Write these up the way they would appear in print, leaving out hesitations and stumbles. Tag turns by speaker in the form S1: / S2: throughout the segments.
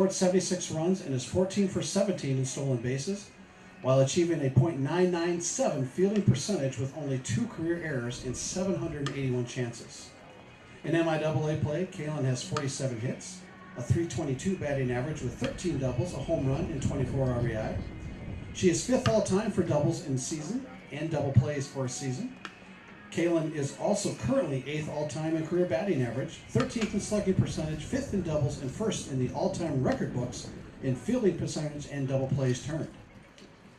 S1: scored 76 runs and is 14 for 17 in stolen bases, while achieving a .997 fielding percentage with only 2 career errors in 781 chances. In MIAA play, Kaylin has 47 hits, a .322 batting average with 13 doubles, a home run, and 24 RBI. She is 5th all-time for doubles in season and double plays for a season. Kaylin is also currently 8th all-time in career batting average, 13th in slugging percentage, 5th in doubles, and 1st in the all-time record books in fielding percentage and double plays turned.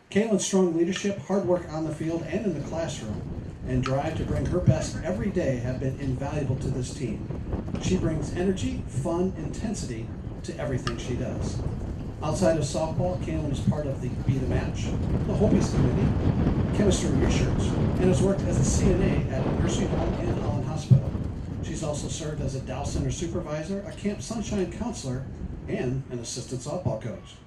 S1: Kaylin's strong leadership, hard work on the field and in the classroom, and drive to bring her best every day have been invaluable to this team. She brings energy, fun, intensity to everything she does. Outside of softball, Kaylin is part of the Be the Match, the Hopies Committee, chemistry research, and has worked as a CNA at a nursing home and Allen Hospital. She's also served as a Dow Center supervisor, a Camp Sunshine counselor, and an assistant softball coach.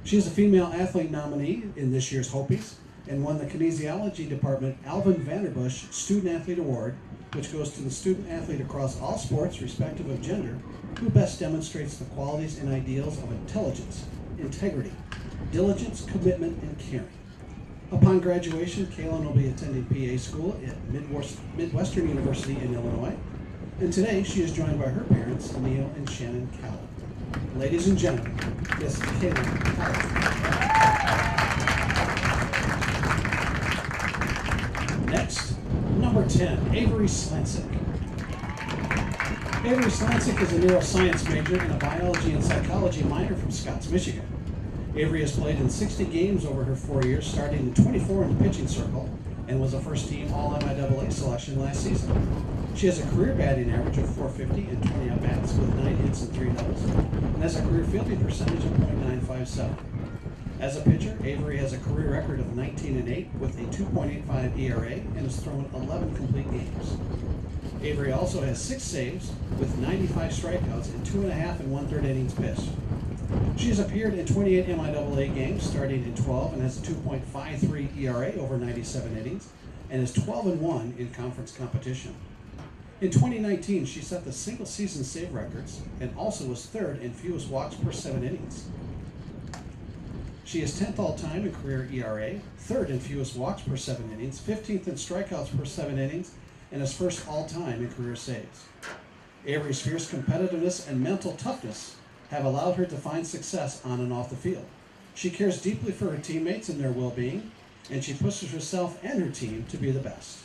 S1: She is a female athlete nominee in this year's Hopies and won the Kinesiology Department Alvin Vanderbush Student Athlete Award, which goes to the student athlete across all sports, respective of gender, who best demonstrates the qualities and ideals of intelligence, integrity, diligence, commitment, and caring. Upon graduation, Kaylin will be attending PA school at Midwestern University in Illinois, and today she is joined by her parents, Neil and Shannon Cowell. Ladies and gentlemen, Miss Kaylin Cowell. Next, number 10, Avery Slancic. Avery Slancic is a neuroscience major and a biology and psychology minor from Scotts, Michigan. Avery has played in 60 games over her 4 years, starting in 24 in the pitching circle, and was a first-team All-MIAA selection last season. She has a career batting average of .450 and 20 at-bats with 9 hits and 3 doubles, and has a career fielding percentage of .957. As a pitcher, Avery has a career record of 19-8 with a 2.85 ERA and has thrown 11 complete games. Avery also has 6 saves with 95 strikeouts in 2.5 and 1/3 innings pitched. She has appeared in 28 MIAA games, starting in 12, and has a 2.53 ERA over 97 innings, and is 12-1 in conference competition. In 2019, she set the single-season save records and also was 3rd in fewest walks per 7 innings. She is 10th all-time in career ERA, 3rd in fewest walks per 7 innings, 15th in strikeouts per 7 innings, and is 1st all-time in career saves. Avery's fierce competitiveness and mental toughness have allowed her to find success on and off the field. She cares deeply for her teammates and their well-being, and she pushes herself and her team to be the best.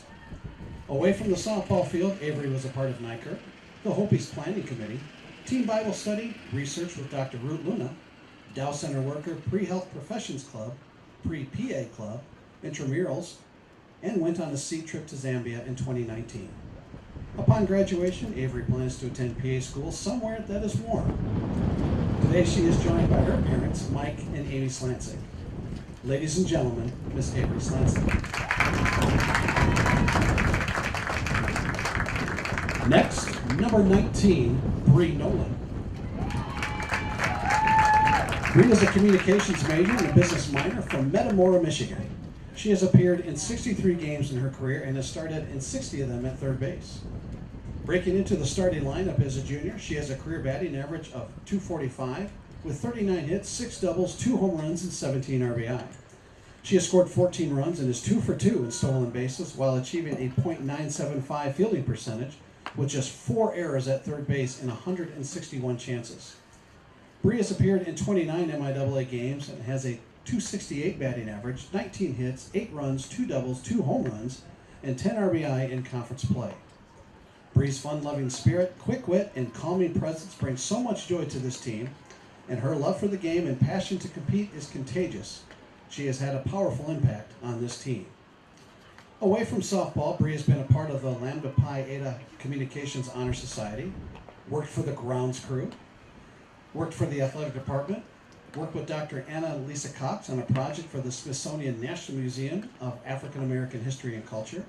S1: Away from the softball field, Avery was a part of NICER, the Hopies Planning Committee, Team Bible Study, research with Dr. Ruth Luna, Dow Center Worker, Pre-Health Professions Club, Pre-PA Club, Intramurals, and went on a sea trip to Zambia in 2019. Upon graduation, Avery plans to attend PA school somewhere that is warm. Today she is joined by her parents, Mike and Amy Slancic. Ladies and gentlemen, Miss Avery Slancic. Next, number 19, Bree Nolan. Bree is a communications major and a business minor from Metamora, Michigan. She has appeared in 63 games in her career and has started in 60 of them at 3rd base. Breaking into the starting lineup as a junior, she has a career batting average of .245 with 39 hits, 6 doubles, 2 home runs, and 17 RBI. She has scored 14 runs and is 2 for 2 in stolen bases while achieving a .975 fielding percentage with just 4 errors at 3rd base in 161 chances. Bree has appeared in 29 MIAA games and has a .268 batting average, 19 hits, 8 runs, 2 doubles, 2 home runs, and 10 RBI in conference play. Bree's fun-loving spirit, quick wit, and calming presence bring so much joy to this team, and her love for the game and passion to compete is contagious. She has had a powerful impact on this team. Away from softball, Bree has been a part of the Lambda Pi Eta Communications Honor Society, worked for the grounds crew, worked for the athletic department, worked with Dr. Anna Lisa Cox on a project for the Smithsonian National Museum of African American History and Culture,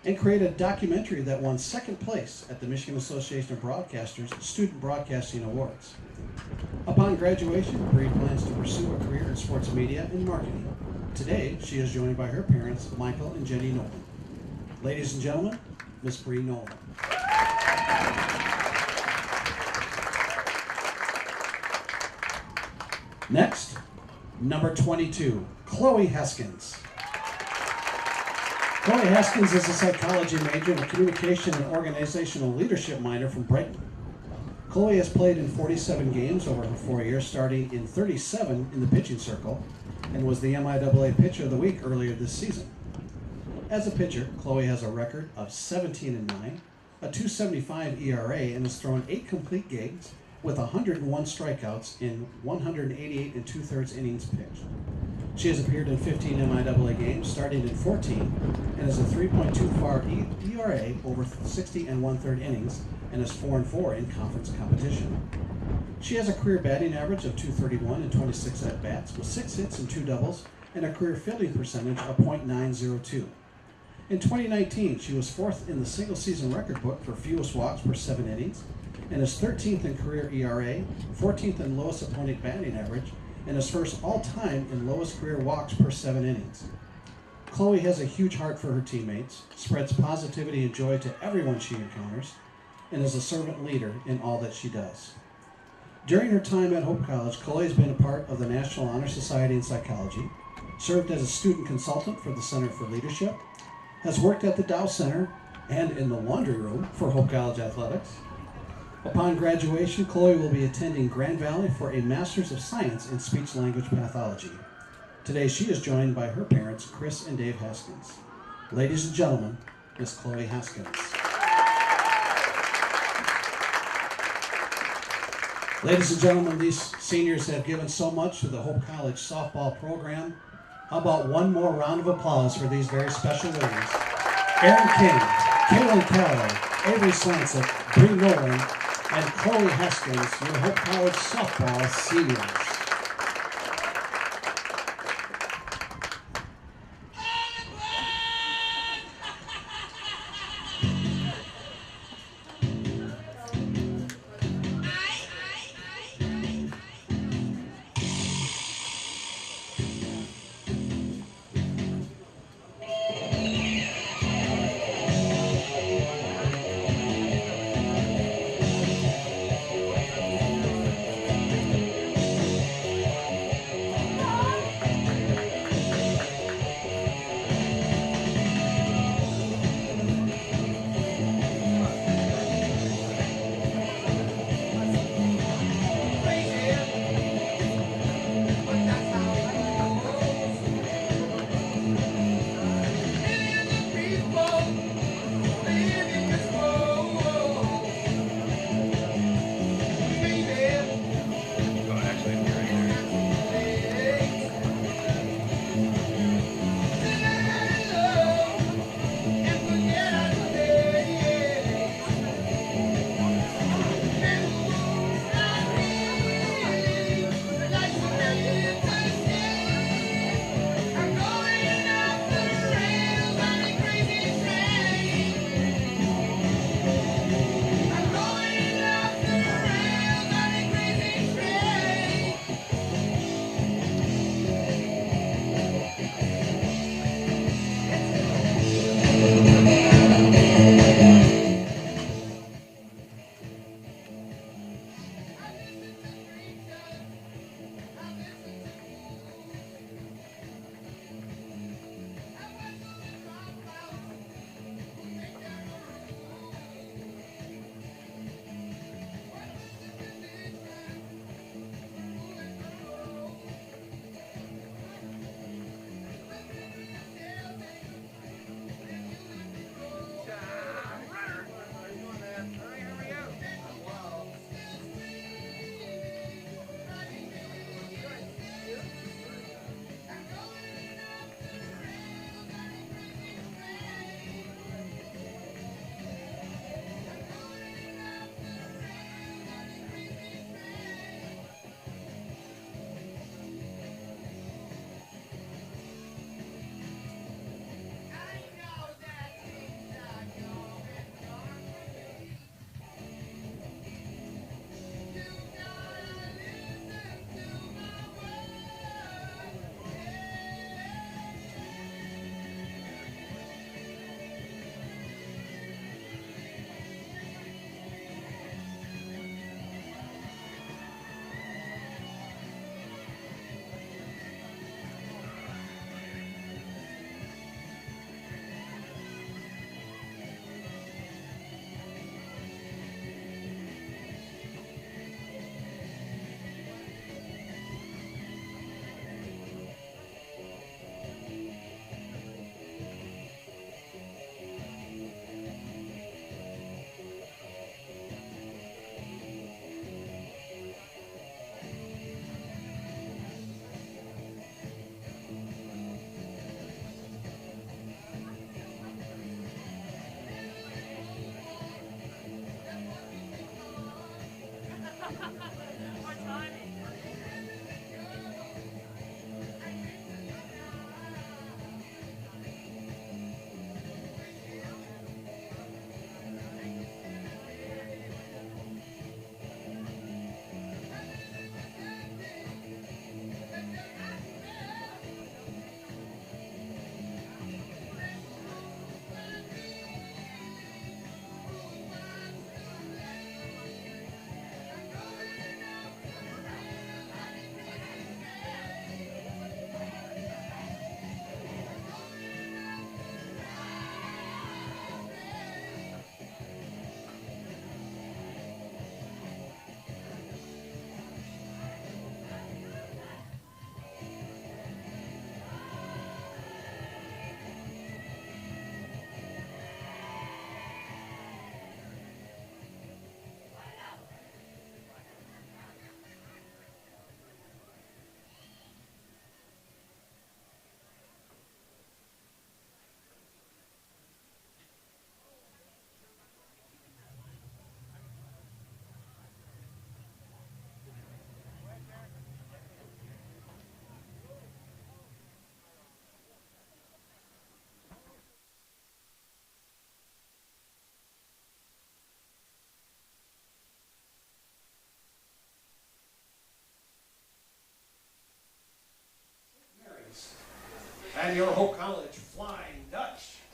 S1: and created a documentary that won 2nd place at the Michigan Association of Broadcasters Student Broadcasting Awards. Upon graduation, Bree plans to pursue a career in sports media and marketing. Today, she is joined by her parents, Michael and Jenny Nolan. Ladies and gentlemen, Miss Bree Nolan. Next, number 20, Amy Slancic. Amy Slancic is a neuroscience major and a biology and psychology minor from Scotts, Michigan. Amy has played in 60 games over her 4 years, starting in 24 in the pitching circle, and was a first-team All-MIAA selection last season. She has a career batting average of .450 and 20 at-bats with 9 hits and 3 doubles, and has a career fielding percentage of .997 Next, number 22, Chloe Haskins. Chloe Haskins is a psychology major and a communication and organizational leadership minor from Brighton. Chloe has played in 47 games over her 4 years, starting in 37 in the pitching circle, and was the MIAA Pitcher of the Week earlier this season. As a pitcher, Chloe has a record of 17-9, a .275 ERA, and has thrown 8 complete games with 101 strikeouts in 188 2/3 innings pitched. She has appeared in 15 MIAA games, starting in 14, and has a 3.24 ERA over 60 1/3 innings, and is 4-4 in conference competition. She has a career batting average of .231 and 26 at-bats, with 6 hits and 2 doubles, and a career fielding percentage of .902. In 2019, she was 4th in the single-season record book for fewest walks per 7 innings, and is 13th in career ERA, 14th in lowest opponent batting average, and is first all-time in lowest career walks per 7 innings. Chloe has a huge heart for her teammates, spreads positivity and joy to everyone she encounters, and is a servant leader in all that she does. During her time at Hope College, Chloe has been a part of the National Honor Society in Psychology, served as a student consultant for the Center for Leadership, has worked at the Dow Center and in the laundry room for Hope College Athletics. Upon graduation, Chloe will be attending Grand Valley for a Master's of Science in Speech-Language Pathology. Today, she is joined by her parents, Chris and Dave Haskins. Ladies and gentlemen, Miss Chloe Haskins. Ladies and gentlemen, these seniors have given so much to the Hope College softball program. How about one more round of applause for these very special ladies? Erin King, Kaylin Calloway, Avery Swanson, Bree Nolan, and Chloe Haskins, your Hope College softball seniors.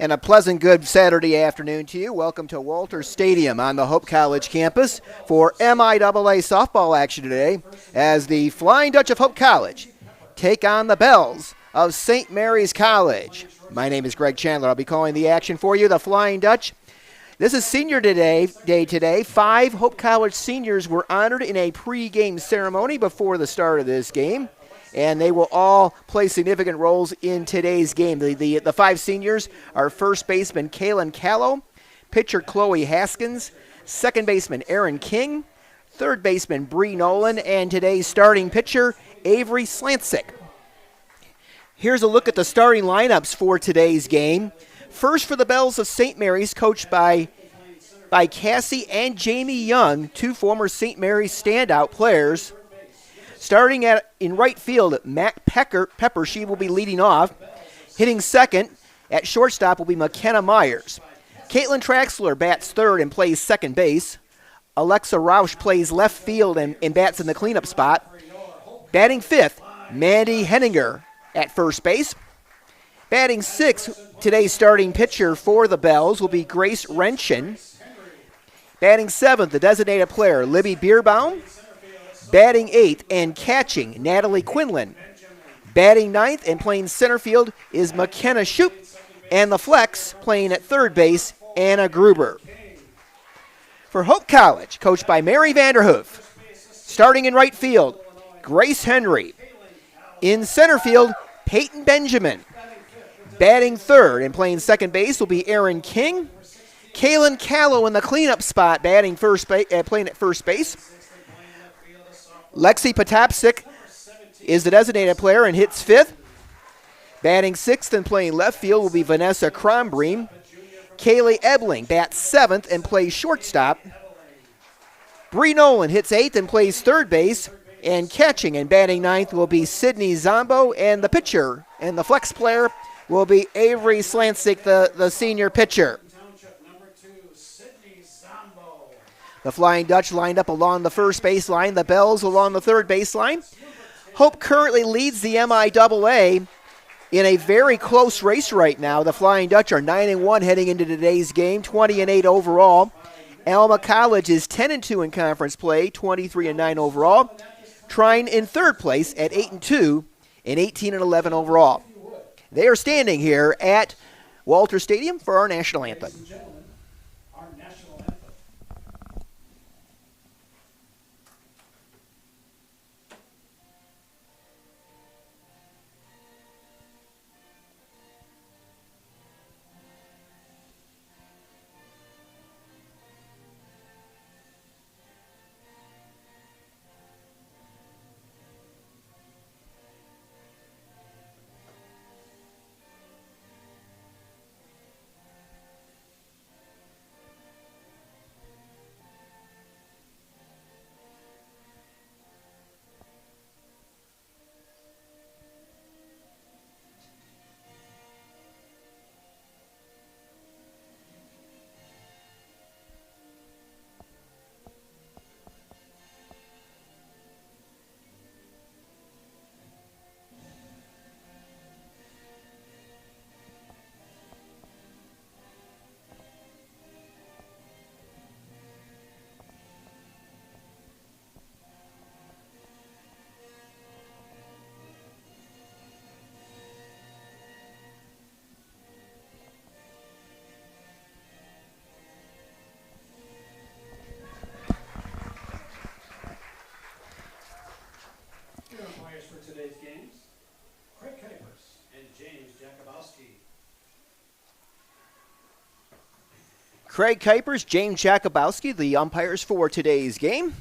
S2: And a pleasant good Saturday afternoon to you. Welcome to Walter Stadium on the Hope College campus for MIAA softball action today as the Flying Dutch of Hope College take on the Bells of St. Mary's College. My name is Greg Chandler. I'll be calling the action for you. The Flying Dutch. This is Senior Day today. 5 Hope College seniors were honored in a pregame ceremony before the start of this game, and they will all play significant roles in today's game. The 5 seniors are first baseman Kaylin Callow, pitcher Chloe Haskins, second baseman Aaron King, third baseman Bree Nolan, and today's starting pitcher Avery Slancic. Here's a look at the starting lineups for today's game. First for the Bells of St. Mary's, coached by Cassie and Jamie Young, 2 former St. Mary's standout players. Starting in right field, Matt Pepper, she will be leading off. Hitting second at shortstop will be McKenna Myers. Caitlin Traxler bats third and plays second base. Alexa Roush plays left field and bats in the cleanup spot. Batting fifth, Mandy Henninger at first base. Batting sixth, today's starting pitcher for the Bells will be Grace Renshin. Batting seventh, the designated player, Libby Bierbaum. Batting eighth and catching, Natalie Quinlan. Batting ninth and playing center field is McKenna Shoup. And the flex playing at third base, Anna Gruber. For Hope College, coached by Mary Vanderhoof. Starting in right field, Grace Henry. In center field, Peyton Benjamin. Batting third and playing second base will be Aaron King. Kaylin Callow in the cleanup spot, playing at first base. Lexi Potapsik is the designated player and hits fifth. Batting sixth and playing left field will be Vanessa Crombreen. Kaylee Ebling bats seventh and plays shortstop. Bree Nolan hits eighth and plays third base. And catching and batting ninth will be Sydney Zombo, and the pitcher and the flex player will be Avery Slancic, the senior pitcher. The Flying Dutch lined up along the first baseline, the Bells along the third baseline. Hope currently leads the MIAA in a very close race right now. The Flying Dutch are 9-1 heading into today's game, 20-8 overall. Alma College is 10-2 in conference play, 23-9 overall. Trine in third place at 8-2 and 18-11 overall. They are standing here at Walter Stadium for our national anthem. Craig Kuipers, James Jakubowski, the umpires for today's game.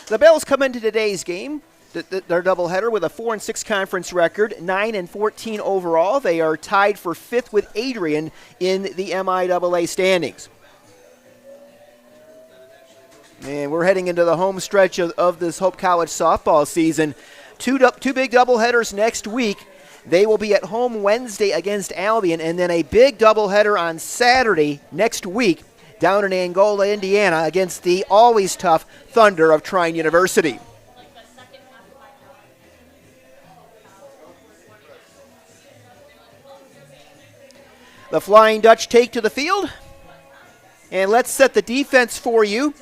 S2: The Bells come into today's game, their doubleheader, with a 4-6 conference record, 9-14 overall. They are tied for fifth with Adrian in the MIAA standings. And we're heading into the home stretch of this Hope College softball season. Two big doubleheaders next week. They will be at home Wednesday against Albion, and then a big doubleheader on Saturday next week down in Angola, Indiana, against the always tough Thunder of Trine University. The Flying Dutch take to the field. And let's set the defense for you.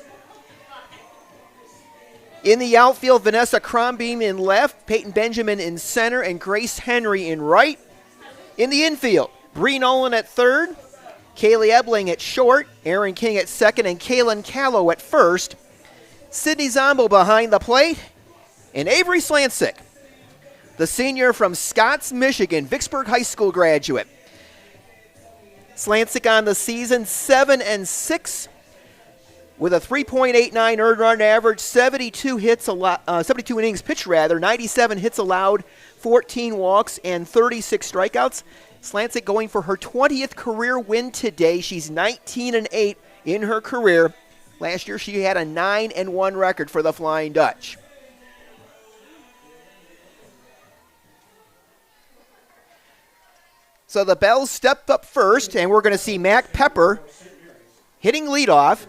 S2: In the outfield, Vanessa Crombeam in left, Peyton Benjamin in center, and Grace Henry in right. In the infield, Bree Nolan at third, Kaylee Ebling at short, Aaron King at second, and Kaylin Callow at first. Sydney Zombo behind the plate, and Avery Slancic, the senior from Scotts, Michigan, Vicksburg High School graduate. Slancic on the season, 7-6. With a 3.89 earned run average, 72 innings pitched, 97 hits allowed, 14 walks, and 36 strikeouts. Slancic going for her 20th career win today. She's 19-8 in her career. Last year she had a 9-1 record for the Flying Dutch. So the Bells stepped up first, and we're going to see Mac Pepper hitting leadoff.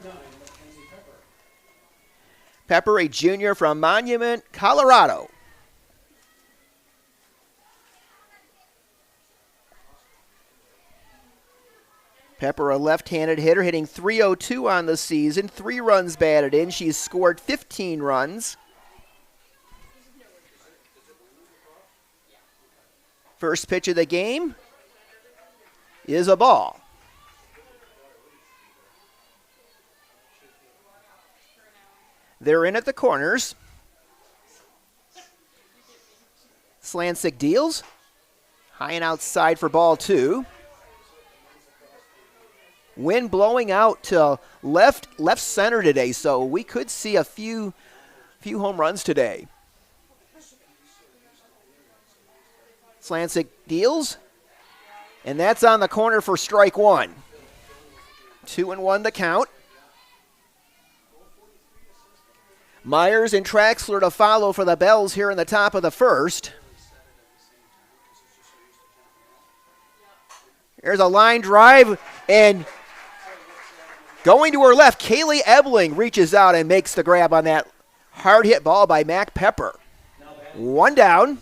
S2: Pepper, a junior from Monument, Colorado. Pepper, a left-handed hitter, hitting .302 on the season, 3 runs batted in. She's scored 15 runs. First pitch of the game is a ball. They're in at the corners. Slancic deals. High and outside for ball 2. Wind blowing out to left center today, so we could see a few home runs today. Slancic deals. And that's on the corner for strike 1. 2-1 the count. Myers and Traxler to follow for the Bells here in the top of the first. There's a line drive, and going to her left, Kaylee Ebling reaches out and makes the grab on that hard hit ball by Mac Pepper. 1 down.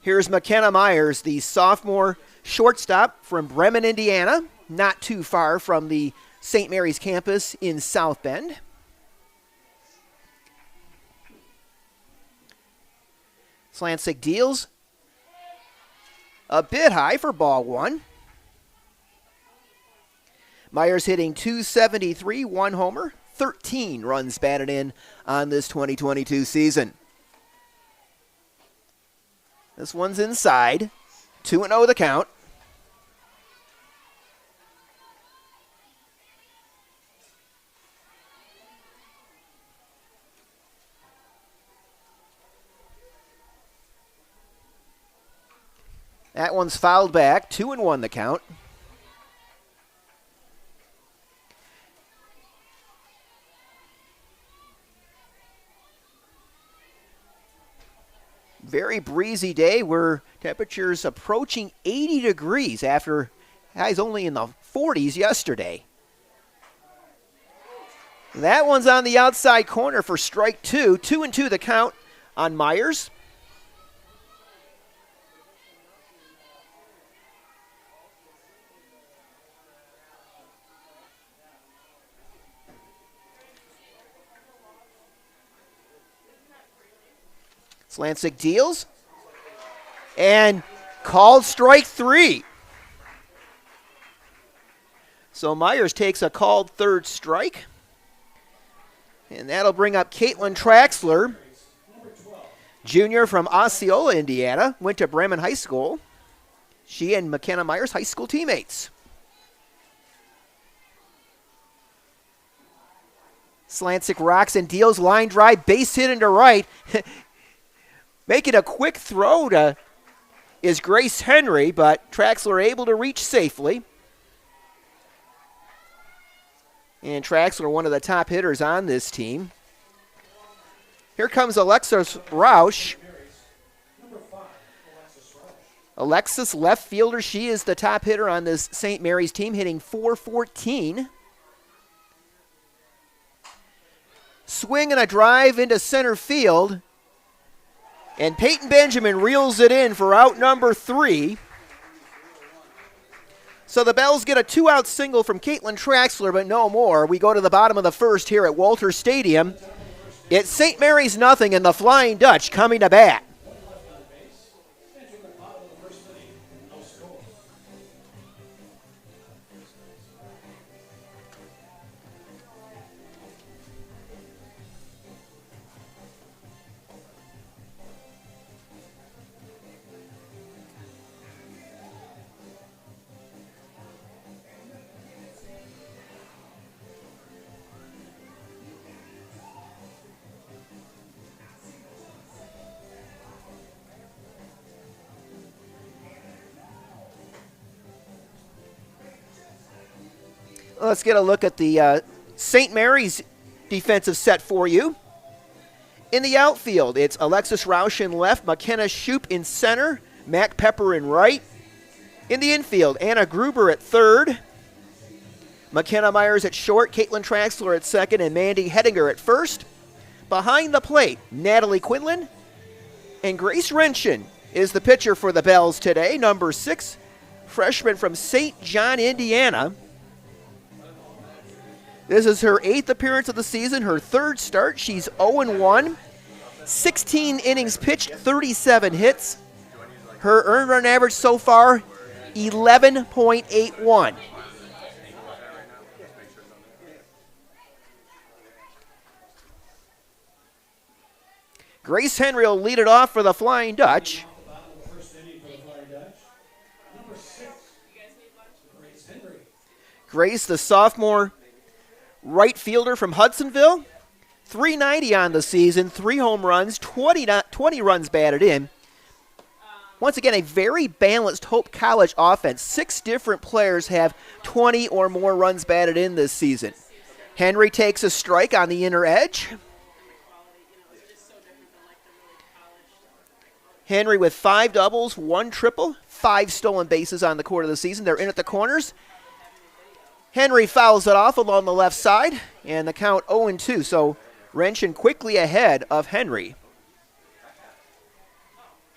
S2: Here's McKenna Myers, the sophomore shortstop from Bremen, Indiana, not too far from the St. Mary's campus in South Bend. Slancic deals. A bit high for ball 1. Myers hitting .273, 1 homer, 13 runs batted in on this 2022 season. This one's inside. 2-0 the count. That one's fouled back. 2-1 the count. Very breezy day. We're temperatures approaching 80 degrees after highs only in the 40s yesterday. That one's on the outside corner for strike 2. 2-2 the count on Myers. Slancic deals and called strike 3. So Myers takes a called third strike. And that'll bring up Caitlin Traxler, junior from Osceola, Indiana, went to Bremen High School. She and McKenna Myers, high school teammates. Slancic rocks and deals, line drive, base hit into right. Making a quick throw to is Grace Henry, but Traxler able to reach safely. And Traxler, one of the top hitters on this team. Here comes Alexis Rausch. Alexis, left fielder. She is the top hitter on this St. Mary's team, hitting .414. Swing and a drive into center field. And Peyton Benjamin reels it in for out number 3. So the Bells get a 2-out single from Caitlin Traxler, but no more. We go to the bottom of the first here at Walters Stadium. It's St. Mary's nothing and the Flying Dutch coming to bat. Let's get a look at the St. Mary's defensive set for you. In the outfield, it's Alexis Roush in left, McKenna Shoup in center, Mac Pepper in right. In the infield, Anna Gruber at third, McKenna Myers at short, Caitlin Traxler at second, and Mandy Hedinger at first. Behind the plate, Natalie Quinlan and Grace Renshin is the pitcher for the Bells today, number 6, freshman from St. John, Indiana. This is her 8th appearance of the season, her 3rd start. She's 0-1, 16 innings pitched, 37 hits. Her earned run average so far, 11.81. Grace Henry will lead it off for the Flying Dutch. Grace, the sophomore right fielder from Hudsonville, 390 on the season, 3 home runs, 20 runs batted in. Once again, a very balanced Hope College offense. 6 different players have 20 or more runs batted in this season. Henry takes a strike on the inner edge. Henry with 5 doubles, 1 triple, 5 stolen bases on the court of the season. They're in at the corners. Henry fouls it off along the left side, and the count 0-2. So Renshin quickly ahead of Henry.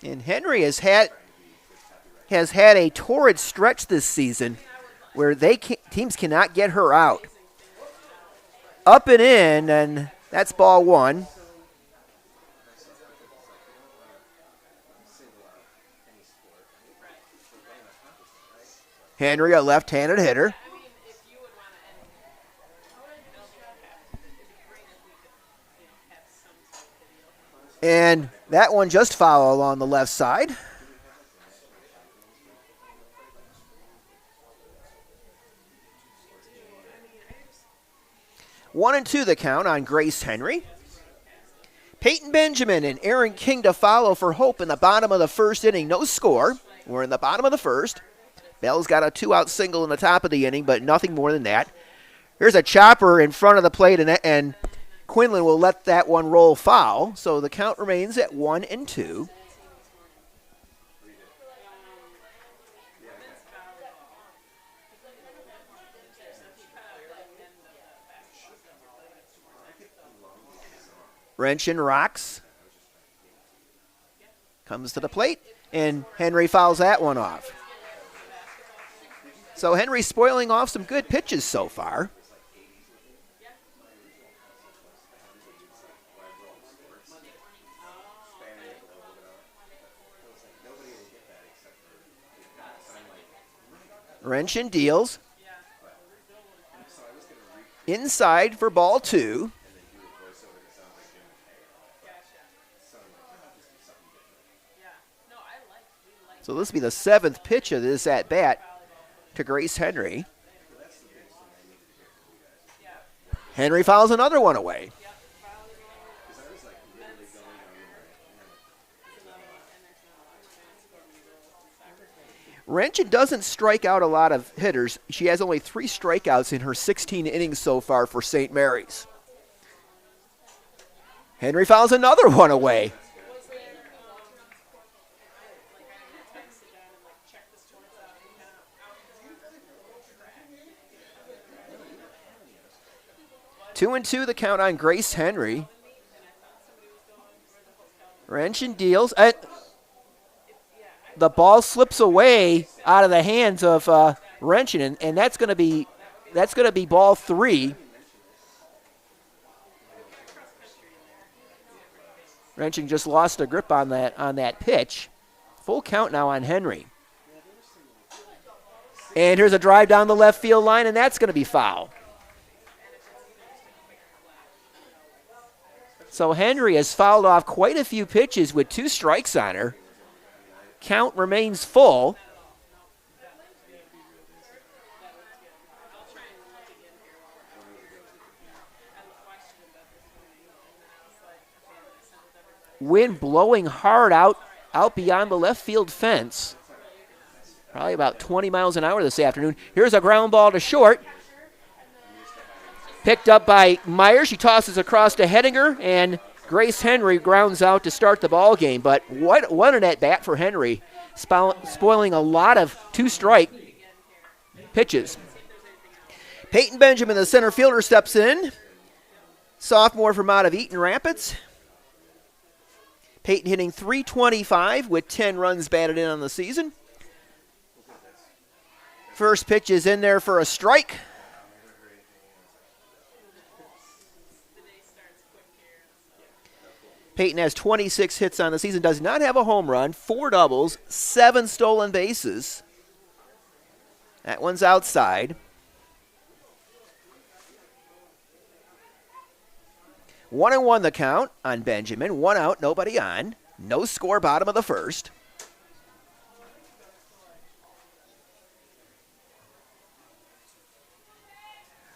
S2: And Henry has had a torrid stretch this season where teams cannot get her out. Up and in, and that's ball 1. Henry, a left-handed hitter. And that one just foul along the left side. One and 2 the count on Grace Henry. Peyton Benjamin and Aaron King to follow for Hope in the bottom of the first inning. No score. We're in the bottom of the first. Bell's got a 2-out single in the top of the inning, but nothing more than that. Here's a chopper in front of the plate, and Quinlan will let that one roll foul, so the count remains at 1-2. Renshin rocks. Comes to the plate, and Henry fouls that one off. So Henry spoiling off some good pitches so far. Renshin deals. Inside for ball 2. So this will be the 7th pitch of this at-bat to Grace Henry. Henry fouls another one away. Renshin doesn't strike out a lot of hitters. She has only 3 strikeouts in her 16 innings so far for St. Mary's. Henry fouls another one away. Two and 2 the count on Grace Henry. Renshin deals. The ball slips away out of the hands of Wrenching, and that's going to be ball 3. Wrenching just lost a grip on that pitch. Full count now on Henry. And here's a drive down the left field line, and that's going to be foul. So Henry has fouled off quite a few pitches with 2 strikes on her. Count remains full. Wind blowing hard out beyond the left field fence. Probably about 20 miles an hour this afternoon. Here's a ground ball to short. Picked up by Myers. She tosses across to Hedinger, and Grace Henry grounds out to start the ball game. But what an at-bat for Henry, spoiling a lot of 2-strike pitches. Peyton Benjamin, the center fielder, steps in. Sophomore from out of Eaton Rapids. Peyton hitting .325 with 10 runs batted in on the season. First pitch is in there for a strike. Peyton has 26 hits on the season, does not have a home run, 4 doubles, 7 stolen bases. That one's outside. 1-1 the count on Benjamin. 1 out, nobody on. No score, bottom of the first.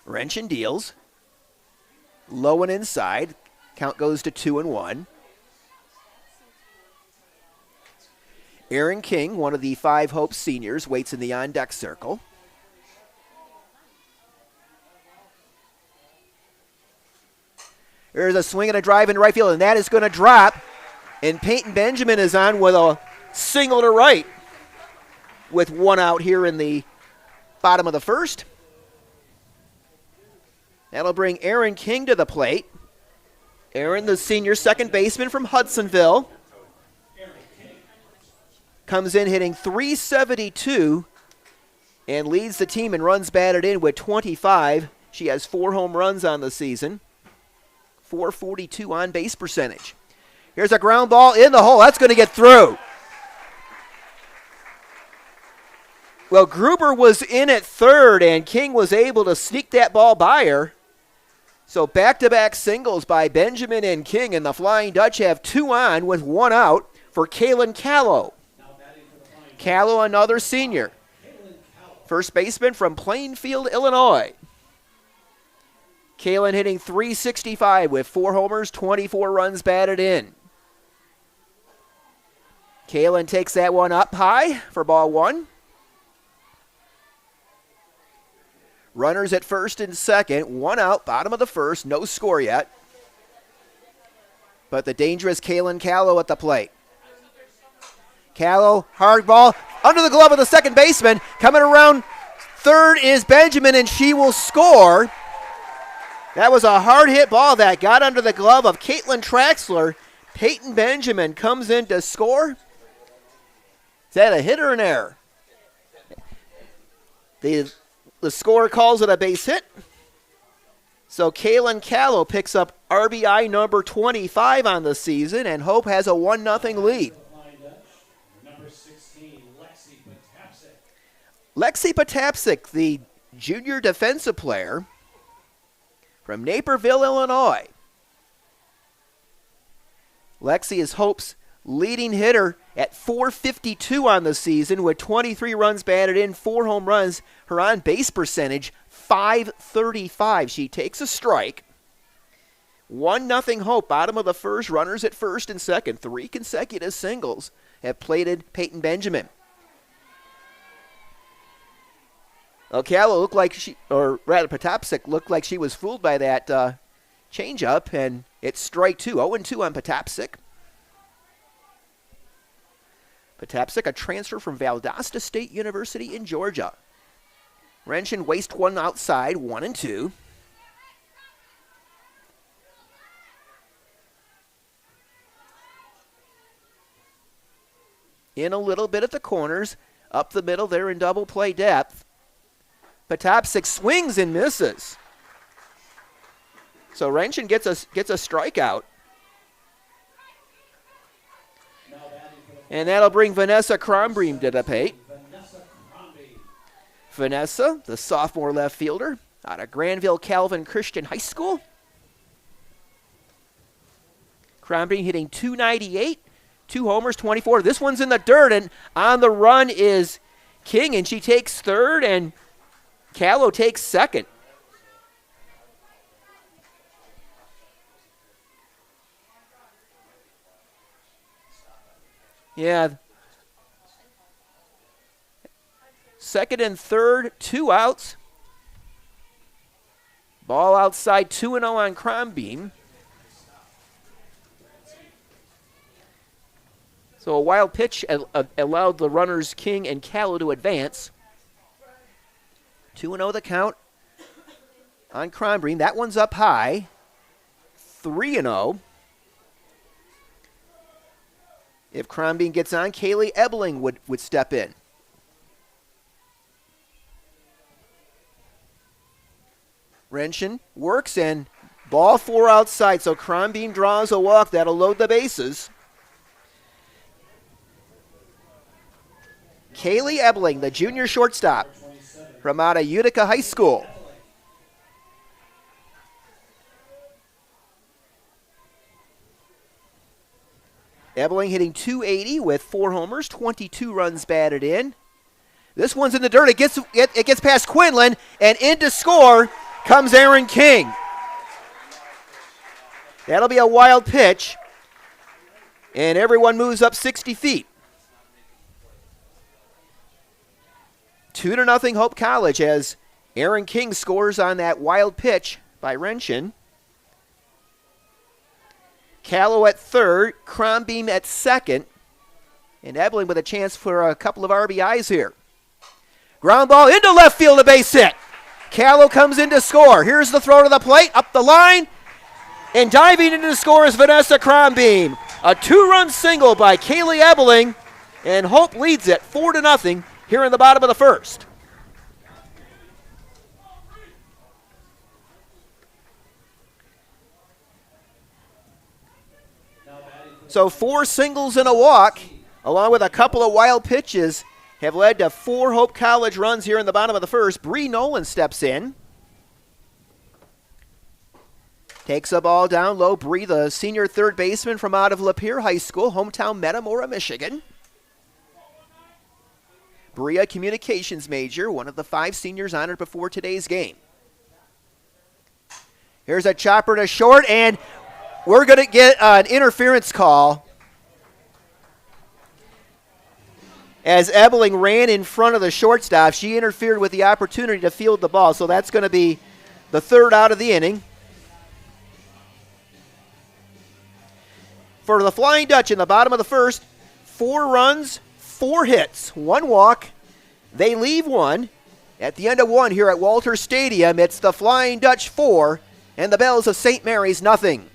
S2: Wrenchen deals. Low and inside. Count goes to 2-1. Aaron King, one of the 5 Hope seniors, waits in the on-deck circle. There's a swing and a drive in right field, and that is going to drop. And Peyton Benjamin is on with a single to right with 1 out here in the bottom of the first. That'll bring Aaron King to the plate. Aaron, the senior second baseman from Hudsonville, comes in hitting .372 and leads the team in runs batted in with 25. She has 4 home runs on the season. .442 on base percentage. Here's a ground ball in the hole. That's going to get through. Well, Gruber was in at third, and King was able to sneak that ball by her. So back-to-back singles by Benjamin and King, and the Flying Dutch have 2 on with 1 out for Kaylin Callow. Callow, another senior. First baseman from Plainfield, Illinois. Kaylin hitting .365 with 4 homers, 24 runs batted in. Kaylin takes that one up high for ball 1. Runners at first and second, 1 out, bottom of the first, no score yet. But the dangerous Kaylin Callow at the plate. Callow, hard ball, under the glove of the second baseman. Coming around third is Benjamin, and she will score. That was a hard hit ball that got under the glove of Caitlin Traxler. Peyton Benjamin comes in to score. Is that a hit or an error? The scorer calls it a base hit. So Kaylin Callow picks up RBI number 25 on the season, and Hope has a 1-0 lead.
S1: Number 16,
S2: Lexi Patapsik, the junior defensive player from Naperville, Illinois. Lexi is Hope's leading hitter at .452 on the season with 23 runs batted in, 4 home runs. Her on-base percentage, .535. She takes a strike. 1-0 Hope, bottom of the first, runners at first and second. 3 consecutive singles have plated Peyton Benjamin. Well, Callow looked like Patapsik looked like she was fooled by that changeup, and it's strike 2. 0-2 on Patapsik. Patapsik, a transfer from Valdosta State University in Georgia. Wrenchen waste 1 outside, 1-2. In a little bit at the corners, up the middle, they're in double play depth. Potapsik swings and misses. So Renshin gets a strikeout. And that'll bring Vanessa Crombream to the plate. Vanessa, the sophomore left fielder out of Granville Calvin Christian High School. Crombream hitting .298, 2 homers, 24. This one's in the dirt, and on the run is King, and she takes third, and Callow takes second. Yeah. Second and third, 2 outs. Ball outside, 2-0 on Crombream. So a wild pitch allowed the runners King and Callow to advance. 2-0 the count on Crombream. That one's up high. 3-0. If Crombream gets on, Kaylee Ebling would step in. Renshin works and ball 4 outside, so Crombream draws a walk. That'll load the bases. Kaylee Ebling, the junior shortstop from out of Utica High School. Ebling hitting .280 with 4 homers, 22 runs batted in. This one's in the dirt. It gets past Quinlan, and in to score comes Aaron King. That'll be a wild pitch, and everyone moves up 60 feet. 2-0 Hope College as Aaron King scores on that wild pitch by Renshin. Callow at third, Crombream at second, and Ebling with a chance for a couple of RBIs here. Ground ball into left field, a base hit. Callow comes in to score. Here's the throw to the plate, up the line, and diving into the score is Vanessa Crombream. A 2-run single by Kaylee Ebling, and Hope leads it 4-0 here in the bottom of the first. So 4 singles and a walk, along with a couple of wild pitches, have led to 4 Hope College runs here in the bottom of the first. Bree Nolan steps in. Takes a ball down low. Bree, the senior third baseman from out of Lapeer High School, hometown Metamora, Michigan. Bree, a communications major, one of the 5 seniors honored before today's game. Here's a chopper to short, and we're going to get an interference call as Ebling ran in front of the shortstop. She interfered with the opportunity to field the ball, so that's going to be the 3rd out of the inning. For the Flying Dutch in the bottom of the first, 4 runs, 4 hits, 1 walk. They leave 1. At the end of 1 here at Walters Stadium, it's the Flying Dutch 4 and the Bells of St. Mary's nothing.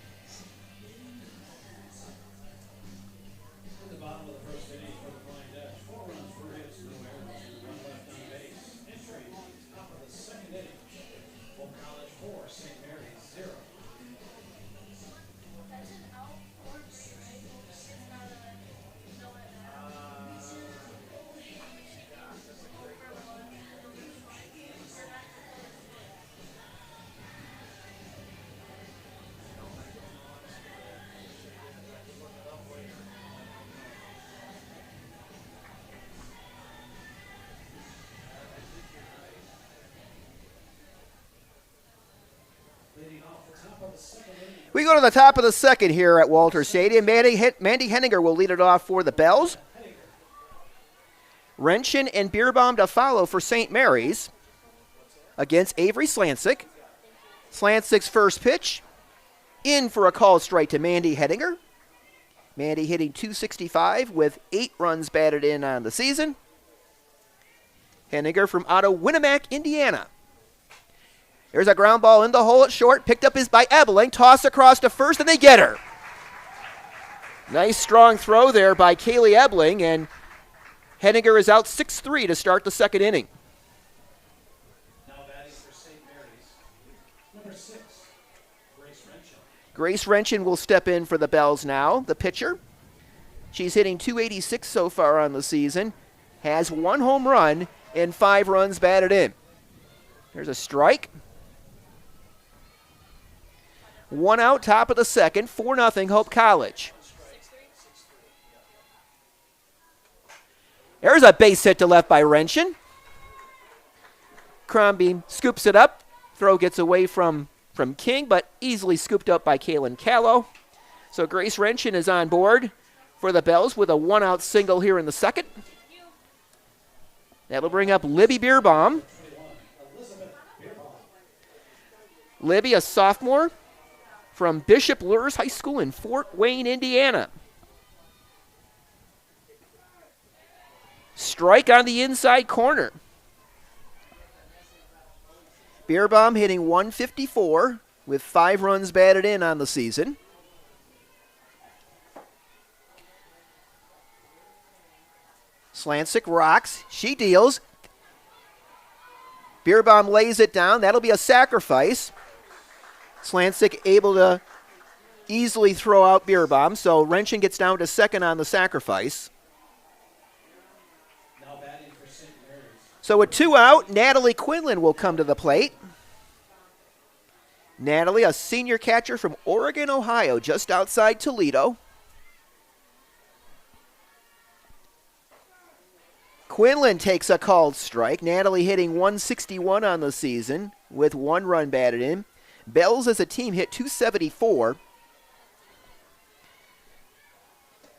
S2: We go to the top of the second here at Walters Stadium. Mandy Henninger will lead it off for the Bells. Renshin and Bierbaum to follow for St. Mary's against Avery Slancic. Slancic's first pitch, in for a called strike to Mandy Henninger. Mandy hitting .265 with 8 runs batted in on the season. Henninger from out of Winnemac, Indiana. There's a ground ball in the hole at short, picked up is by Ebling, toss across to first, and they get her. Nice strong throw there by Kaylee Ebling, and Henninger is out 6-3 to start the second inning.
S1: Now
S2: Grace Wrenchen will step in for the Bells now, the pitcher. She's hitting .286 so far on the season, has 1 home run and 5 runs batted in. There's a strike. 1 out, top of the second, 4-0 Hope College. There's a base hit to left by Wrenchen. Crombie scoops it up. Throw gets away from King, but easily scooped up by Kaylin Callow. So Grace Wrenchen is on board for the Bells with a 1-out single here in the second. That'll bring up Libby Bierbaum. Libby, a sophomore from Bishop Luers High School in Fort Wayne, Indiana. Strike on the inside corner. Bierbaum hitting .154 with 5 runs batted in on the season. Slancic rocks. She deals. Bierbaum lays it down. That'll be a sacrifice. Slancic able to easily throw out Bierbaum, so Wrenchen gets down to second on the sacrifice.
S1: Now batting for St. Mary's.
S2: So with 2 out, Natalie Quinlan will come to the plate. Natalie, a senior catcher from Oregon, Ohio, just outside Toledo. Quinlan takes a called strike. Natalie hitting .161 on the season with 1 run batted in. Bells as a team hit .274. And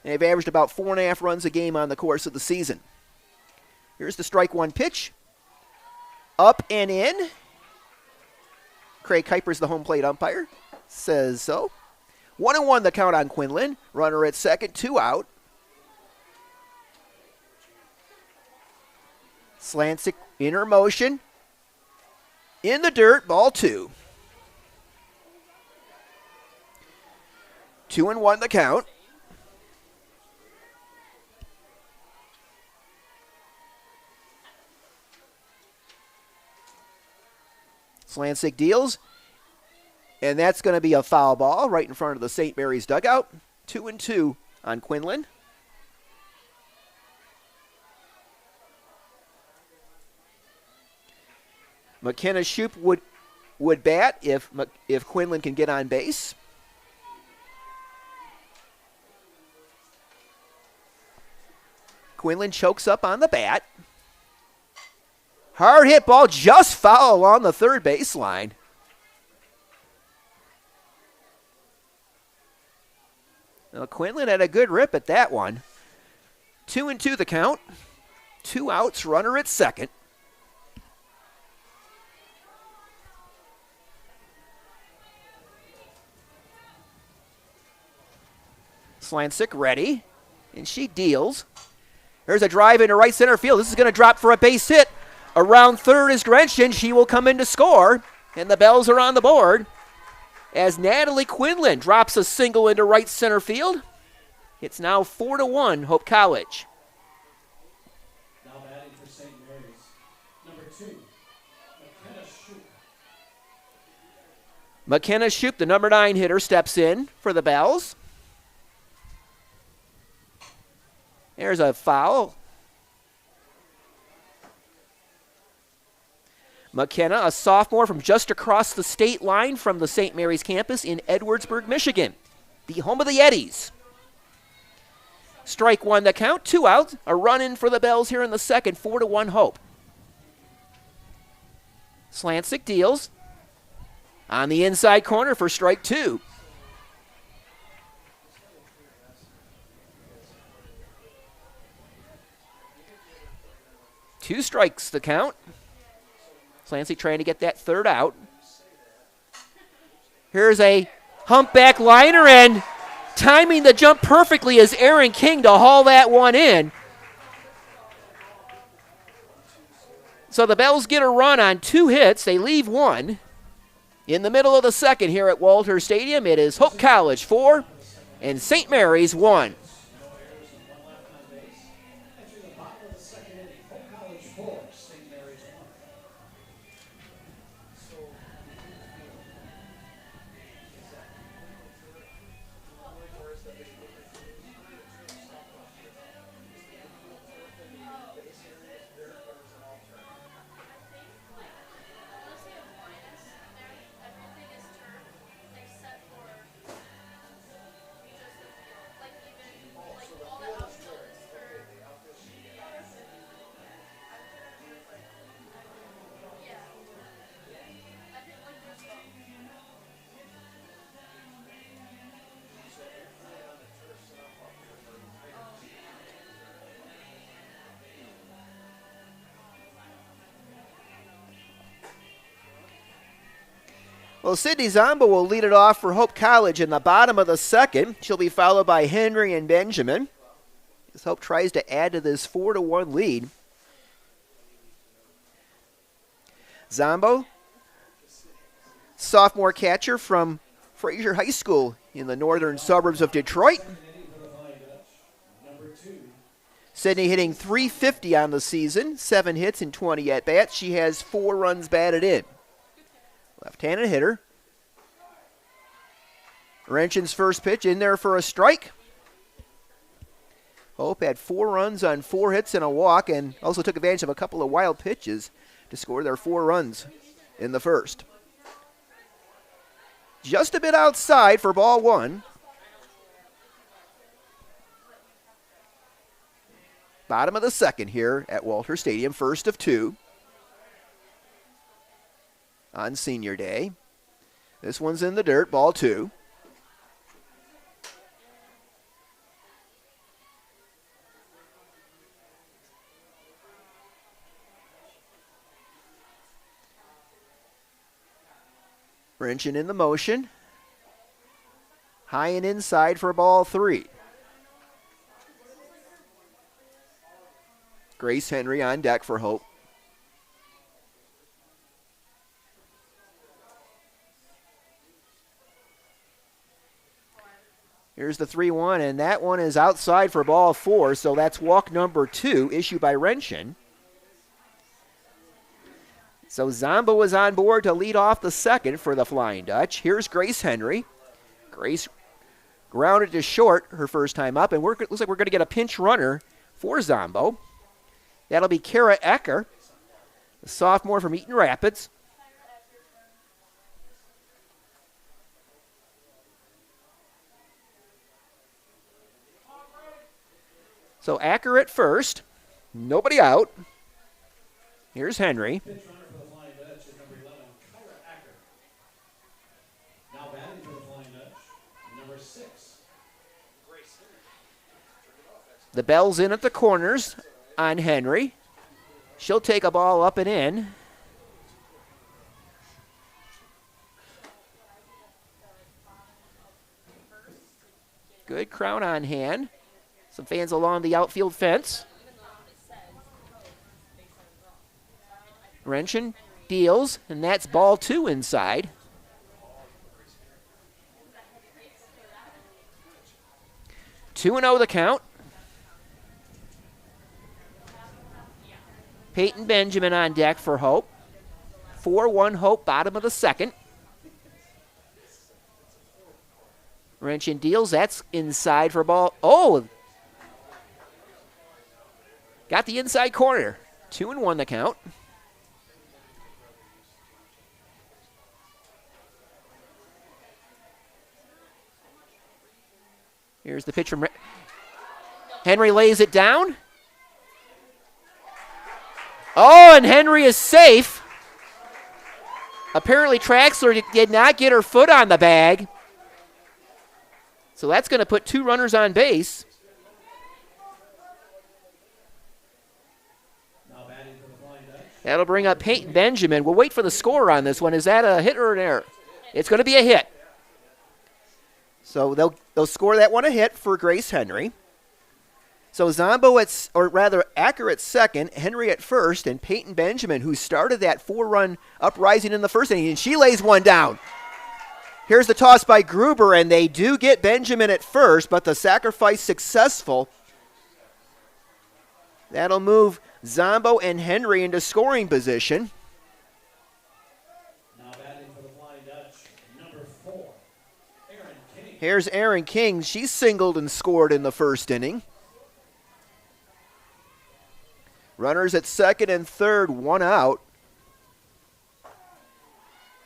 S2: they've averaged about 4.5 runs a game on the course of the season. Here's the strike 1 pitch. Up and in. Craig Kuiper's the home plate umpire. Says so. 1-1 the count on Quinlan. Runner at second, 2 out. Slancic inner motion. In the dirt, ball 2. 2-1 the count. Slancic deals, and that's going to be a foul ball right in front of the St. Mary's dugout. 2-2 on Quinlan. McKenna Shoup would bat if Quinlan can get on base. Quinlan chokes up on the bat. Hard hit ball, just foul along the third baseline. Now Quinlan had a good rip at that one. 2-2 the count. 2 outs, runner at second. Slancic ready, and she deals. There's a drive into right center field. This is going to drop for a base hit. Around third is Grenchen. She will come in to score, and the Bells are on the board as Natalie Quinlan drops a single into right center field. It's now 4-1 Hope College.
S1: Now batting for St. Mary's. Number 2, McKenna Shoup.
S2: McKenna Shoup, the number 9 hitter, steps in for the Bells. There's a foul. McKenna, a sophomore from just across the state line from the St. Mary's campus in Edwardsburg, Michigan, the home of the Eddies. Strike 1 the count, 2 out. A run in for the Bells here in the second, 4-1 Hope. Slancic deals on the inside corner for strike 2. Two strikes the count. Slancic trying to get that third out. Here's a humpback liner, and timing the jump perfectly is Erin King to haul that one in. So the Bells get a run on 2 hits. They leave 1. In the middle of the second here at Walter Stadium, it is Hope College 4 and St. Mary's 1. Well, Sydney Zombo will lead it off for Hope College in the bottom of the second. She'll be followed by Henry and Benjamin, as Hope tries to add to this 4-1 lead. Zombo, sophomore catcher from Fraser High School in the northern suburbs of Detroit. Sydney hitting .350 on the season, 7 hits and 20 at-bats. She has 4 runs batted in. Left-handed hitter. Wrenchen's first pitch in there for a strike. Hope had 4 runs on 4 hits and a walk, and also took advantage of a couple of wild pitches to score their 4 runs in the first. Just a bit outside for ball 1. Bottom of the second here at Walter Stadium, first of 2 on Senior Day. This one's in the dirt, ball 2. Wrenching in the motion. High and inside for ball 3. Grace Henry on deck for Hope. Here's the 3-1, and that one is outside for ball 4, so that's walk number 2, issued by Wrenchen. So Zombo is on board to lead off the second for the Flying Dutch. Here's Grace Henry. Grace grounded to short her first time up, and looks like we're going to get a pinch runner for Zombo. That'll be Kara Ecker, a sophomore from Eaton Rapids. So Acker at first, nobody out. Here's Henry.
S1: Pitch runner for the Flying Dutch is number 11, Kyra Acker. Now batting for the Flying Dutch, number 6.
S2: The bell's in at the corners on Henry. She'll take a ball up and in. Good crown on hand. Some fans along the outfield fence. Wrenchen deals, and that's ball 2 inside. Two and 0 the count. Peyton Benjamin on deck for Hope. 4-1 Hope, bottom of the second. Wrenchen deals, that's inside for ball. Oh! Got the inside corner. 2-1 the count. Here's the pitch from Henry, lays it down. Oh, and Henry is safe. Apparently Traxler did not get her foot on the bag. So that's going to put 2 runners on base. That'll bring up Peyton Benjamin. We'll wait for the score on this one. Is that a hit or an error? It's going to be a hit. So they'll score that one a hit for Grace Henry. So Zombo Acker at second, Henry at first, and Peyton Benjamin, who started that 4-run uprising in the first inning, and she lays one down. Here's the toss by Gruber, and they do get Benjamin at first, but the sacrifice successful. That'll move Zombo and Henry into scoring position.
S1: Now batting for the Flying Dutch, number 4, Aaron King.
S2: Here's Aaron King. She singled and scored in the first inning. Runners at second and third, 1 out.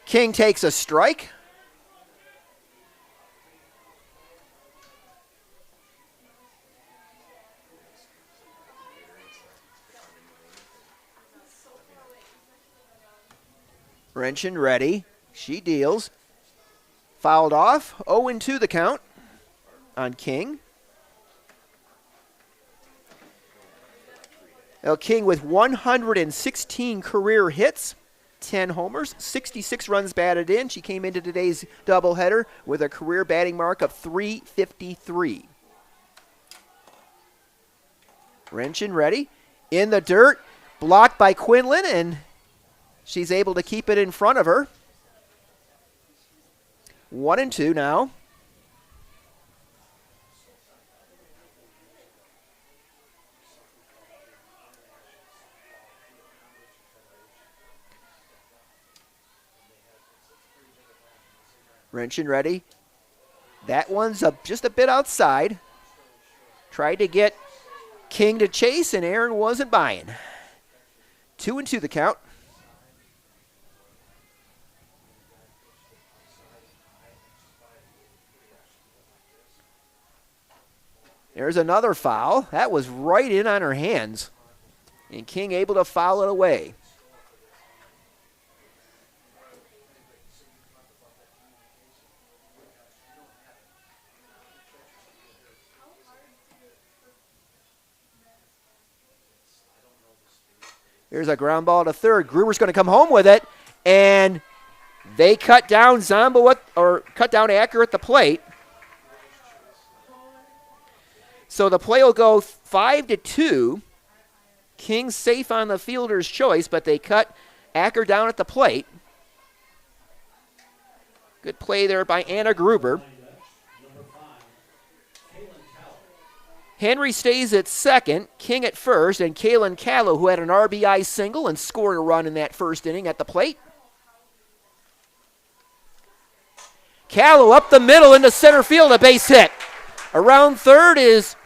S2: King takes a strike. Wrenchen ready. She deals. Fouled off. 0-2 the count on King. Now King with 116 career hits, 10 homers, 66 runs batted in. She came into today's doubleheader with a career batting mark of .353. Wrenchin ready. In the dirt, blocked by Quinlan, and she's able to keep it in front of her. 1-2 now. Wrenchin ready. That one's just a bit outside. Tried to get King to chase, and Aaron wasn't buying. 2-2 the count. There's another foul. That was right in on her hands. And King able to foul it away. Here's a ground ball to third. Gruber's going to come home with it, and they cut down cut down Acker at the plate. So the play will go 5-2. King safe on the fielder's choice, but they cut Acker down at the plate. Good play there by Anna Gruber. Henry stays at second, King at first, and Kaylin Callow, who had an RBI single and scored a run in that first inning, at the plate. Callow up the middle into center field, a base hit. Around third is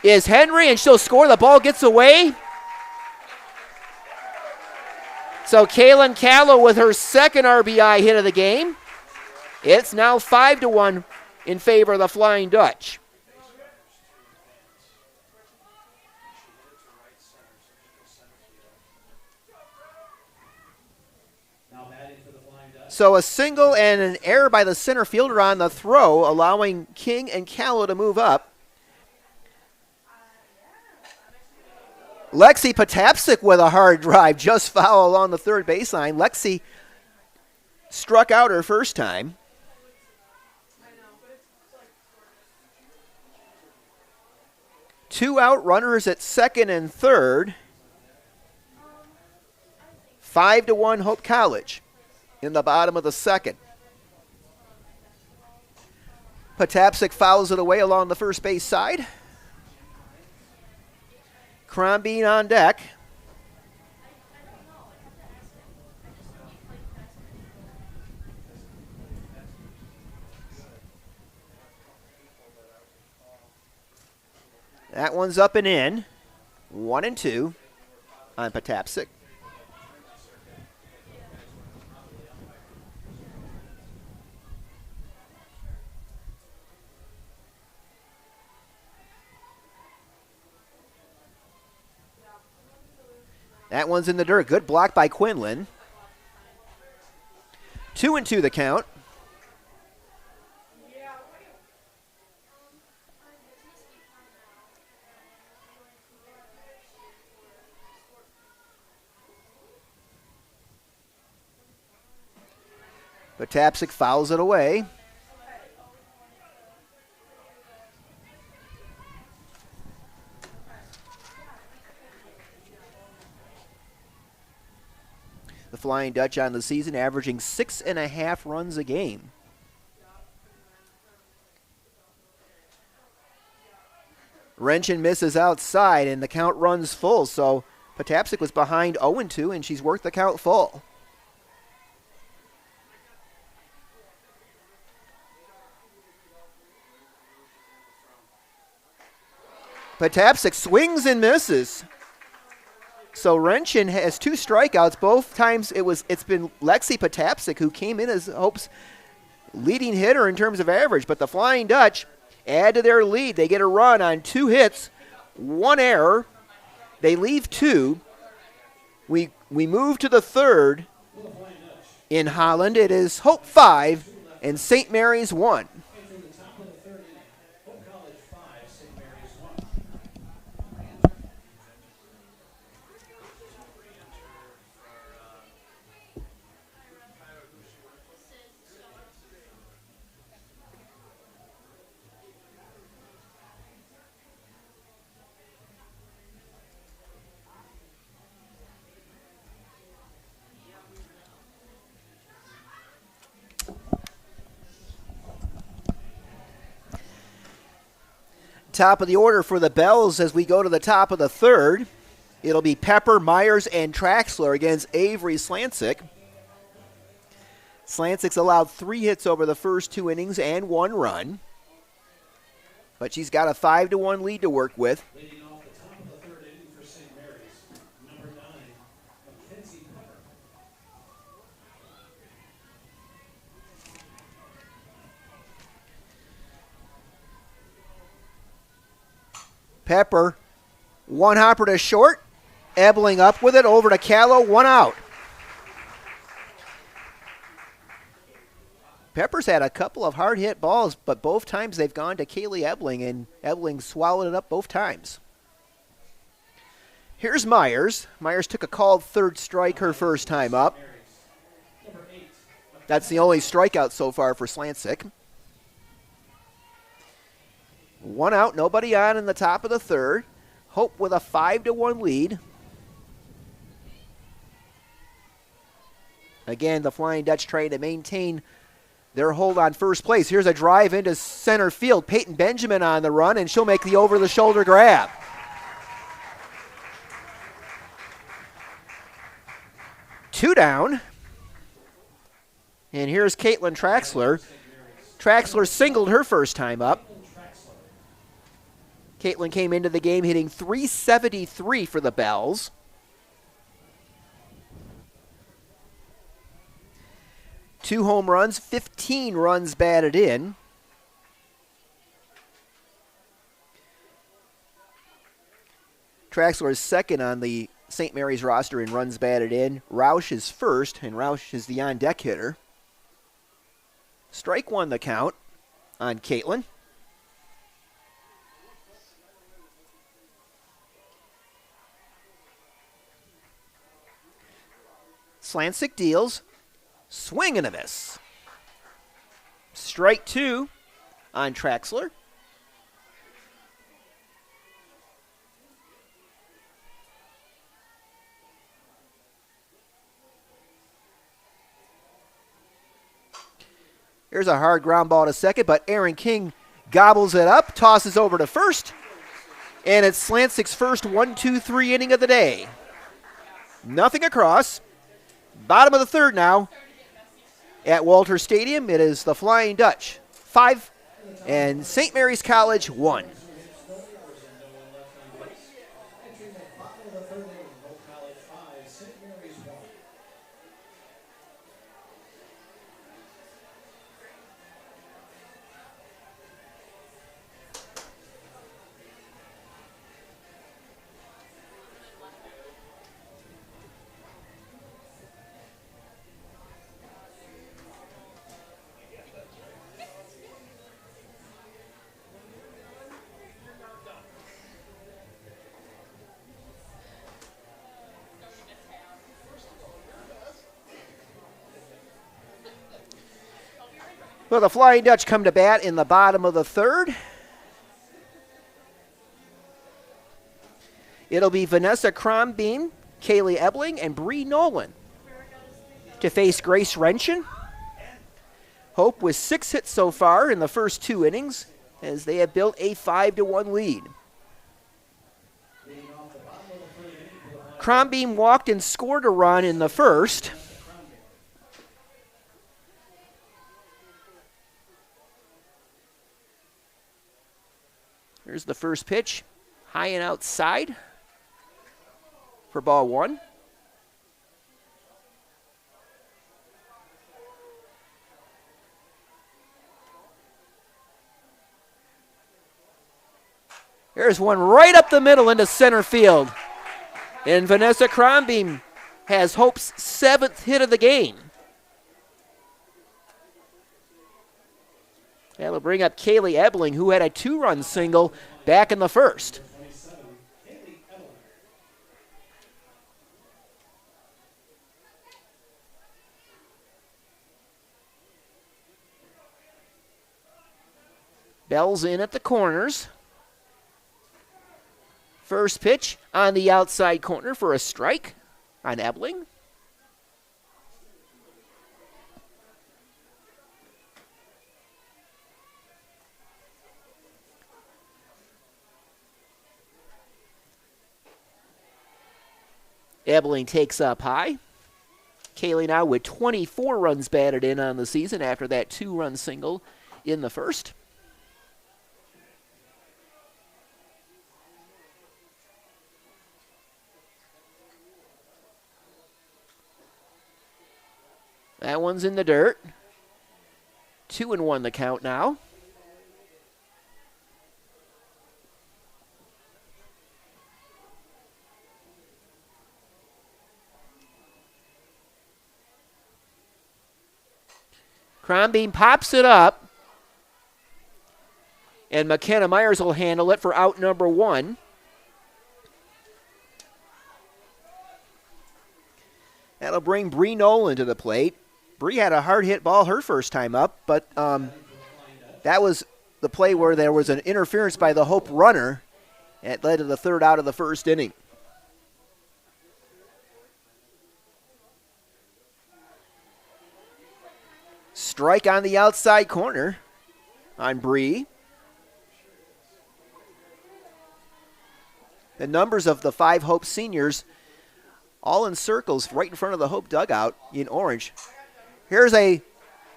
S2: Henry, and she'll score. The ball gets away. So Kaylin Callow with her second RBI hit of the game. It's now 5-1 in favor of the Flying Dutch. So a single and an error by the center fielder on the throw, allowing King and Callow to move up. Lexi Potapsik with a hard drive, just foul along the third baseline. Lexi struck out her first time. Two out runners at second and third. 5-1 Hope College in the bottom of the second. Potapsik fouls it away along the first base side. Crombie on deck. That one's up and in. 1-2 on Potapsik. That one's in the dirt. Good block by Quinlan. 2-2 the count. Potapsik fouls it away. The Flying Dutch on the season averaging 6.5 runs a game. Wrenchin misses outside, and the count runs full. So Potapsik was behind 0-2, and she's worked the count full. Potapsik swings and misses. So Wrenchin has 2 strikeouts. Both times it's been Lexi Potapsik who came in as Hope's leading hitter in terms of average. But the Flying Dutch add to their lead. They get a run on 2 hits, 1 error. They leave 2. We move to the third in Holland. It is Hope 5 and St. Mary's 1. Top of the order for the Bells as we go to the top of the third. It'll be Pepper, Myers, and Traxler against Avery Slancic. Slancic's allowed 3 hits over the first 2 innings and 1 run. But she's got a 5-1 lead to work with.
S1: Leading off the top of the third inning for St. Mary's, number 9, Mackenzie
S2: Pepper. Pepper, 1 hopper to short. Ebling up with it, over to Callow, 1 out. Pepper's had a couple of hard hit balls, but both times they've gone to Kaylee Ebling, and Ebling swallowed it up both times. Here's Myers. Myers took a called third strike her first time up. That's the only strikeout so far for Slancic. 1 out, nobody on in the top of the third. Hope with a 5-1 lead. Again, the Flying Dutch trying to maintain their hold on first place. Here's a drive into center field. Peyton Benjamin on the run, and she'll make the over-the-shoulder grab. Two down. And here's Caitlin Traxler. Traxler singled her first time up. Caitlin came into the game hitting .373 for the Bells. Two home runs, 15 runs batted in. Traxler is second on the St. Mary's roster in runs batted in. Roush is first, and Roush is the on-deck hitter. Strike 1 the count on Caitlin. Slancic deals. Swing and a miss. Strike 2 on Traxler. Here's a hard ground ball to second, but Aaron King gobbles it up, tosses over to first, and it's Slancic's first 1-2-3 inning of the day. Nothing across. Bottom of the third now. At Walter Stadium, it is the Flying Dutch 5 and St. Mary's College 1. Well, the Flying Dutch come to bat in the bottom of the third. It'll be Vanessa Crombeam, Kaylee Ebling, and Bree Nolan to face Grace Renshin. Hope with 6 hits so far in the first 2 innings as they have built a 5-1 lead. Crombeam walked and scored a run in the first. Here's the first pitch, high and outside for ball 1. There's one right up the middle into center field. And Vanessa Crombeam has Hope's 7th hit of the game. That'll bring up Kaylee Ebling, who had a 2-run single back in the first. Bells in at the corners. First pitch on the outside corner for a strike on Ebling. Ebeling takes up high. Kaylee now with 24 runs batted in on the season after that 2-run single in the first. That one's in the dirt. 2-1 the count now. Crombie pops it up. And McKenna Myers will handle it for out number 1. That'll bring Bree Nolan to the plate. Bree had a hard hit ball her first time up, but that was the play where there was an interference by the Hope runner. That led to the 3rd out of the 1st inning. Strike on the outside corner on Bree. The numbers of the 5 Hope seniors all in circles right in front of the Hope dugout in orange. Here's a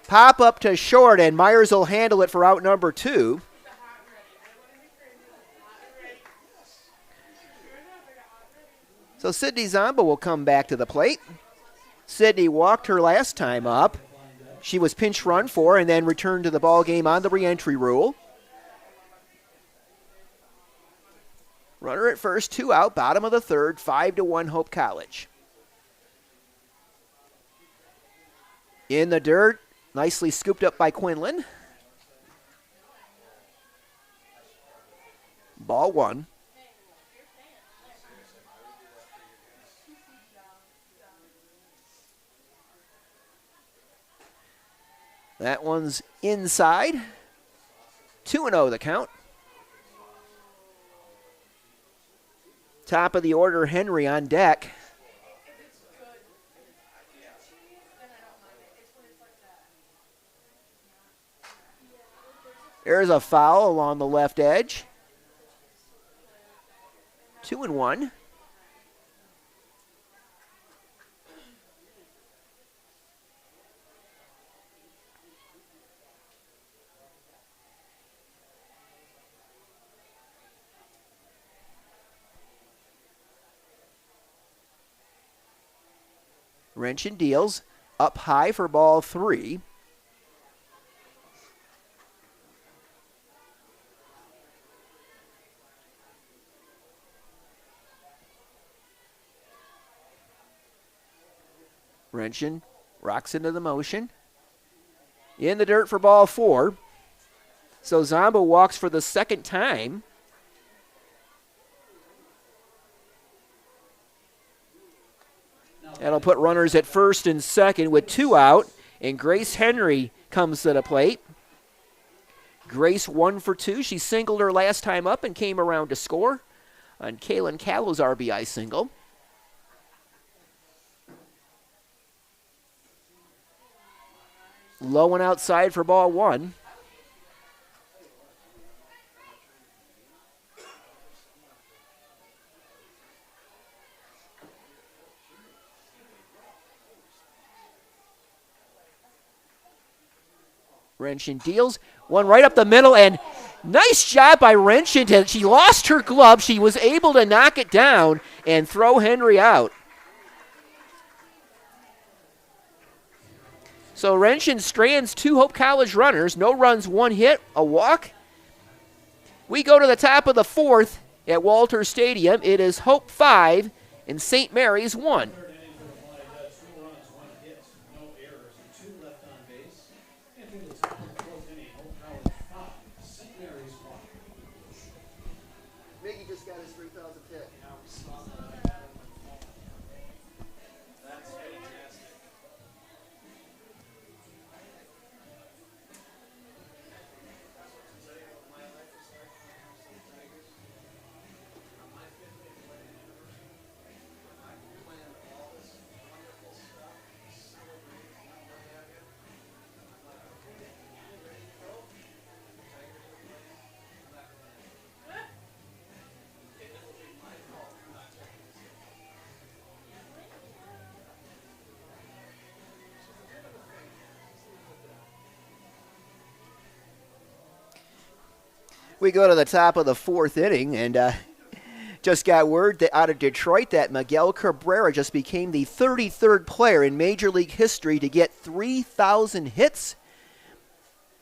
S2: pop-up to short, and Myers will handle it for out number 2. So Sydney Zomba will come back to the plate. Sydney walked her last time up. She was pinch run for and then returned to the ball game on the re-entry rule. Runner at first, 2 out, bottom of the 3rd, 5-1 Hope College. In the dirt, nicely scooped up by Quinlan. Ball 1. That one's inside. 2-0 the count. Top of the order, Henry on deck. There's a foul along the left edge. 2-1. Wrenchen deals up high for ball 3. Wrenchen rocks into the motion. In the dirt for ball 4. So Zomba walks for the 2nd time. That'll put runners at first and second with 2 out, and Grace Henry comes to the plate. Grace 1 for 2. She singled her last time up and came around to score on Kaylin Callow's RBI single. Low and outside for ball 1. Wrenchen deals one right up the middle, and nice job by Wrenchen. She lost her glove. She was able to knock it down and throw Henry out. So Wrenchen strands 2 Hope College runners. No runs, 1 hit, a walk. We go to the top of the 4th at Walters Stadium. It is Hope 5 and St. Mary's 1. We go to the top of the fourth inning, and just got word that out of Detroit that Miguel Cabrera just became the 33rd player in Major League history to get 3,000 hits.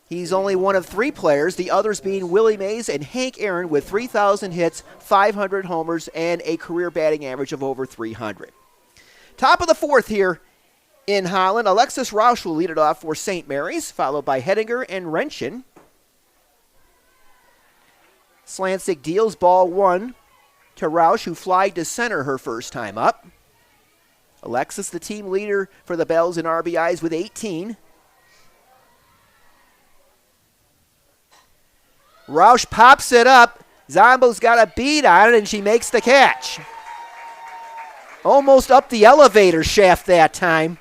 S2: He's only one of 3 players, the others being Willie Mays and Hank Aaron with 3,000 hits, 500 homers, and a career batting average of over 300. Top of the fourth here in Holland, Alexis Rausch will lead it off for St. Mary's, followed by Hedinger and Renshin. Slancic deals ball 1 to Rausch, who flied to center her first time up. Alexis, the team leader for the Bells in RBIs with 18. Rausch pops it up. Zombo's got a beat on it, and she makes the catch. Almost up the elevator shaft that time.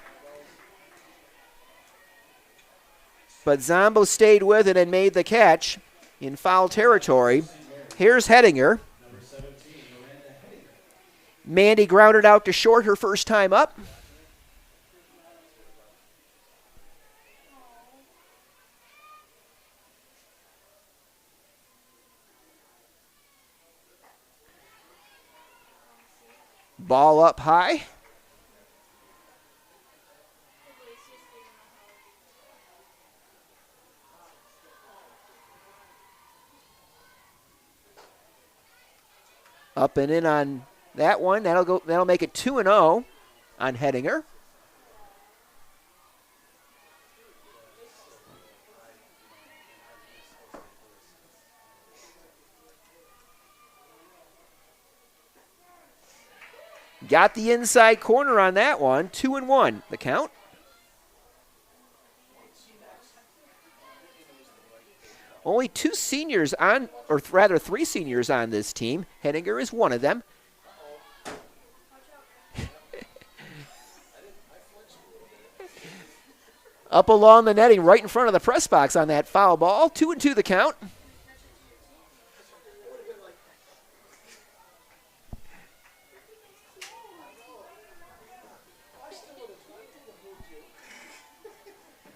S2: But Zombo stayed with it and made the catch in foul territory. Here's Hedinger. Mandy grounded out to short her first time up. Ball up high. Up and in on that one. That'll make it 2-0 on Hedinger. Got the inside corner on that one. 2-1 the count. Only 2 seniors on, or rather 3 seniors on this team. Hedinger is one of them. Up along the netting right in front of the press box on that foul ball. 2-2 the count.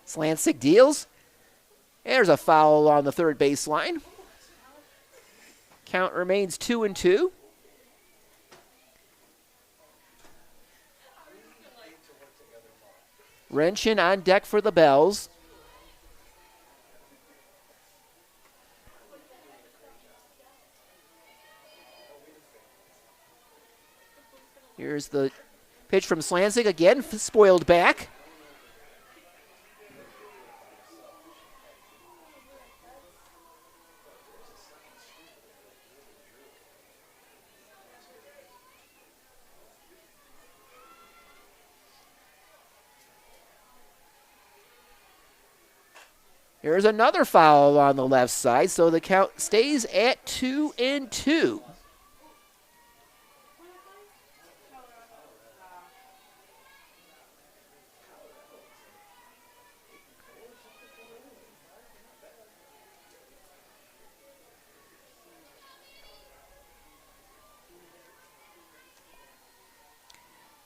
S2: Slancic deals. There's a foul on the third baseline. Count remains 2-2. Renshin on deck for the Bells. Here's the pitch from Slancic again, spoiled back. Here's another foul on the left side, so the count stays at 2-2.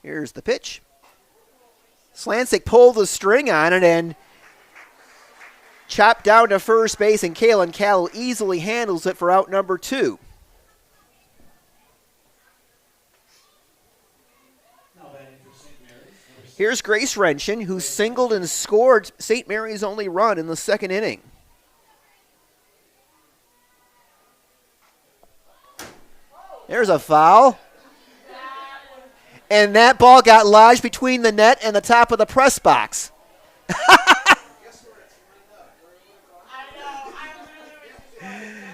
S2: Here's the pitch. Slancic pulled the string on it and chopped down to first base, and Kaylin Cowell easily handles it for out number 2. Here's Grace Renshin, who singled and scored St. Mary's only run in the second inning. There's a foul. And that ball got lodged between the net and the top of the press box.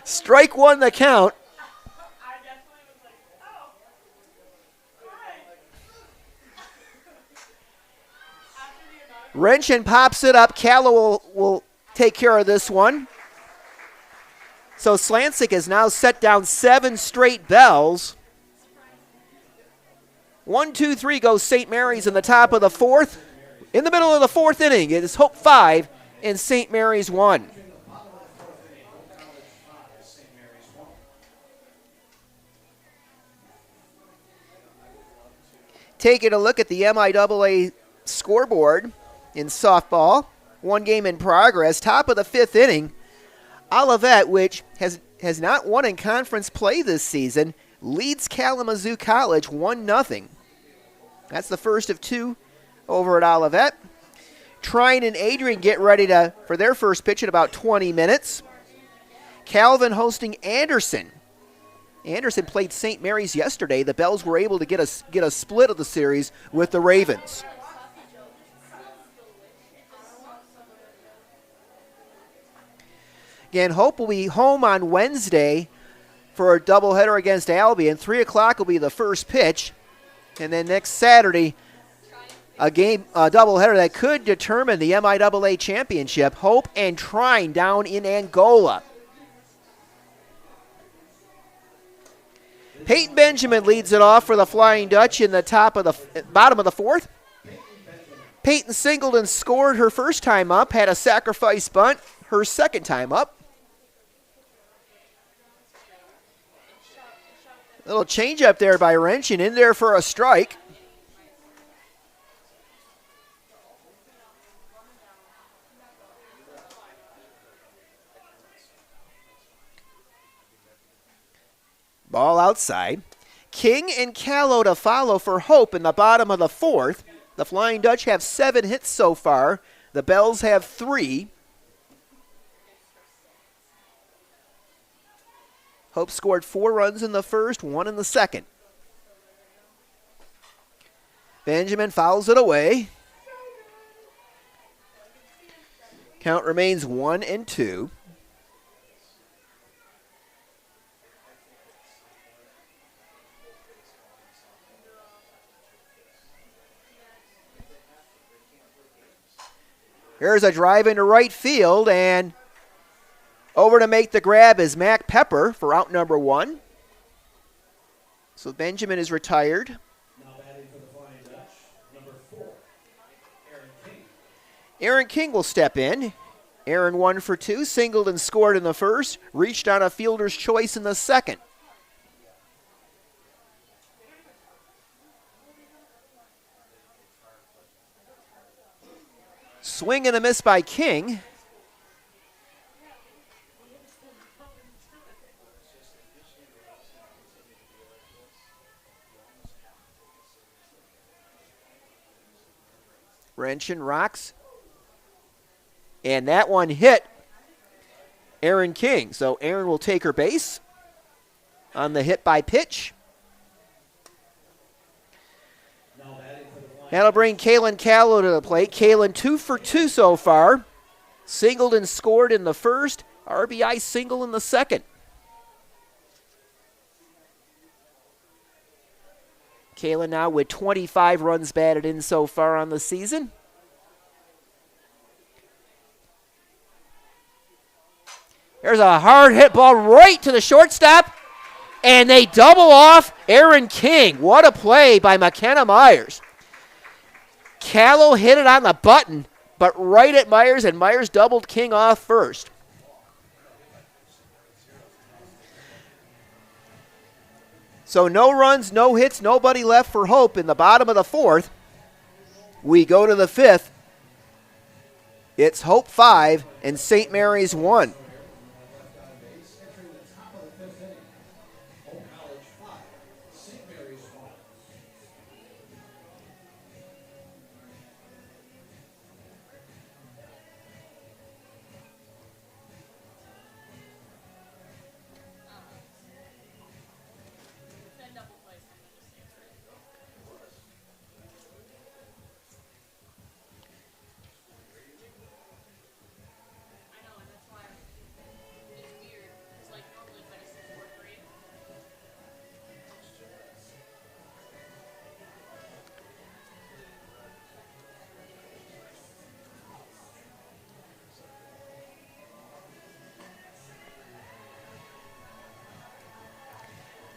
S2: Strike 1 the count. Renshin pops it up. Callow will take care of this one. So Slancic has now set down 7 straight Bells. 1, 2, 3 goes St. Mary's in the top of the 4th. In the middle of the 4th inning, it is Hope 5 and St. Mary's 1. Taking a look at the MIAA scoreboard in softball. 1 game in progress. Top of the 5th inning. Olivet, which has has not won in conference play this season, leads Kalamazoo College 1-0. That's the first of two over at Olivet. Trine and Adrian get ready for their first pitch in about 20 minutes. Calvin hosting Anderson. Anderson played St. Mary's yesterday. The Bells were able to get a split of the series with the Ravens. Again, Hope will be home on Wednesday for a doubleheader against Albion. 3 o'clock will be the first pitch. And then next Saturday, a doubleheader that could determine the MIAA championship. Hope and Trine down in Angola. Peyton Benjamin leads it off for the Flying Dutch in the bottom of the fourth. Peyton singled and scored her first time up, had a sacrifice bunt her second time up. Little change up there by Wrench and in there for a strike. Ball outside. King and Callow to follow for Hope in the bottom of the fourth. The Flying Dutch have 7 hits so far. The Bells have 3. Hope scored 4 runs in the first, 1 in the second. Benjamin fouls it away. Count remains 1-2. Here's a drive into right field, and over to make the grab is Mac Pepper for out number 1. So Benjamin is retired.
S1: Now batting for the Flying Dutch, number 4, Aaron King.
S2: Aaron King will step in. Aaron 1 for 2, singled and scored in the first, reached on a fielder's choice in the second. Swing and a miss by King. Wrench and rocks. And that one hit Aaron King. So Aaron will take her base on the hit by pitch. That'll bring Kalen Callow to the plate. Kalen 2 for 2 so far. Singled and scored in the first. RBI single in the second. Kalen now with 25 runs batted in so far on the season. There's a hard hit ball right to the shortstop. And they double off Aaron King. What a play by McKenna Myers. Callow hit it on the button, but right at Myers, and Myers doubled King off first. So no runs, no hits, nobody left for Hope in the bottom of the fourth. We go to the fifth. It's Hope 5 and St. Mary's 1.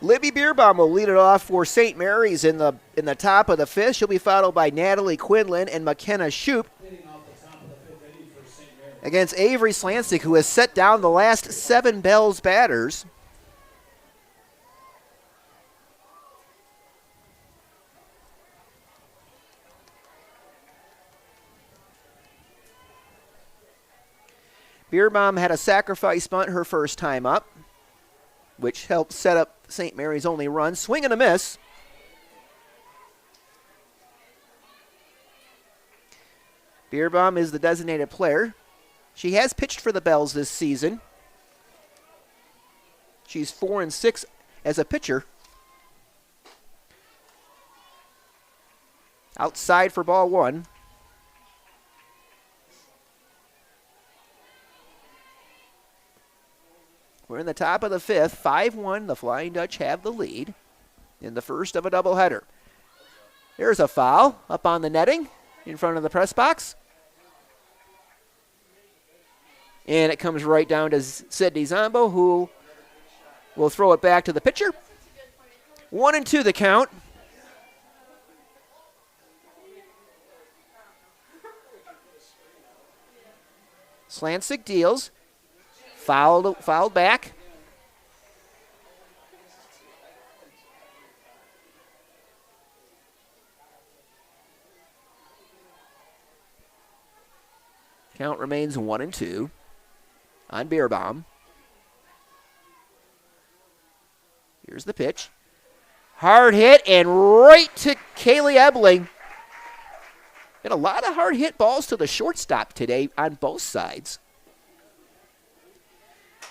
S2: Libby Beerbaum will lead it off for St. Mary's in the top of the fifth. She'll be followed by Natalie Quinlan and McKenna Shoup against Avery Slansik, who has set down the last 7 Bells batters. Beerbaum had a sacrifice bunt her first time up. which helped set up St. Mary's only run. Swing and a miss. Bierbaum is the designated player. She has pitched for the Bells this season. She's 4-6 as a pitcher. Outside for ball one. We're in the top of the fifth. 5-1. The Flying Dutch have the lead in the first of a doubleheader. There's a foul up on the netting in front of the press box. And it comes right down to Sydney Zombo, who will throw it back to the pitcher. 1-2 the count. Slancic deals. Fouled back. Count remains 1-2 on Bierbaum. Here's the pitch. Hard hit and right to Kaylee Ebling. And a lot of hard hit balls to the shortstop today on both sides.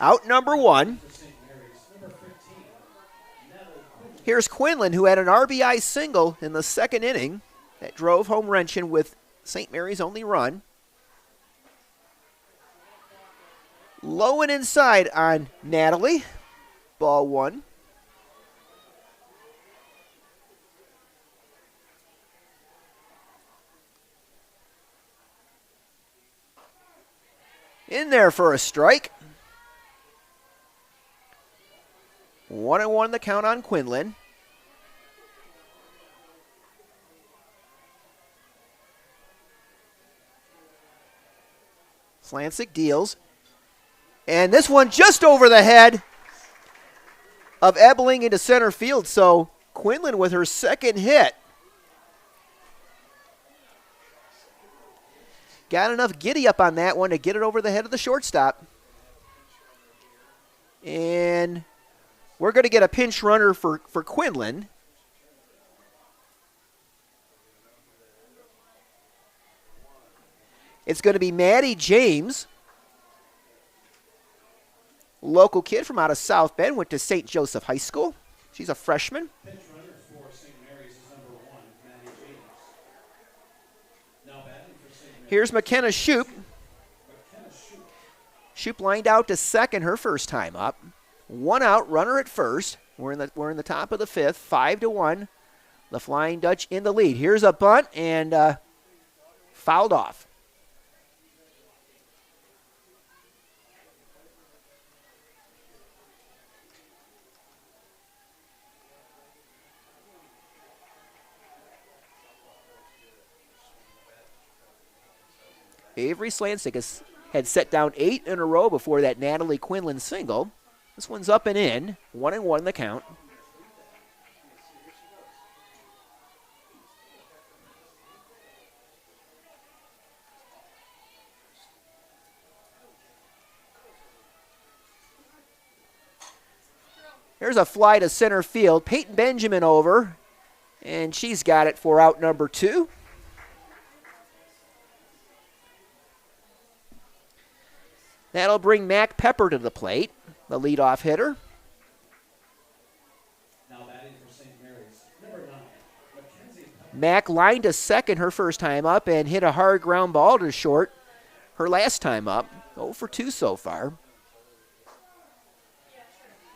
S2: Out number one. Here's Quinlan, who had an RBI single in the second inning that drove home Wrenchen with St. Mary's only run. Low and inside on Natalie. Ball one. In there for a strike. 1-1 the count on Quinlan. Slancic deals. And this one just over the head of Ebling into center field. So Quinlan with her second hit. Got enough giddy up on that one to get it over the head of the shortstop. And we're going to get a pinch runner for Quinlan. It's going to be Maddie James. Local kid from out of South Bend, went to St. Joseph High School. She's a freshman.
S1: Pinch runner for St. Mary's is number 1, Maddie James. Now batting for St. Mary's.
S2: Here's McKenna Shoup. Shoup lined out to second her first time up. One out, runner at first. We're in the top of the fifth, 5-1. The Flying Dutch in the lead. Here's a bunt and fouled off. Avery Slancic had set down 8 in a row before that Natalie Quinlan single. This one's up and in, 1-1 the count. There's a fly to center field. Peyton Benjamin over, and she's got it for out number 2. That'll bring Mac Pepper to the plate, the leadoff hitter.
S1: Now batting for St. Mary's, number 9, Mackenzie Pepper.
S2: Mac lined to second her first time up and hit a hard ground ball to short her last time up. 0 for 2 so far.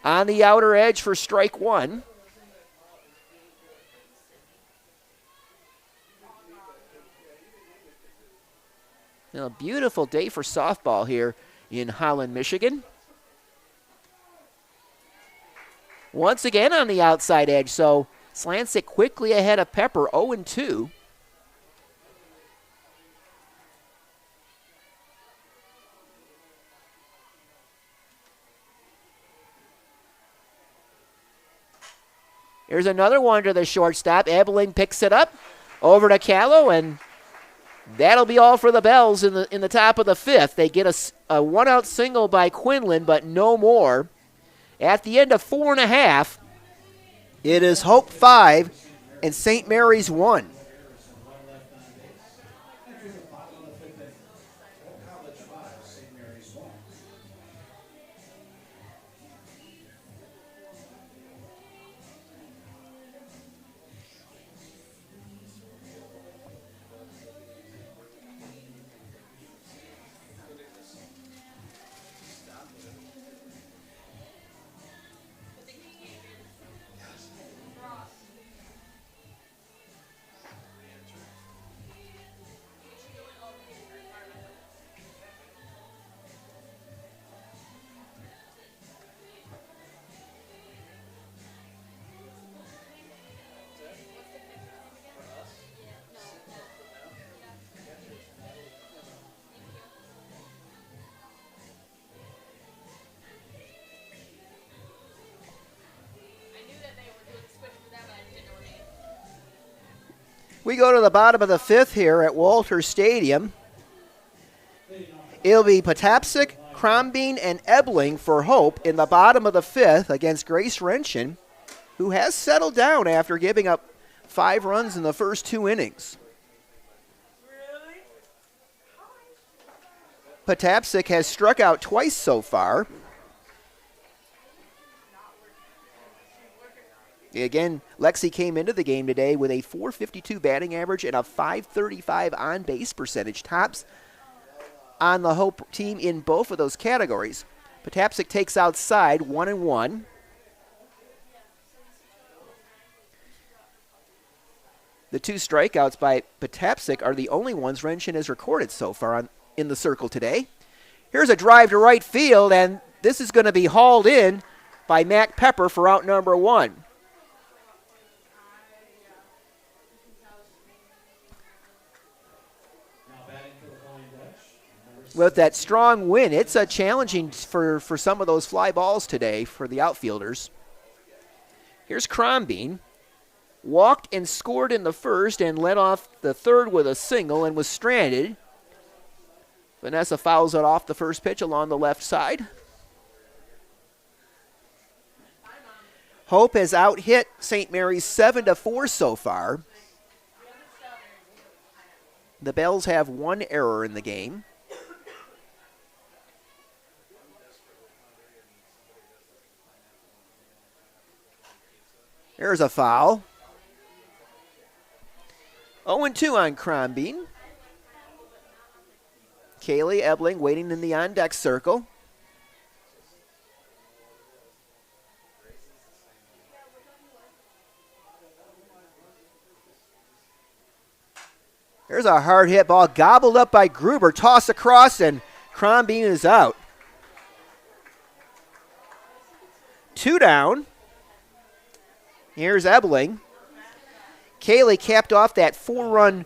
S2: On the outer edge for strike 1. A beautiful day for softball here in Holland, Michigan. Once again on the outside edge, so Slancic quickly ahead of Pepper, 0-2. Here's another one to the shortstop. Ebeling picks it up over to Callow, and that'll be all for the Bells in the top of the fifth. They get a one-out single by Quinlan, but no more, At the end of 4.5, it is Hope 5 and St. Mary's 1. We go to the bottom of the 5th here at Walters Stadium. It'll be Patapsik, Crombine, and Ebling for Hope in the bottom of the 5th against Grace Renshin, who has settled down after giving up 5 runs in the first 2 innings. Patapsik has struck out twice so far. Again, Lexi came into the game today with a .452 batting average and a .535 on-base percentage. Tops on the Hope team in both of those categories. Patapsik takes outside 1-1. The 2 strikeouts by Patapsik are the only ones Renshin has recorded so far in the circle today. Here's a drive to right field, and this is going to be hauled in by Mac Pepper for out number 1. With that strong wind, it's challenging for some of those fly balls today for the outfielders. Here's Crombine. Walked and scored in the first and led off the third with a single and was stranded. Vanessa fouls it off the first pitch along the left side. Hope has out-hit St. Mary's 7-4 so far. The Bells have 1 error in the game. There's a foul. 0-2 on Crombine. Kaylee Ebling waiting in the on-deck circle. There's a hard hit ball gobbled up by Gruber. Toss across, and Crombine is out. 2 down. Here's Ebling. Kaylee capped off that 4-run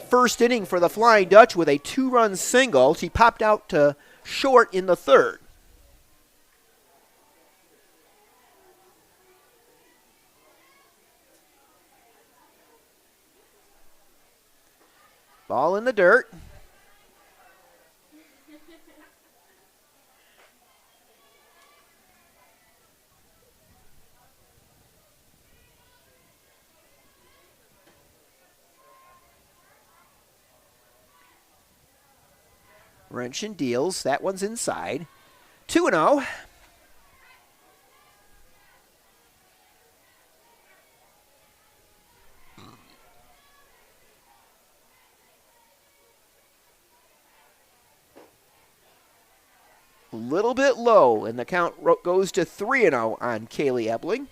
S2: first inning for the Flying Dutch with a 2-run single. She popped out to short in the third. Ball in the dirt. Renshin deals. That one's inside. 2-0. A little bit low, and the count goes to 3-0 on Kaylee Ebling.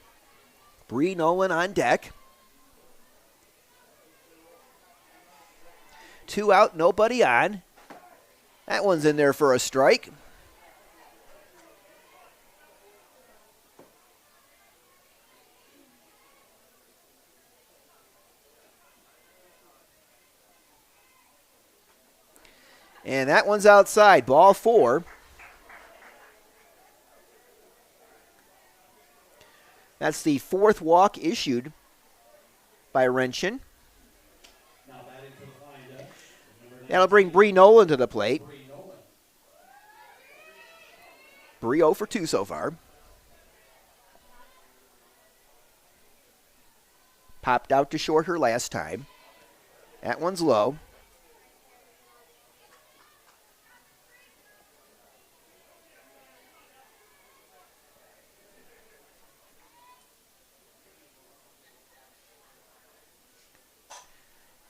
S2: Bree Nolan on deck. 2 out, nobody on. That one's in there for a strike. And that one's outside, ball 4. That's the 4th walk issued by Renshin. That'll bring Bree Nolan to the plate. Bree 0 for 2 so far. Popped out to short her last time. That one's low.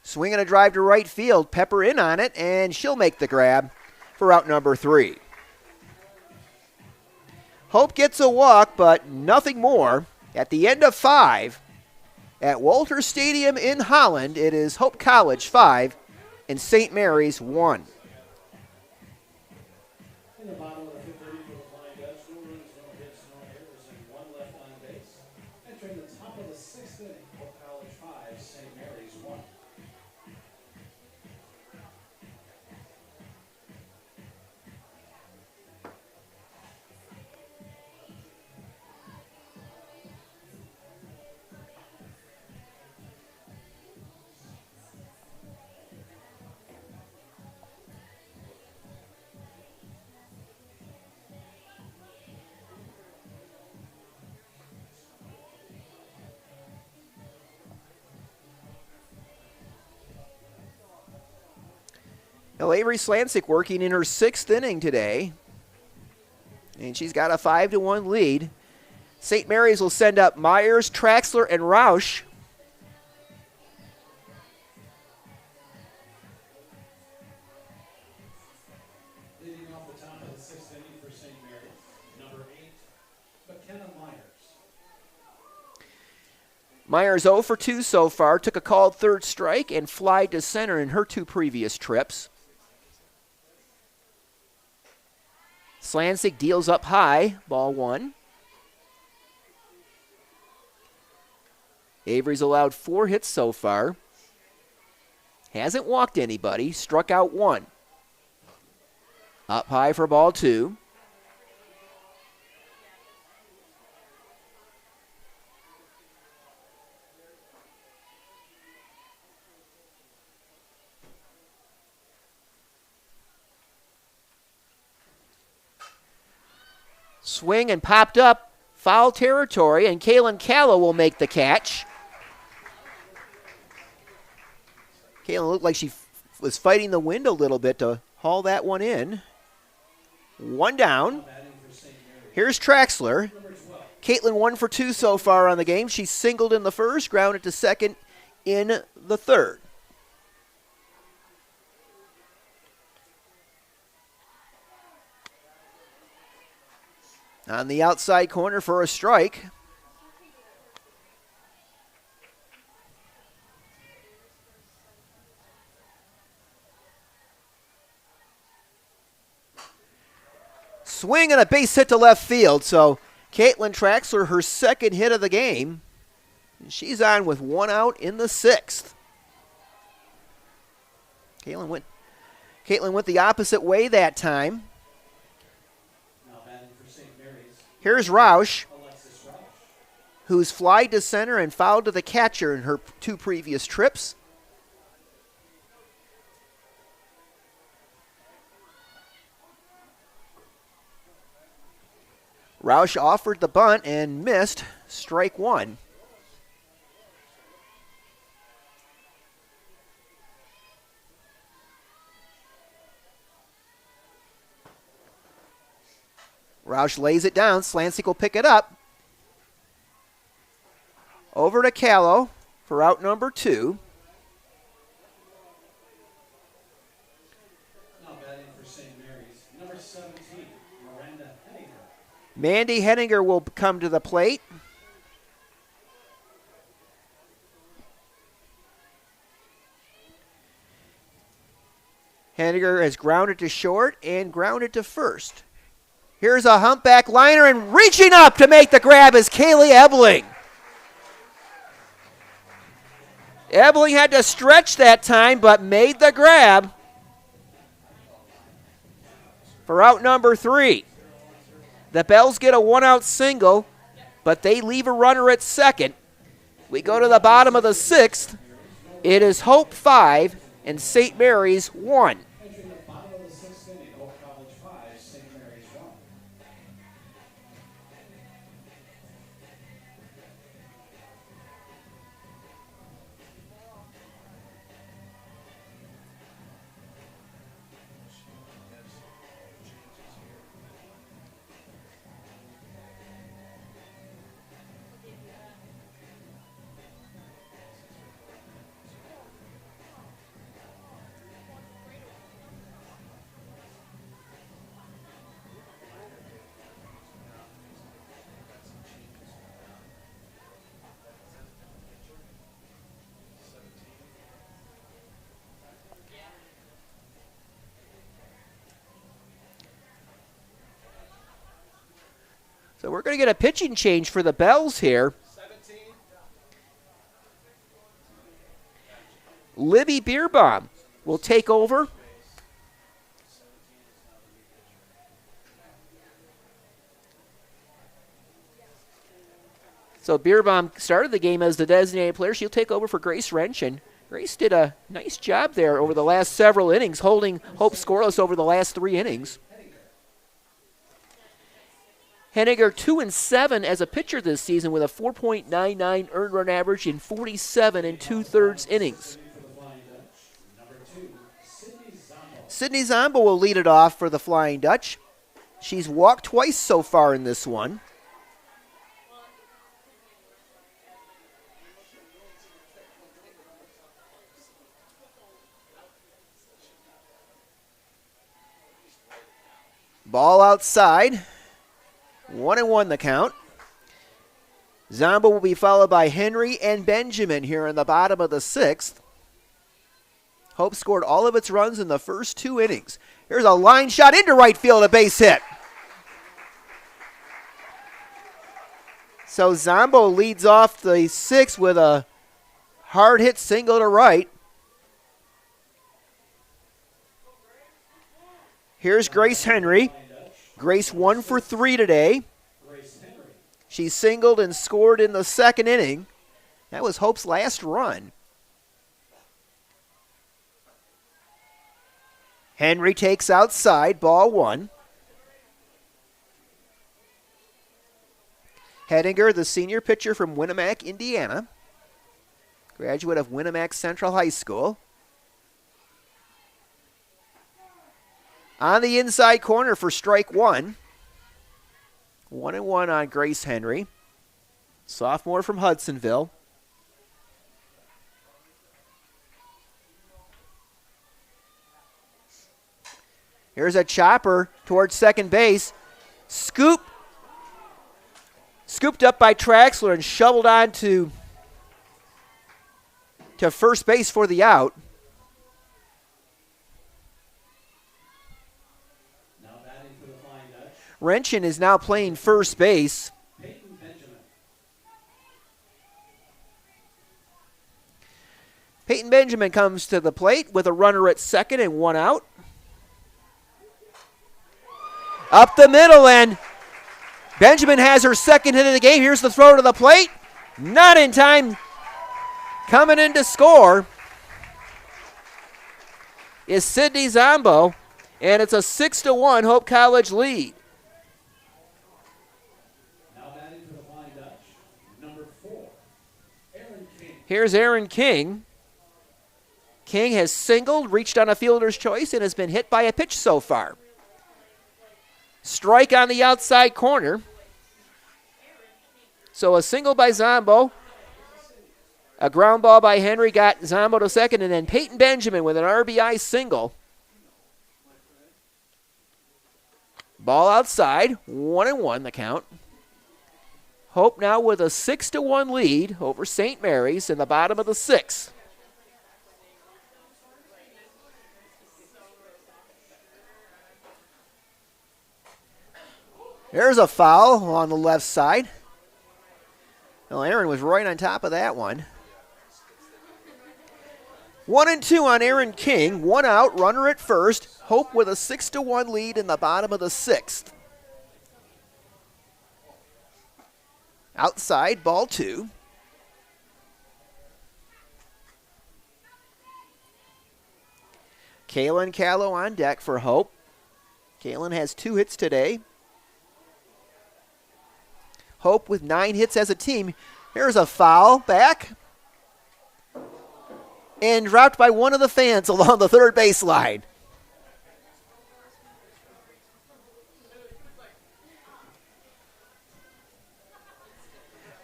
S2: Swinging a drive to right field. Pepper in on it, and she'll make the grab for out number 3. Hope gets a walk, but nothing more. At the end of 5, at Walter Stadium in Holland, it is Hope College 5 and St. Mary's 1.
S1: In the bottom of the 5th inning for the Flying Dutch, no runs, no hits, no errors, and 1 left on base. Entering the top of the 6th inning, Hope College 5, St. Mary's 1.
S2: Now, Avery Slancic working in her 6th inning today, and she's got a 5-1 lead. St. Mary's will send up Myers, Traxler, and Roush.
S1: Leading off the top of the 6th inning for St. Mary's, number 8, McKenna Myers.
S2: Myers 0 for 2 so far, took a called third strike and fly to center in her 2 previous trips. Slancic deals up high, ball 1. Avery's allowed 4 hits so far. Hasn't walked anybody, struck out 1. Up high for ball 2. Swing and popped up, foul territory, and Kaylin Callow will make the catch. Kaylin looked like she was fighting the wind a little bit to haul that one in. 1 down. Here's Traxler. Caitlin 1 for 2 so far on the game. She singled in the first, grounded to second in the third. On the outside corner for a strike. Swing and a base hit to left field. So Caitlin Traxler, her 2nd hit of the game. She's on with 1 out in the 6th. Caitlin went the opposite way that time. Here's Roush, who's flied to center and fouled to the catcher in her 2 previous trips. Roush offered the bunt and missed, strike 1. Roush lays it down. Slancic will pick it up. Over to Callow for out number 2.
S1: Now batting for St. Mary's, number 17, Miranda Henninger.
S2: Mandy Henninger will come to the plate. Henninger has grounded to short and grounded to first. Here's a humpback liner, and reaching up to make the grab is Kaylee Ebling. Ebling had to stretch that time, but made the grab for out number 3. The Bells get a 1-out single, but they leave a runner at second. We go to the bottom of the 6th. It is Hope 5 and St. Mary's 1.
S1: Entering the bottom of the 6th inning, Hope College 5, St. Mary's 1.
S2: So we're going to get a pitching change for the Bells here. Libby Bierbaum will take over. So Bierbaum started the game as the designated player. She'll take over for Grace Wrench, and Grace did a nice job there over the last several innings, holding Hope scoreless over the last 3 innings. Henniger 2-7 as a pitcher this season with a 4.99 earned run average in 47 2/3 innings. Sydney Zombo will lead it off for the Flying Dutch. She's walked twice so far in this one. Ball outside. 1-1 the count. Zombo will be followed by Henry and Benjamin here in the bottom of the 6th. Hope scored all of its runs in the first 2 innings. Here's a line shot into right field, a base hit. So Zombo leads off the 6th with a hard hit single to right. Here's Grace Henry. Grace 1 for 3 today. She singled and scored in the 2nd inning. That was Hope's last run. Henry takes outside, ball 1. Hedinger, the senior pitcher from Winamac, Indiana. Graduate of Winamac Central High School. On the inside corner for strike 1. 1-1 on Grace Henry. Sophomore from Hudsonville. Here's a chopper towards second base. Scooped up by Traxler and shoveled on to first base for the out. Wrenchin is now playing first base. Peyton Benjamin comes to the plate with a runner at second and 1 out. Up the middle, and Benjamin has her 2nd hit of the game. Here's the throw to the plate. Not in time. Coming in to score is Sydney Zombo, and it's a 6-1 Hope College lead. Here's Aaron King. King has singled, reached on a fielder's choice, and has been hit by a pitch so far. Strike on the outside corner. So a single by Zombo. A ground ball by Henry got Zombo to second, and then Peyton Benjamin with an RBI single. Ball outside, 1-1 the count. Hope now with a 6-1 lead over St. Mary's in the bottom of the 6th. There's a foul on the left side. Well, Aaron was right on top of that one. 1-2 on Aaron King. 1 out, runner at first. Hope with a 6-1 lead in the bottom of the 6th. Outside, ball 2. Kaylin Callow on deck for Hope. Kaylin has 2 hits today. Hope with 9 hits as a team. Here's a foul back. And dropped by one of the fans along the third baseline.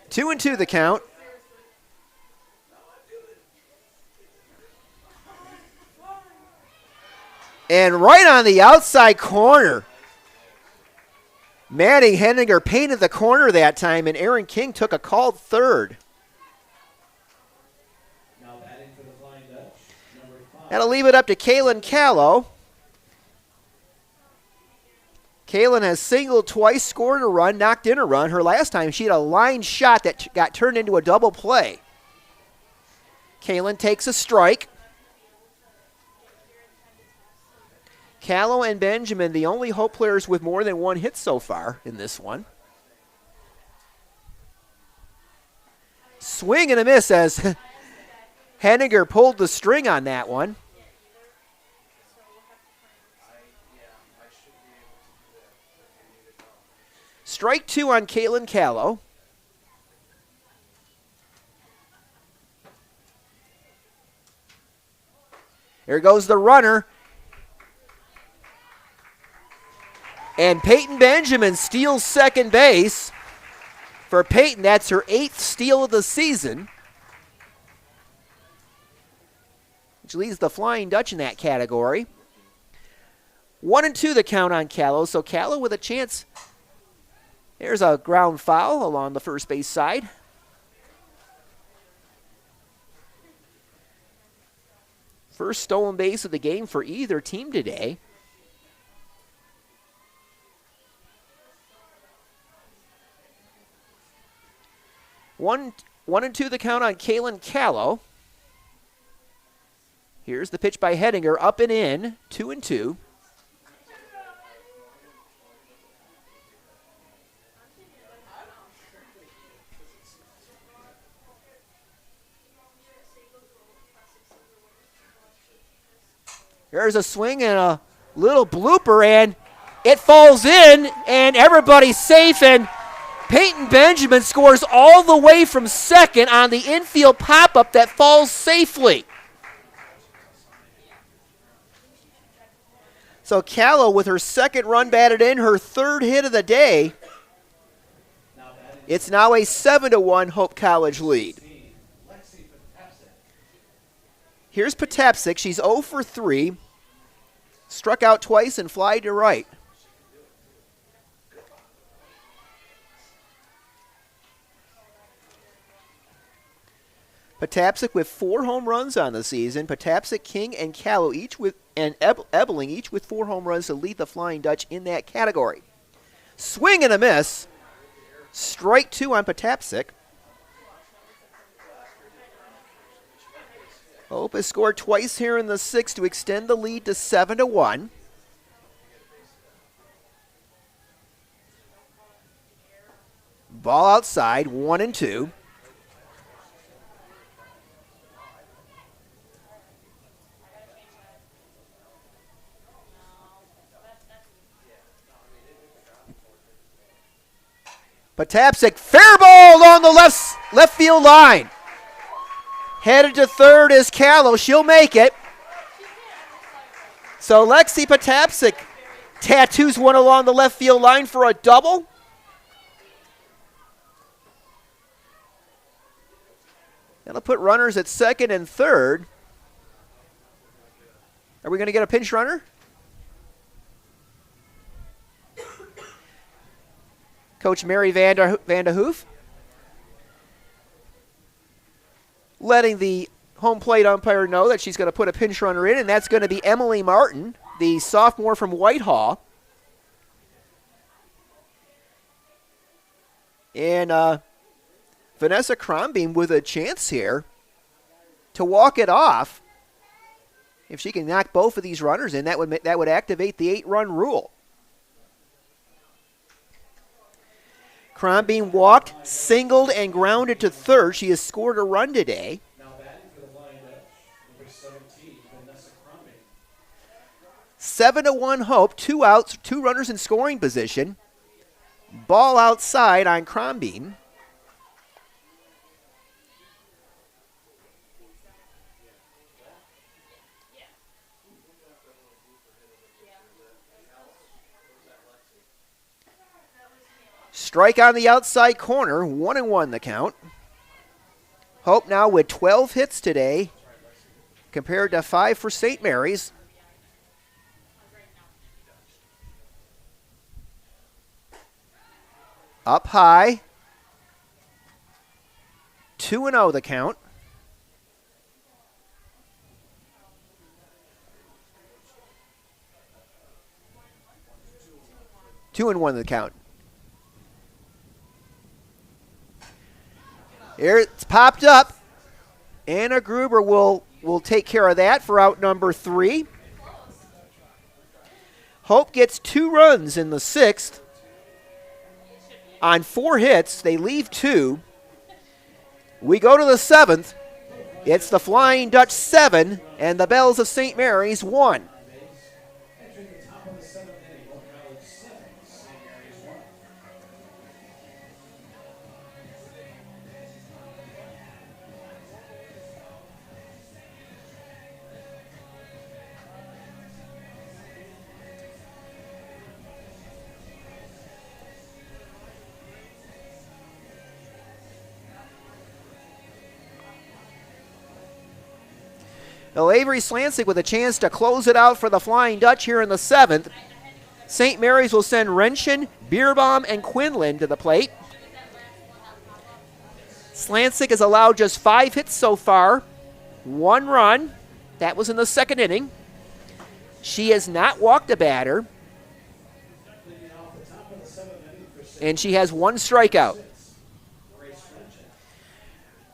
S2: Two and two the count. And right on the outside corner, Maddie Henninger painted the corner that time, and Aaron King took a called third.
S1: Now batting for the Flying Dutch, number 5.
S2: That'll leave it up to Kaylin Callow. Kaylin has singled twice, scored a run, knocked in a run. Her last time, she had a line shot that got turned into a double play. Kaylin takes a strike. Callow and Benjamin, the only Hope players with more than one hit so far in this one. Swing and a miss as Henniger pulled the string on that one. Strike two on Caitlin Callow. Here goes the runner. And Peyton Benjamin steals second base. For Peyton, that's her 8th steal of the season, which leads the Flying Dutch in that category. 1-2 the count on Callow, so Callow with a chance. There's a ground foul along the first base side. First stolen base of the game for either team today. 1-2 the count on Kaylin Callow. Here's the pitch by Hedinger, up and in, 2-2. There's a swing and a little blooper, and it falls in, and everybody's safe, and Peyton Benjamin scores all the way from second on the infield pop-up that falls safely. So Callow with her second run batted in, her 3rd hit of the day. It's now a 7-1 Hope College lead. Here's Potapsik. She's 0 for 3. Struck out twice and fly to right. Potapsik with 4 home runs on the season. Potapsik, King, and Callow Ebeling each with 4 home runs to lead the Flying Dutch in that category. Swing and a miss. Strike 2 on Potapsik. Hope has scored twice here in the 6th to extend the lead to 7-1. Ball outside, 1-2. Potapsik, fair ball along the left field line. Headed to third is Callow. She'll make it. So Lexi Potapsik tattoos one along the left field line for a double. That'll put runners at second and third. Are we going to get a pinch runner? Coach Mary Van de Hoof letting the home plate umpire know that she's going to put a pinch runner in, and that's going to be Emily Martin, the sophomore from Whitehall. And Vanessa Crombie with a chance here to walk it off. If she can knock both of these runners in, that would activate the 8-run rule. Crombie walked, singled, and grounded to third. She has scored a run today.
S1: Now batting for the Flying Dutch, number 17, Vanessa Crombie.
S2: 7-1 Hope, 2 outs, 2 runners in scoring position. Ball outside on Crombie. Strike on the outside corner, 1-1 the count. Hope now with 12 hits today compared to 5 for St. Mary's. Up high, 2-0 the count. 2-1 the count. Here it's popped up. Anna Gruber will take care of that for out number 3. Hope gets 2 runs in the 6th. On 4 hits, they leave 2. We go to the 7th. It's the Flying Dutch 7 and the Bells of St. Mary's 1. Well, Avery Slansik with a chance to close it out for the Flying Dutch here in the 7th. St. Mary's will send Renshin, Bierbaum, and Quinlan to the plate. Slansik has allowed just 5 hits so far, 1 run. That was in the 2nd inning. She has not walked a batter, and she has 1 strikeout.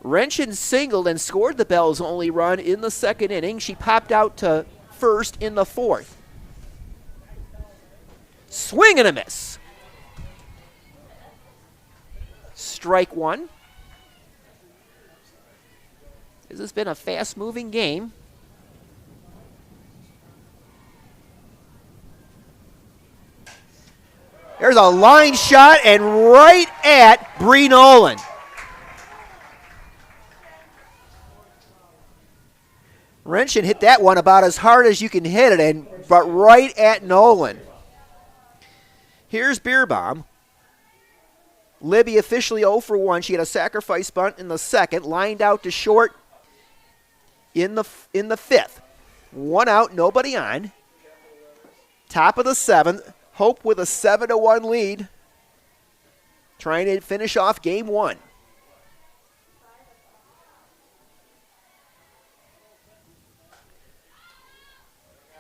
S2: Renshin singled and scored the Bells' only run in the 2nd inning. She popped out to first in the 4th. Swing and a miss. Strike 1. This has been a fast-moving game. There's a line shot and right at Bree Nolan. Renshin hit that one about as hard as you can hit it, but right at Nolan. Here's Bierbaum. Libby officially 0 for 1. She had a sacrifice bunt in the 2nd, lined out to short in the 5th. 1 out, nobody on. Top of the 7th. Hope with a 7-1 lead, trying to finish off game 1.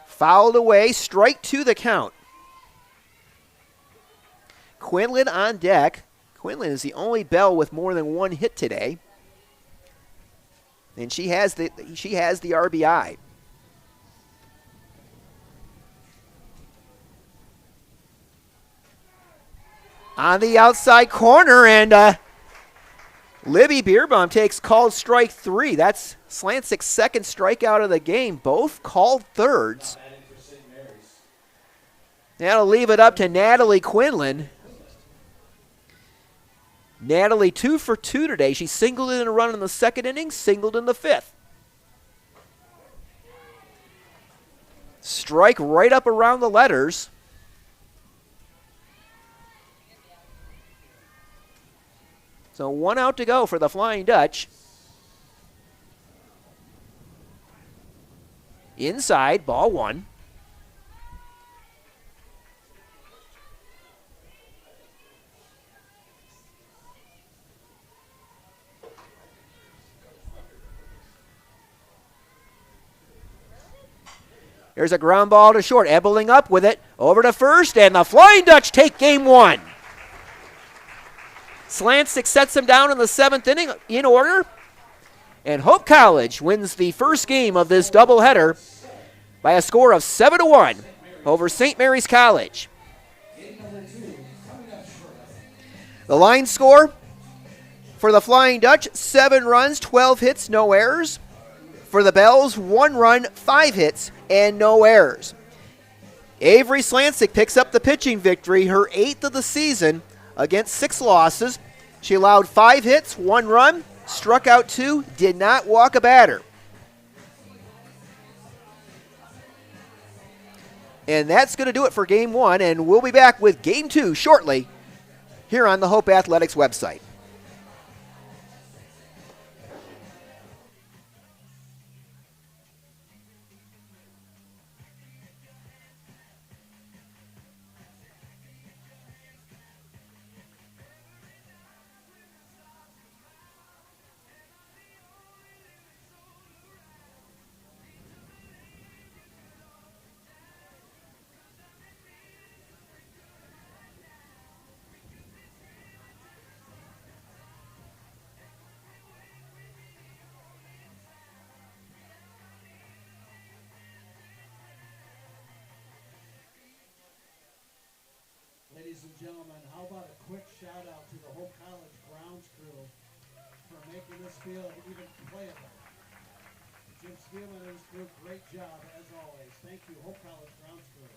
S2: Fouled away, strike 2 the count. Quinlan on deck. Quinlan is the only Bell with more than 1 hit today. And she has the RBI. On the outside corner, and Libby Bierbaum takes called strike 3. That's Slansik's 2nd strikeout of the game. Both called thirds. That'll leave it up to Natalie Quinlan. Natalie 2 for 2 today. She singled in a run in the 2nd inning, singled in the 5th. Strike right up around the letters. So 1 out to go for the Flying Dutch. Inside, ball 1. There's a ground ball to short. Ebeling up with it. Over to first, and the Flying Dutch take game 1. Slansik sets them down in the 7th inning in order. And Hope College wins the first game of this doubleheader by a score of 7-1 over St. Mary's College. The line score for the Flying Dutch, 7 runs, 12 hits, no errors. For the Bells, 1 run, 5 hits, and no errors. Avery Slansik picks up the pitching victory, her 8th of the season against 6 losses. She allowed 5 hits, 1 run, struck out 2, did not walk a batter. And that's going to do it for game 1, and we'll be back with game 2 shortly here on the Hope Athletics website.
S1: and gentlemen, how about a quick shout out to the Hope College grounds crew for making this field even playable. Jim Spielman and his crew, great job as always. Thank you, Hope College grounds crew.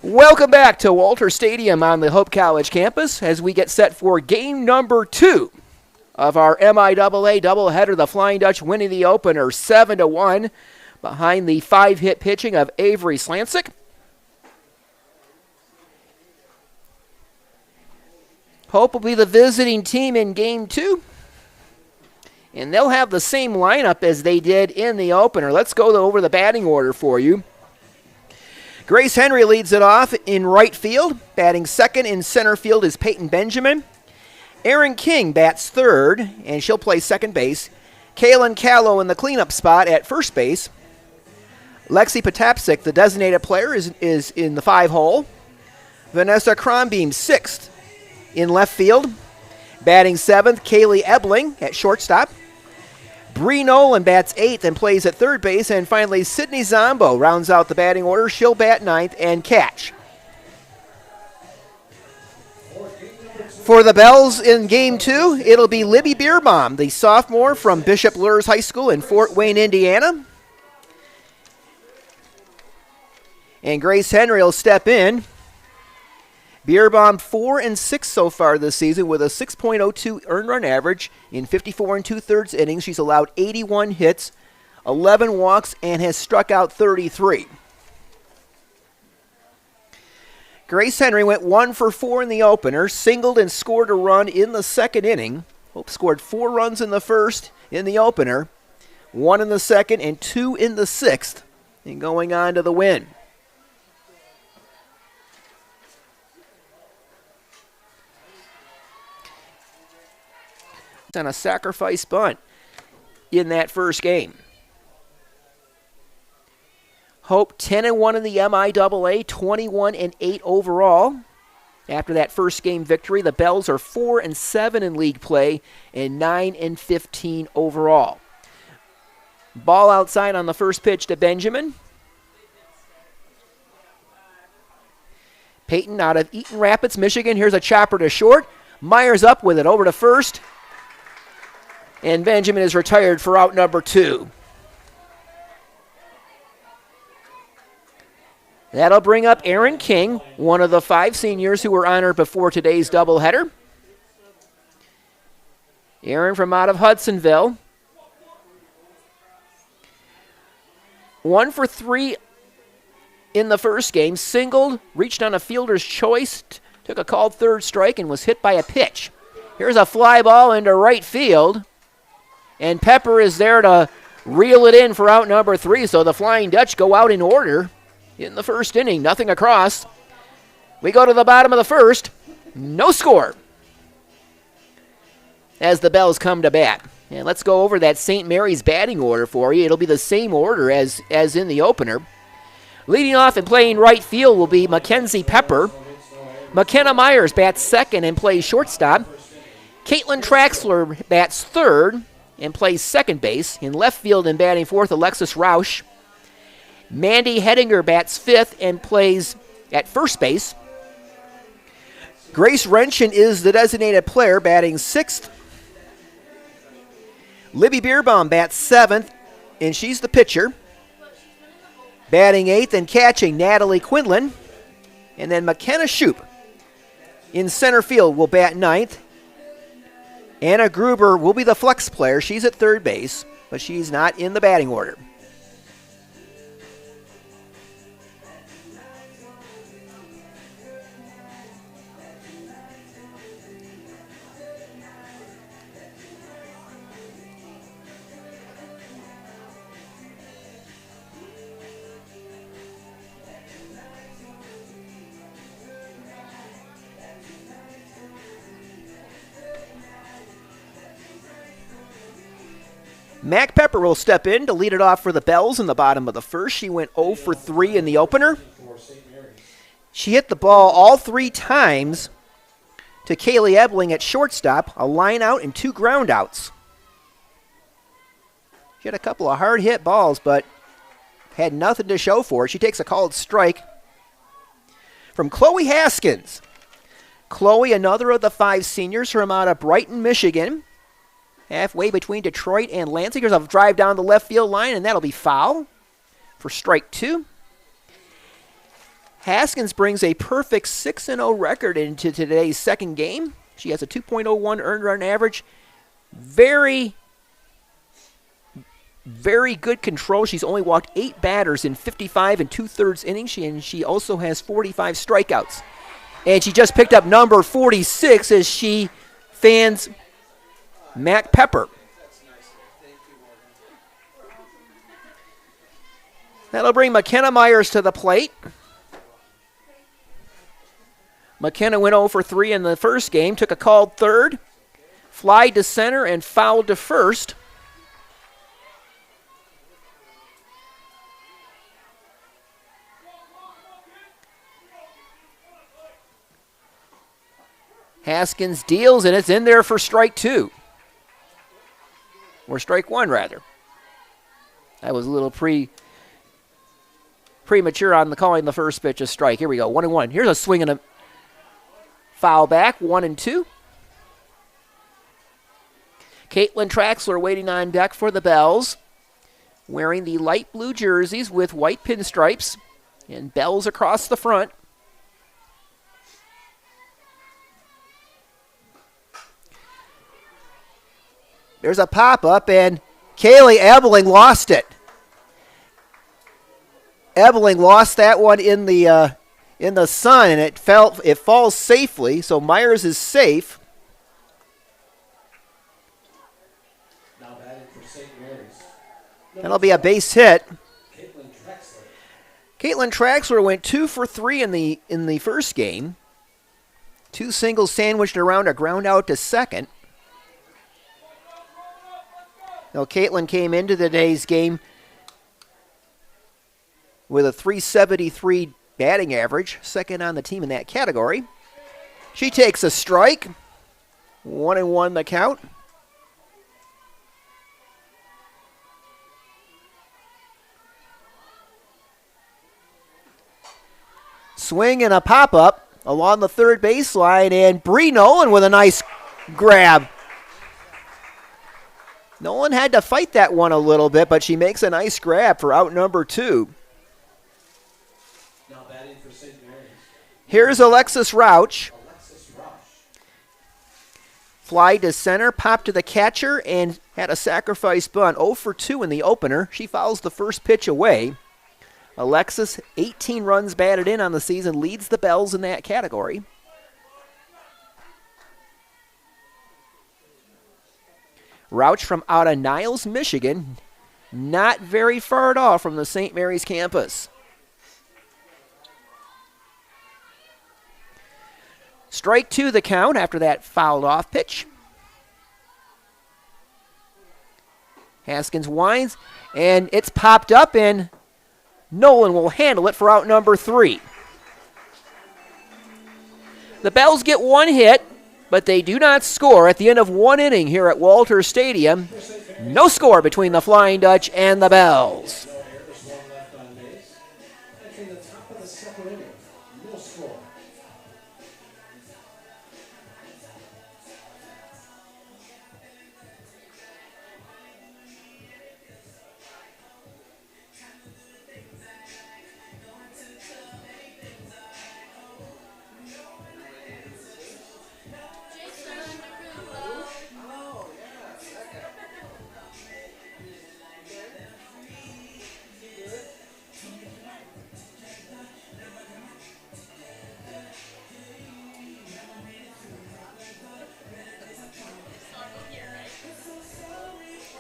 S2: Welcome back to Walter Stadium on the Hope College campus as we get set for game number 2 of our MIAA doubleheader. The Flying Dutch winning the opener 7-1 behind the 5-hit pitching of Avery Slancic. Hope will be the visiting team in game 2. And they'll have the same lineup as they did in the opener. Let's go over the batting order for you. Grace Henry leads it off in right field. Batting second in center field is Peyton Benjamin. Erin King bats third, and she'll play second base. Kaylin Callow in the cleanup spot at first base. Lexi Potapsik, the designated player, is in the 5-hole. Vanessa Cronbeam, sixth in left field. Batting seventh, Kaylee Ebling at shortstop. Bree Nolan bats 8th and plays at third base. And finally, Sydney Zombo rounds out the batting order. She'll bat 9th and catch. For the Bells in game 2, it'll be Libby Bierbaum, the sophomore from Bishop Luers High School in Fort Wayne, Indiana. And Grace Henry will step in. Bierbaum 4-6 so far this season with a 6.02 earned run average in 54 2/3 innings. She's allowed 81 hits, 11 walks, and has struck out 33. Grace Henry went 1 for 4 in the opener, singled and scored a run in the second inning. Hope scored 4 runs in the first in the opener, 1 in the second, and 2 in the sixth, and going on to the win. On a sacrifice bunt in that first game. Hope 10-1 in the MIAA, 21-8 overall. After that first game victory, the Bells are 4-7 in league play and 9-15 overall. Ball outside on the first pitch to Benjamin. Peyton out of Eaton Rapids, Michigan. Here's a chopper to short. Myers up with it over to first. And Benjamin is retired for out number 2. That'll bring up Erin King, one of the 5 seniors who were honored before today's doubleheader. Erin from out of Hudsonville. 1 for 3 in the first game. Singled, reached on a fielder's choice, took a called third strike, and was hit by a pitch. Here's a fly ball into right field. And Pepper is there to reel it in for out number 3. So the Flying Dutch go out in order in the first inning. Nothing across. We go to the bottom of the first. No score as the Bells come to bat. And let's go over that St. Mary's batting order for you. It'll be the same order as in the opener. Leading off and playing right field will be Mackenzie Pepper. McKenna Myers bats second and plays shortstop. Caitlin Traxler bats third and plays second base. In left field and batting fourth, Alexis Rausch. Mandy Hedinger bats fifth and plays at first base. Grace Renshin is the designated player, batting sixth. Libby Bierbaum bats seventh, and she's the pitcher. Batting eighth and catching, Natalie Quinlan. And then McKenna Shoup in center field will bat ninth. Anna Gruber will be the flex player. She's at third base, but she's not in the batting order. Mac Pepper will step in to lead it off for the Bells in the bottom of the first. She went 0 for 3 in the opener. She hit the ball all 3 times to Kaylee Ebling at shortstop, a line out and 2 ground outs. She had a couple of hard hit balls, but had nothing to show for it. She takes a called strike from Chloe Haskins. Chloe, another of the 5 seniors from out of Brighton, Michigan. Halfway between Detroit and Lansing. Here's a drive down the left field line, and that'll be foul for strike 2. Haskins brings a perfect 6-0 record into today's second game. She has a 2.01 earned run average. Very, very good control. She's only walked 8 batters in 55 and 2/3 innings, and she also has 45 strikeouts. And she just picked up number 46 as she fans Mac Pepper. That'll bring McKenna Myers to the plate. McKenna went 0 for 3 in the first game, took a called third, fly to center, and fouled to first. Haskins deals, and it's in there for strike 2. Or strike 1, rather. That was a little premature on the calling the first pitch a strike. Here we go, 1-1. Here's a swing and a foul back, 1-2. Caitlin Traxler waiting on deck for the Bells, wearing the light blue jerseys with white pinstripes and bells across the front. There's a pop-up, and Kaylee Ebeling lost it. Ebeling lost that one in the sun, and it falls safely, so Myers is safe.
S1: Now batting for St. Mary's.
S2: That'll be a base hit. Caitlin Traxler went 2 for 3 in the first game. 2 singles sandwiched around a ground out to second. Now, Caitlin came into today's game with a .373 batting average, second on the team in that category. She takes a strike, 1-1 the count. Swing and a pop-up along the third baseline, and Bree Nolan with a nice grab. Nolan had to fight that one a little bit, but she makes a nice grab for out number 2.
S1: Now batting for St. Mary's.
S2: Here's Alexis Rauch. Fly to center, pop to the catcher, and had a sacrifice bunt. 0 for 2 in the opener. She fouls the first pitch away. Alexis, 18 runs batted in on the season, leads the Bells in that category. Rauch from out of Niles, Michigan, not very far at all from the St. Mary's campus. Strike 2 the count after that fouled off pitch. Haskins winds, and it's popped up, and Nolan will handle it for out number 3. The Bells get 1 hit, but they do not score at the end of 1 inning here at Walters Stadium. No score between the Flying Dutch and the Bells.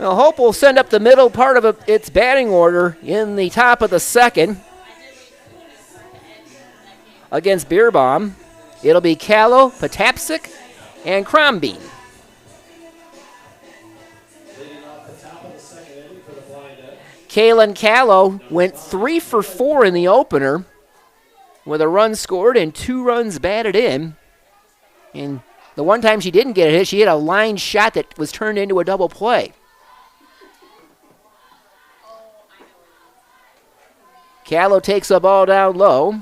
S2: Well, Hope will send up the middle part of its batting order in the top of the second against Beerbaum. It'll be Callow, Potapsic, and Crombie. Kaylin Callow went 3 for 4 in the opener with a run scored and 2 runs batted in. And the one time she didn't get a hit, she hit a line shot that was turned into a double play. Callow takes the ball down low.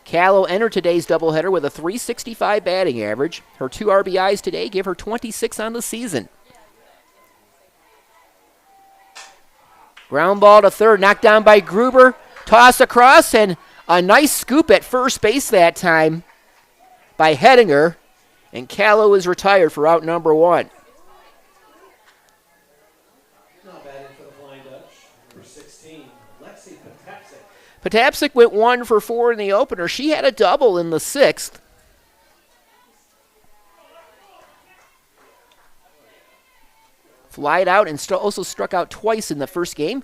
S2: Callow entered today's doubleheader with a .365 batting average. Her 2 RBIs today give her 26 on the season. Ground ball to third, knocked down by Gruber. Toss across, and a nice scoop at first base that time by Hedinger, and Callow is retired for out number 1.
S1: Now batting for the Flying Dutch, number 16, Lexi Patapsik.
S2: Patapsik went 1 for 4 in the opener. She had a double in the 6th. Flied out and also struck out twice in the first game.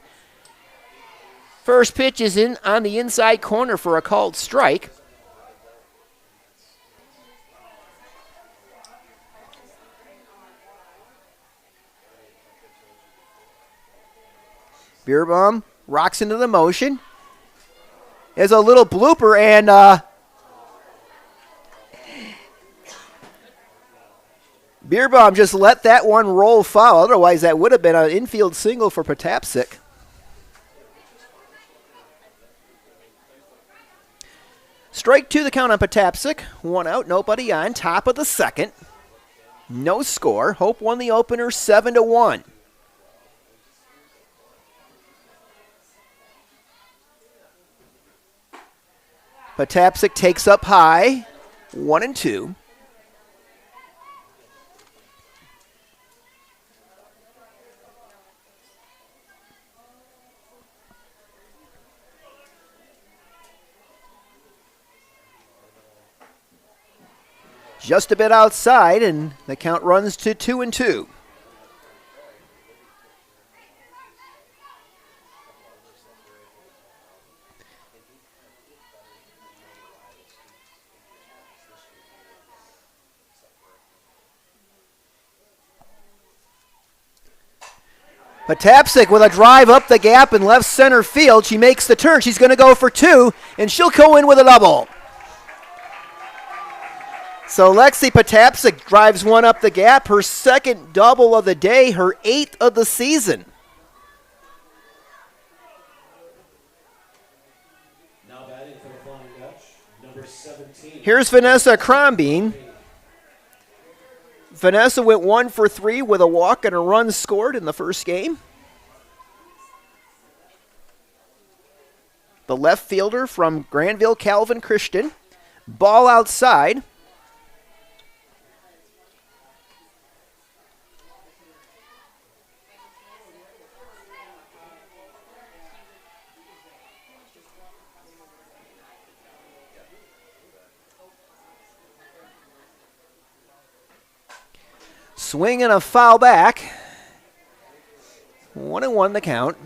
S2: First pitch is in on the inside corner for a called strike. Beerbaum rocks into the motion. There's a little blooper, and Beerbaum just let that one roll foul. Otherwise, that would have been an infield single for Patapsik. Strike 2 the count on Patapsik. 1 out, nobody on. Top of the 2nd. No score. Hope won the opener 7-1. Patapsik takes up high. 1-2. Just a bit outside, and the count runs to 2-2. Patapsik with a drive up the gap in left center field. She makes the turn. She's going to go for 2, and she'll go in with a double. So Lexi Patapsik drives 1 up the gap, her 2nd double of the day, her 8th of the season.
S1: Now batting for the Flying Dutch, number 17.
S2: Here's Vanessa Crombeen. Vanessa went 1 for 3 with a walk and a run scored in the first game. The left fielder from Granville, Calvin Christian. Ball outside. Swing and a foul back. 1-1 the count.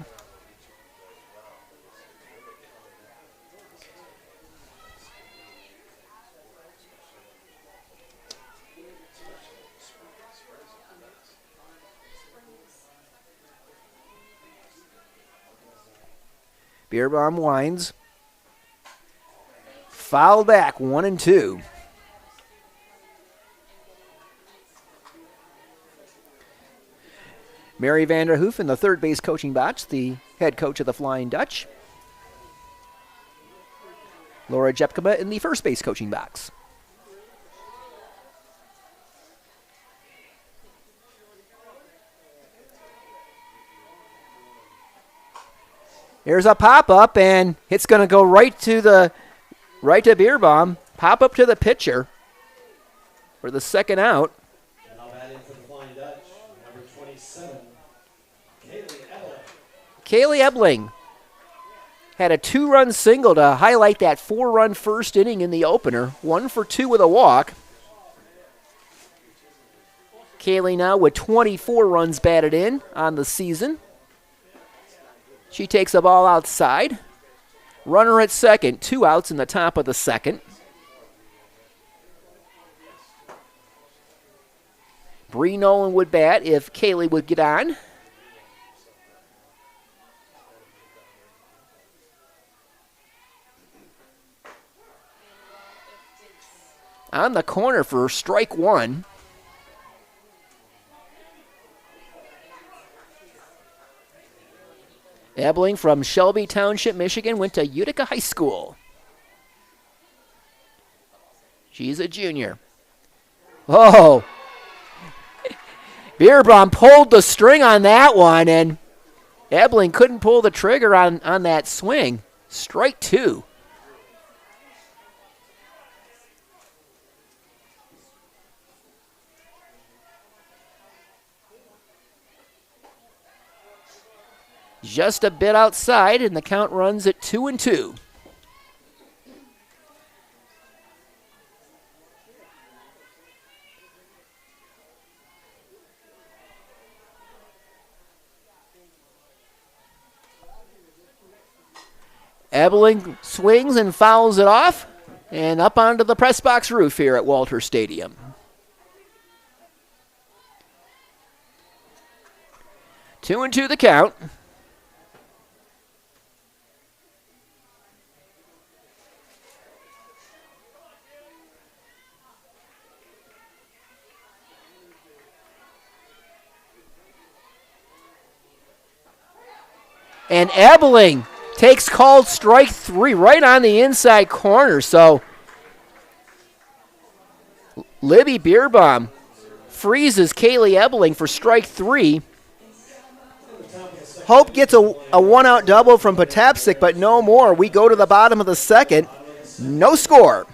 S2: Beerbaum winds. Foul back, 1-2. Mary Vanderhoof in the third base coaching box, the head coach of the Flying Dutch. Laura Jepkema in the first base coaching box. Here's a pop-up, and it's going to go right to Beerbaum. Pop-up to the pitcher for the 2nd out.
S1: Now batting for the Flying Dutch, number 27,
S2: Kaylee Ebling had a 2-run single to highlight that 4-run first inning in the opener. 1 for 2 with a walk. Kaylee now with 24 runs batted in on the season. She takes the ball outside. Runner at second, 2 outs in the top of the 2nd. Bree Nolan would bat if Kaylee would get on. On the corner for strike 1. Ebling from Shelby Township, Michigan, went to Utica High School. She's a junior. Oh! Beerbaum pulled the string on that one, and Ebling couldn't pull the trigger on that swing. Strike two. Just a bit outside, and the count runs at 2-2. Ebeling swings and fouls it off, and up onto the press box roof here at Walter Stadium. 2-2 the count. And Ebeling takes called strike three right on the inside corner. So Libby Bierbaum freezes Kaylee Ebeling for strike three. Hope gets a one-out double from Potapsik, but no more. We go to the bottom of the second. No score.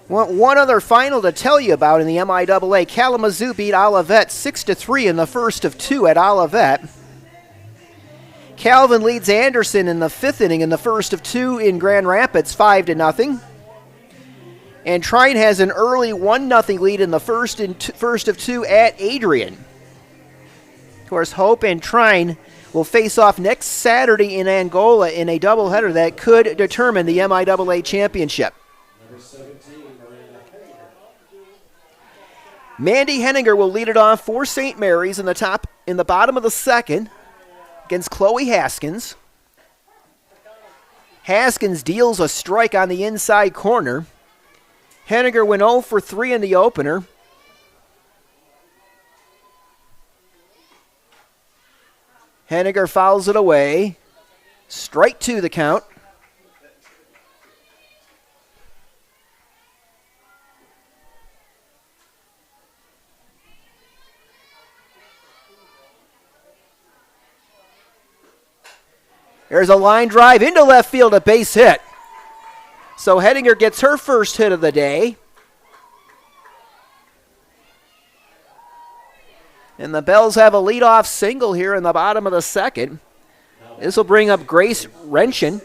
S2: One other final to tell you about in the MIAA. Kalamazoo beat Olivet 6-3 in the first of two at Olivet. Calvin leads Anderson in the fifth inning in the first of two in Grand Rapids, 5-0. And Trine has an early 1-0 lead in the first of two at Adrian. Of course, Hope and Trine will face off next Saturday in Angola in a doubleheader that could determine the MIAA championship. Mandy Henninger will lead it off for St. Mary's in the bottom of the second against Chloe Haskins. Haskins deals a strike on the inside corner. Henninger went 0 for 3 in the opener. Henninger fouls it away. Strike two the count. There's a line drive into left field, a base hit. So Henninger gets her first hit of the day. And the Bells have a leadoff single here in the bottom of the second. This will bring up Grace Renshin.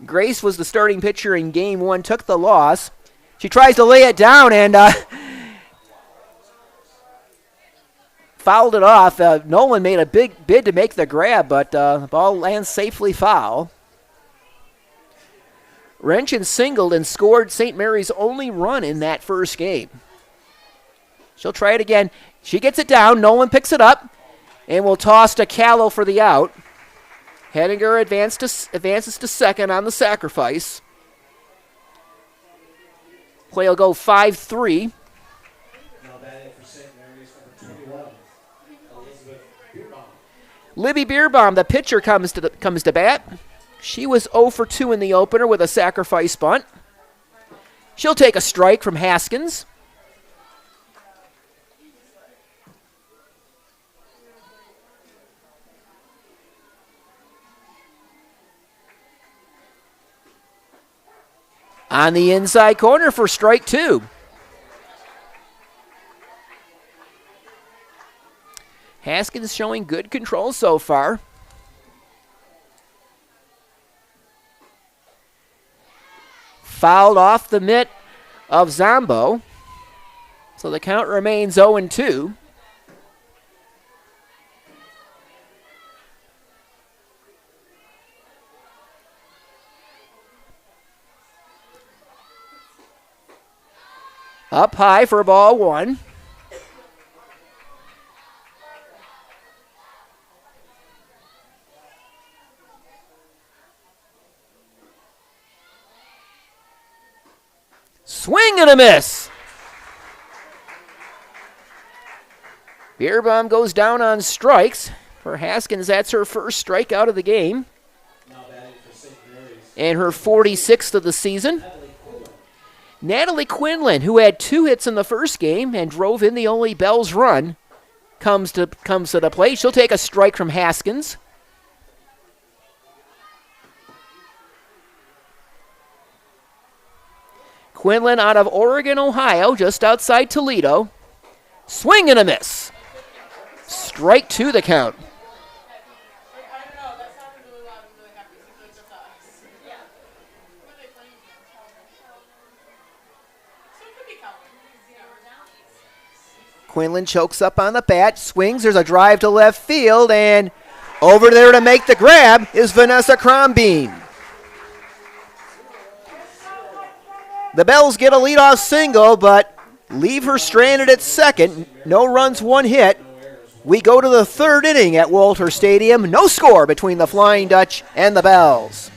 S2: Grace was the starting pitcher in game one, took the loss. She tries to lay it down and fouled it off. Nolan made a big bid to make the grab, but the ball lands safely foul. Renshin singled and scored St. Mary's only run in that first game. She'll try it again. She gets it down. Nolan picks it up and will toss to Callow for the out. Henninger advances to second on the sacrifice. Play will go 5-3. Libby Bierbaum, the pitcher, comes to bat. She was 0 for 2 in the opener with a sacrifice bunt. She'll take a strike from Haskins. On the inside corner for strike two. Haskins showing good control so far. Fouled off the mitt of Zombo. So the count remains 0-2. Up high for ball one. Swing and a miss. Beerbaum goes down on strikes. For Haskins, that's her first strikeout of the game. And her 46th of the season. Natalie Quinlan, who had 2 hits in the first game and drove in the only Bell's run, comes to the plate. She'll take a strike from Haskins. Quinlan out of Oregon, Ohio, just outside Toledo. Swing and a miss. Strike 2 the count. Quinlan chokes up on the bat, swings, there's a drive to left field, and over there to make the grab is Vanessa Crombeen. The Bells get a leadoff single, but leave her stranded at second. No runs, 1 hit. We go to the 3rd inning at Walter Stadium. No score between the Flying Dutch and the Bells.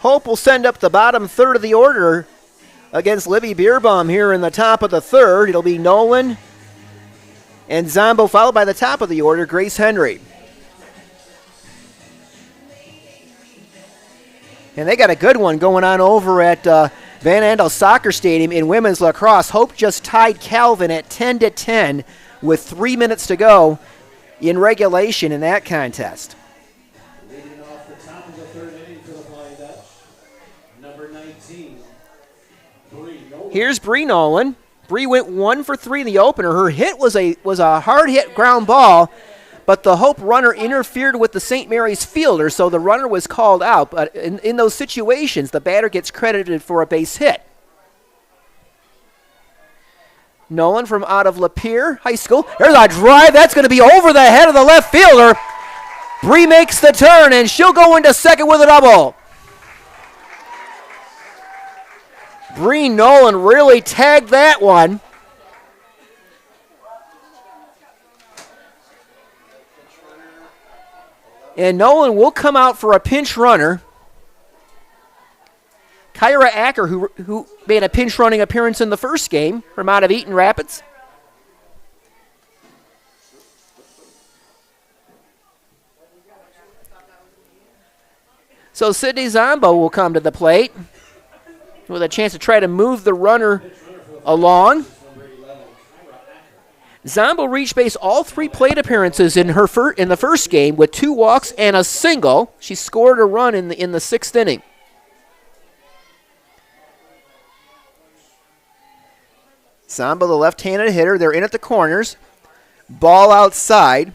S2: Hope will send up the bottom 3rd of the order against Libby Beerbaum here in the top of the 3rd. It'll be Nolan and Zombo, followed by the top of the order, Grace Henry. And they got a good one going on over at Van Andel Soccer Stadium in women's lacrosse. Hope just tied Calvin at 10-10 with 3 minutes to go in regulation in that contest.
S1: Leading off the top of the 3rd inning for the Flying Dutch, number 19, Bree Nolan.
S2: Here's Bree Nolan. Bree went 1 for 3 in the opener. Her hit was a hard hit ground ball, but the Hope runner interfered with the St. Mary's fielder, so the runner was called out. But in those situations, the batter gets credited for a base hit. Nolan from out of Lapeer High School. There's a drive. That's going to be over the head of the left fielder. Bree makes the turn, and she'll go into second with a double. Bree Nolan really tagged that one. And Nolan will come out for a pinch runner. Kyra Acker, who made a pinch running appearance in the first game from out of Eaton Rapids. So Sydney Zombo will come to the plate with a chance to try to move the runner along. Zombo reached base all 3 plate appearances in the first game with 2 walks and a single. She scored a run in the 6th inning. Zombo, the left-handed hitter, they're in at the corners. Ball outside.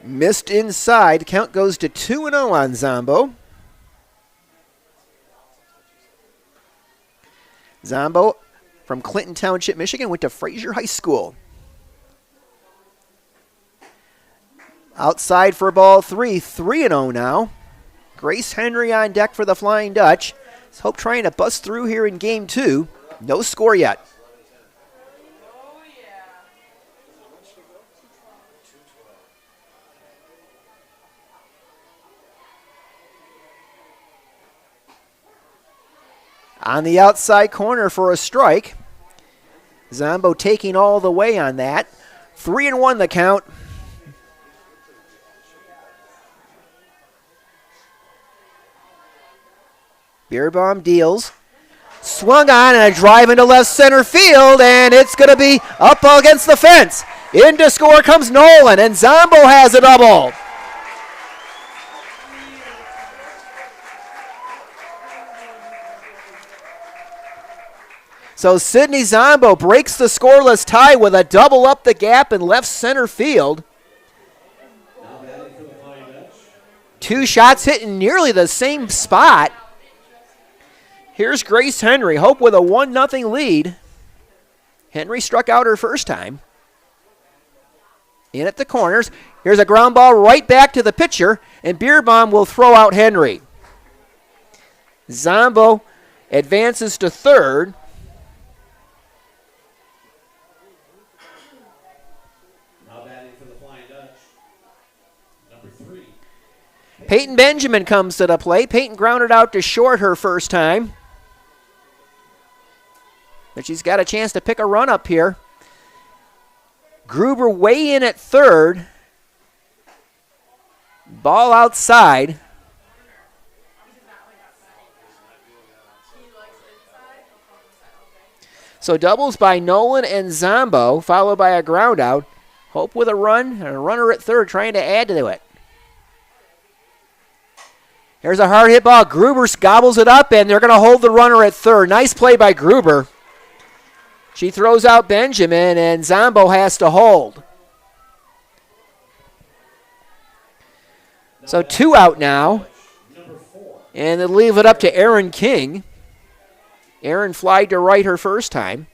S2: Missed inside. Count goes to 2-0 on Zombo. Zombo from Clinton Township, Michigan, went to Fraser High School. Outside for ball 3, 3-0 now. Grace Henry on deck for the Flying Dutch. Hope trying to bust through here in game 2. No score yet. On the outside corner for a strike. Zombo taking all the way on that. 3-1 the count. Beerbaum deals. Swung on and a drive into left center field, and it's going to be up against the fence. In to score comes Nolan, and Zombo has a double. So Sydney Zombo breaks the scoreless tie with a double up the gap in left center field. 2 shots hitting nearly the same spot. Here's Grace Henry. Hope with a 1-0 lead. Henry struck out her first time. In at the corners. Here's a ground ball right back to the pitcher, and Beerbaum will throw out Henry. Zombo advances to third.
S1: Now batting for the Flying Dutch, number 3.
S2: Peyton Benjamin comes to the plate. Peyton grounded out to short her first time. But she's got a chance to pick a run up here. Gruber way in at third. Ball outside. So doubles by Nolan and Zombo, followed by a ground out. Hope with a run, and a runner at third trying to add to it. Here's a hard hit ball. Gruber gobbles it up, and they're going to hold the runner at third. Nice play by Gruber. She throws out Benjamin, and Zombo has to hold. So 2 out now. And they leave it up to Erin King. Erin flied to right her first time.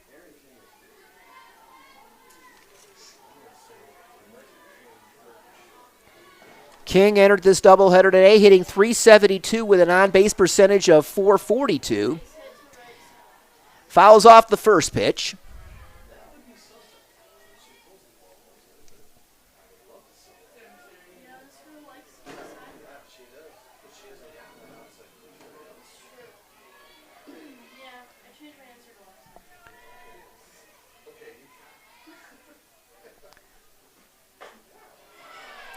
S2: King entered this doubleheader today, hitting .372 with an on-base percentage of .442. Fouls off the first pitch.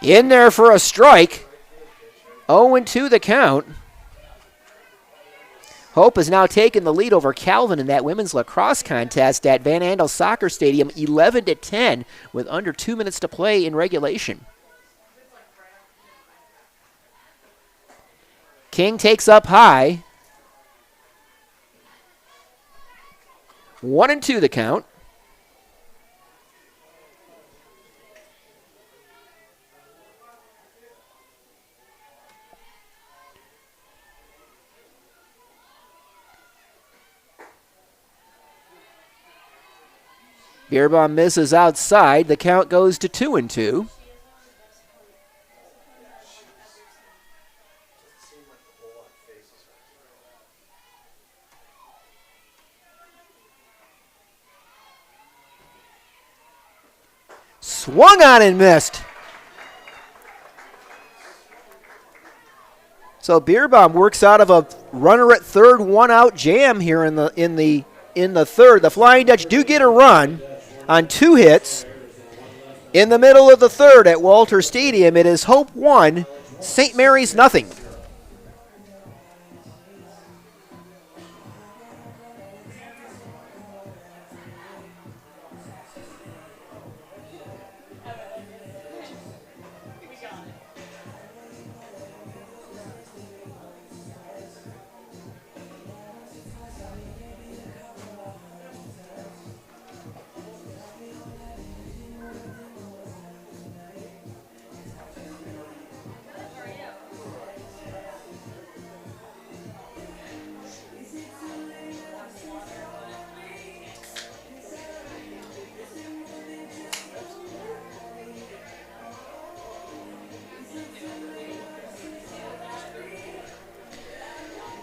S2: In there for a strike. 0-2 the count. Hope has now taken the lead over Calvin in that women's lacrosse contest at Van Andel Soccer Stadium, 11-10, with under 2 minutes to play in regulation. King takes up high. 1-2 the count. Beerbaum misses outside. The count goes to 2-2. Swung on and missed. So Beerbaum works out of a runner at third, 1-out jam here in the third. The Flying Dutch do get a run on 2 hits. In the middle of the third at Walter Stadium, it is Hope 1, St. Mary's nothing.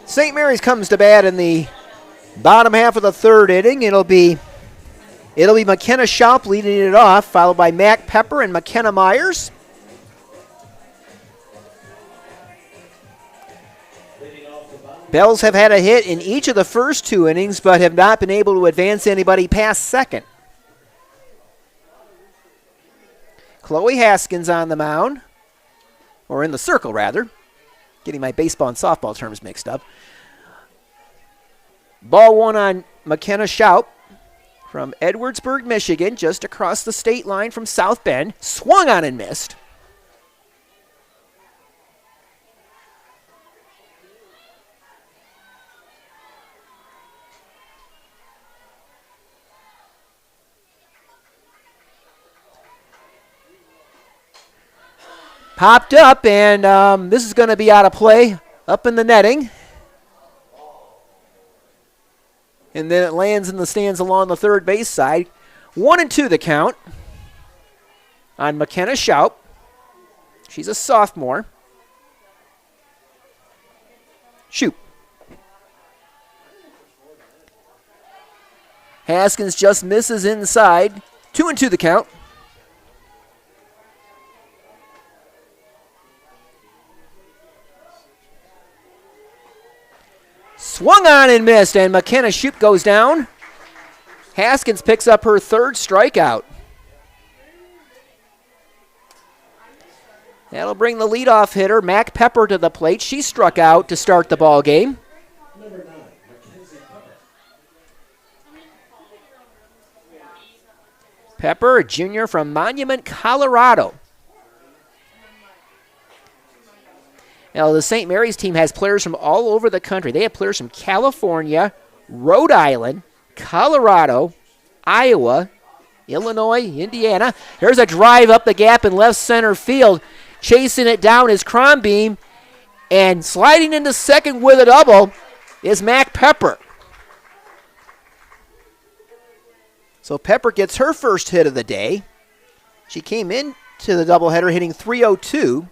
S2: St. Mary's comes to bat in the bottom half of the third inning. It'll be McKenna Schaup leading it off, followed by Mac Pepper and McKenna Myers. Bells have had a hit in each of the first 2 innings, but have not been able to advance anybody past second. Chloe Haskins on the mound, or in the circle rather. Getting my baseball and softball terms mixed up. Ball 1 on McKenna Schaup from Edwardsburg, Michigan, just across the state line from South Bend. Swung on and missed. Popped up, and this is going to be out of play up in the netting. And then it lands in the stands along the third base side. 1-2 the count on McKenna Schaup. She's a sophomore. Shoot. Haskins just misses inside. 2-2 the count. Swung on and missed, and McKenna Schaup goes down. Haskins picks up her third strikeout. That'll bring the leadoff hitter, Mac Pepper, to the plate. She struck out to start the ball game. Pepper, a junior from Monument, Colorado. Now, the St. Mary's team has players from all over the country. They have players from California, Rhode Island, Colorado, Iowa, Illinois, Indiana. There's a drive up the gap in left center field. Chasing it down is Crombie, and sliding into second with a double is Mac Pepper. So Pepper gets her first hit of the day. She came into the doubleheader hitting .302.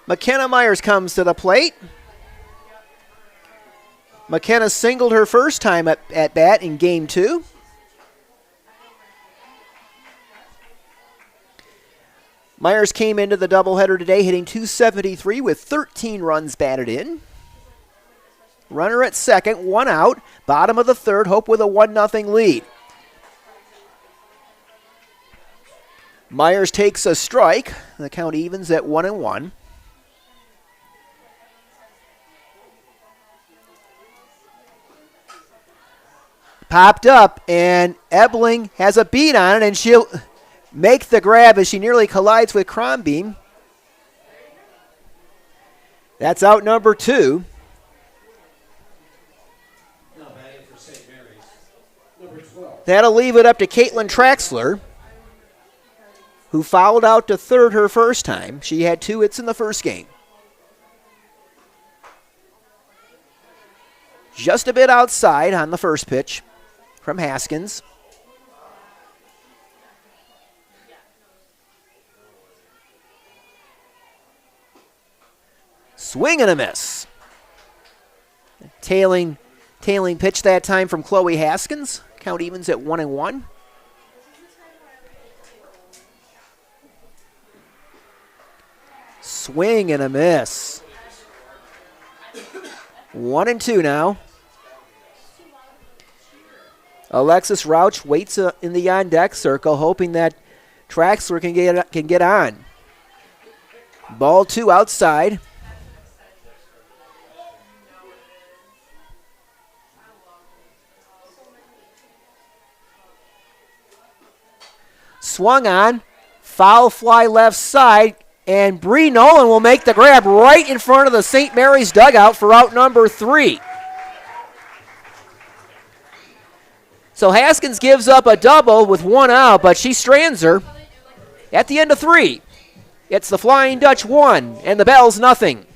S2: McKenna Myers comes to the plate. McKenna singled her first time at bat in game 2. Myers came into the doubleheader today hitting .273 with 13 runs batted in. Runner at second, 1 out. Bottom of the third, Hope with a 1-0 lead. Myers takes a strike. The count evens at 1-1. Popped up, and Ebling has a beat on it, and she'll make the grab as she nearly collides with Crombie. That's out number 2. That'll leave it up to Caitlin Traxler, who fouled out to third her first time. She had 2 hits in the first game. Just a bit outside on the first pitch from Haskins. Swing and a miss. Tailing pitch that time from Chloe Haskins. Count evens at 1-1. Swing and a miss. 1-2 now. Alexis Rauch waits in the on-deck circle, hoping that Traxler can get on. Ball 2 outside. Swung on. Foul fly left side. And Bree Nolan will make the grab right in front of the St. Mary's dugout for out number 3. So Haskins gives up a double with 1 out, but she strands her at the end of 3. It's the Flying Dutch 1 and the Bells nothing.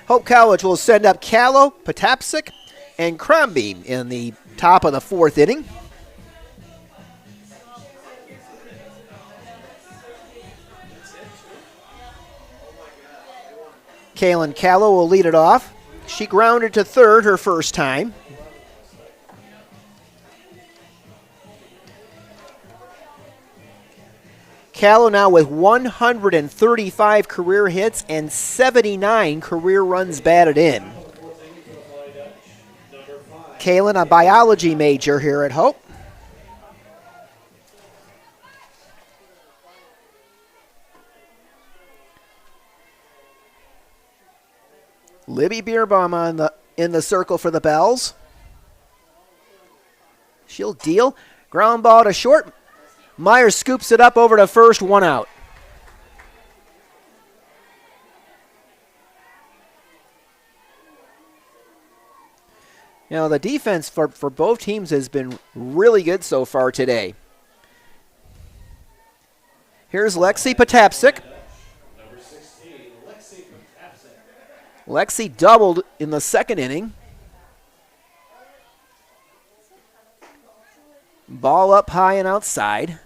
S2: Hope College will send up Callow, Potapsic, and Crombie in the top of the 4th inning. Kaylin Callow will lead it off. She grounded to third her first time. Callow now with 135 career hits and 79 career runs batted in. Kalen, a biology major here at Hope. Libby Bierbaum in the circle for the Bells. She'll deal. Ground ball to short. Myers scoops it up over to first, 1 out. Now, the defense for both teams has been really good so far today. Here's Lexi Potapsik. Lexi doubled in the second inning. Ball up high and outside.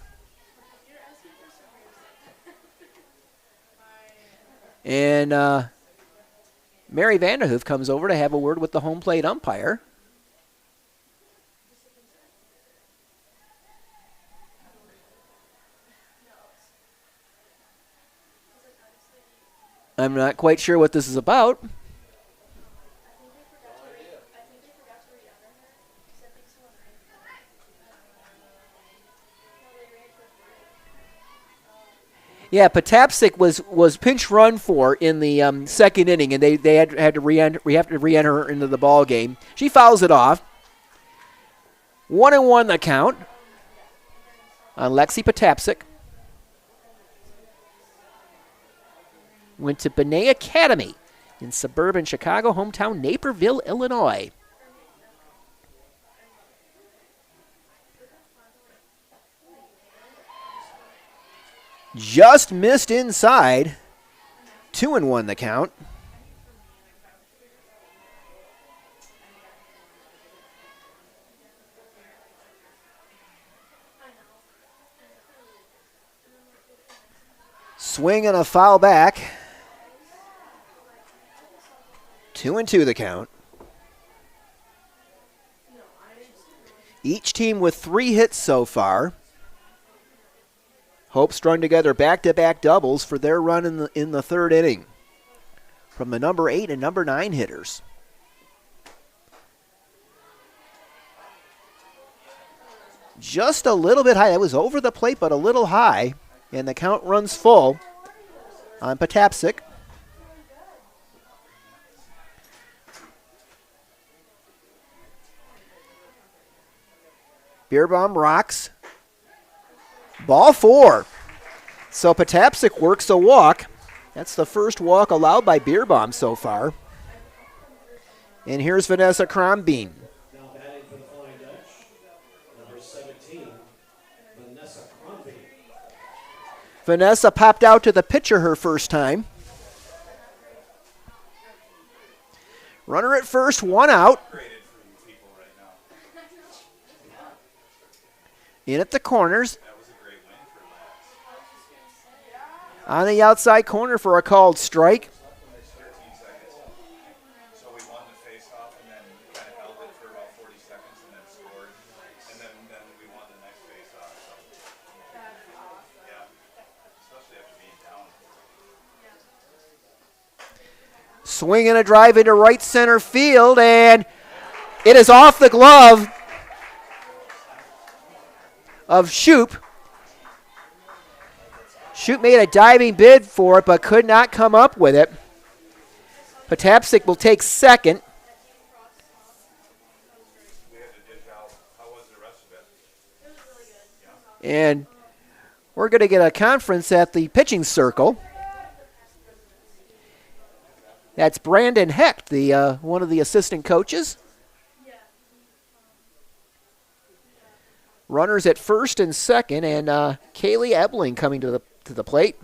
S2: And Mary Vanderhoof comes over to have a word with the home plate umpire. I'm not quite sure what this is about. Yeah, Potapsik was pinch run for in the second inning, and they had to re-enter her into the ball game. She fouls it off. 1-1 the count on Lexi Potapsik. Went to Benet Academy in suburban Chicago, hometown Naperville, Illinois. Just missed inside. 2-1 the count. Swing and a foul back. 2-2 the count. Each team with 3 hits so far. Hope strung together back-to-back doubles for their run in the third inning from the number 8 and number 9 hitters. Just a little bit high. That was over the plate, but a little high. And the count runs full on Potapsik. Bierbaum rocks. Ball 4. So Potapsik works a walk. That's the first walk allowed by Bierbaum so far. And here's Vanessa Crombeen.
S1: Now batting for the Flying Dutch, number 17, Vanessa Crombeen.
S2: Vanessa popped out to the pitcher her first time. Runner at first, 1 out. In at the corners. On the outside corner for a called strike.
S3: So we won the face-off and then kind of held it for about 40 seconds and then scored. And then we won the next face-off. So. Yeah, especially after being down.
S2: Swing and a drive into right center field, and it is off the glove of Shoup. Shoup made a diving bid for it, but could not come up with it. Potapsik will take second. And we're going to get a conference at the pitching circle. That's Brandon Hecht, the one of the assistant coaches. Runners at first and second, and Kaylee Ebling coming to the plate.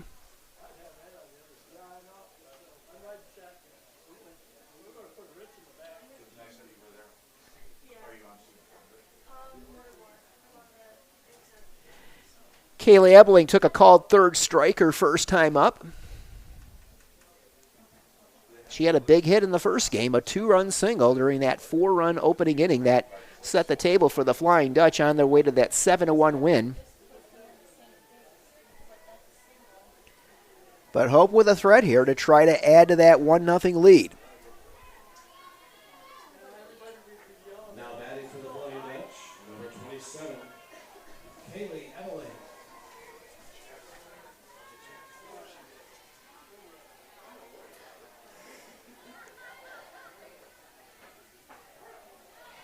S2: Kaylee Ebling took a called third strike her first time up. She had a big hit in the first game, a 2-run single during that 4-run opening inning that set the table for the Flying Dutch on their way to that 7-1 win. but Hope with a threat here to try to add to that 1-0 lead.
S1: Now batting for the Flying Dutch, number 27, Kaylee Evelyn.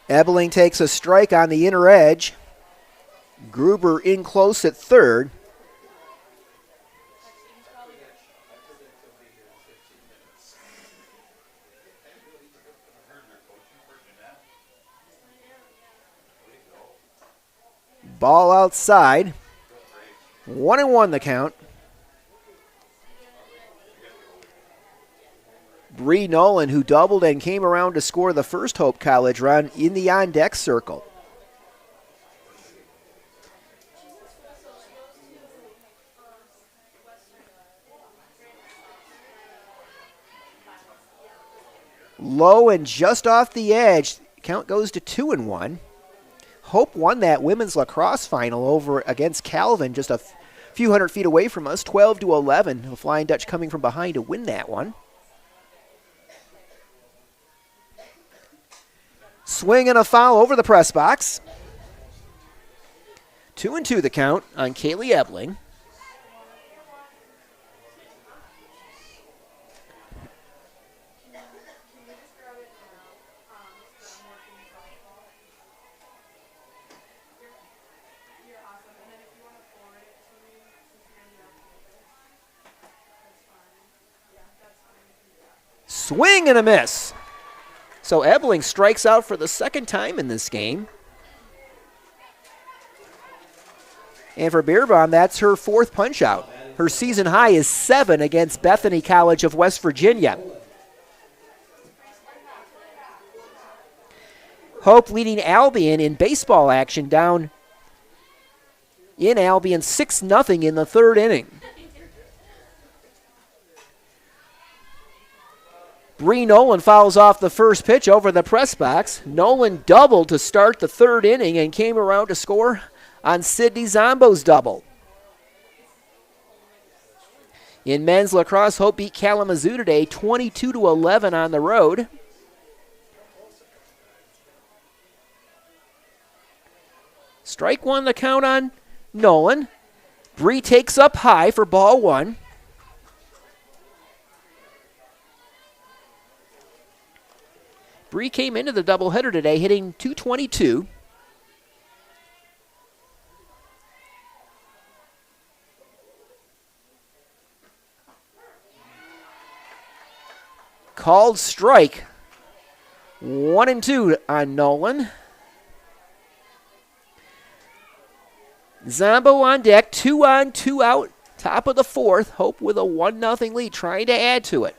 S2: Ebeling takes a strike on the inner edge. Gruber in close at third. Ball outside. 1-1 the count. Bree Nolan, who doubled and came around to score the first Hope College run in the on-deck circle. Low and just off the edge. Count goes to 2-1. Hope won that women's lacrosse final over against Calvin just a few hundred feet away from us, 12-11. The Flying Dutch coming from behind to win that one. Swing and a foul over the press box. 2-2 the count on Kaylee Ebeling. Swing and a miss. So Ebeling strikes out for the second time in this game. And for Beerbaum, that's her fourth punch out. Her season high is 7 against Bethany College of West Virginia. Hope leading Albion in baseball action down in Albion 6-0 in the third inning. Bree Nolan fouls off the first pitch over the press box. Nolan doubled to start the third inning and came around to score on Sydney Zombo's double. In men's lacrosse, Hope beat Kalamazoo today 22-11 on the road. Strike one the count on Nolan. Bree takes up high for ball one. Bree came into the doubleheader today hitting .222. Called strike. 1-2 on Nolan. Zombo on deck, 2 on, 2 out. Top of the fourth. Hope with a 1-0 lead, trying to add to it.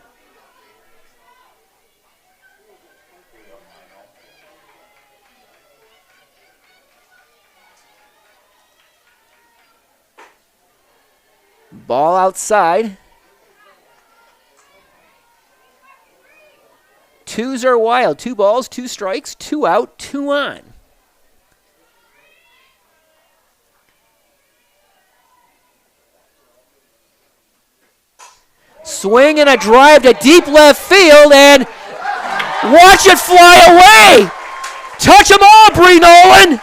S2: Ball outside. Twos are wild. 2 balls, 2 strikes, 2 out, 2 on. Swing and a drive to deep left field, and watch it fly away. Touch them all, Bree Nolan.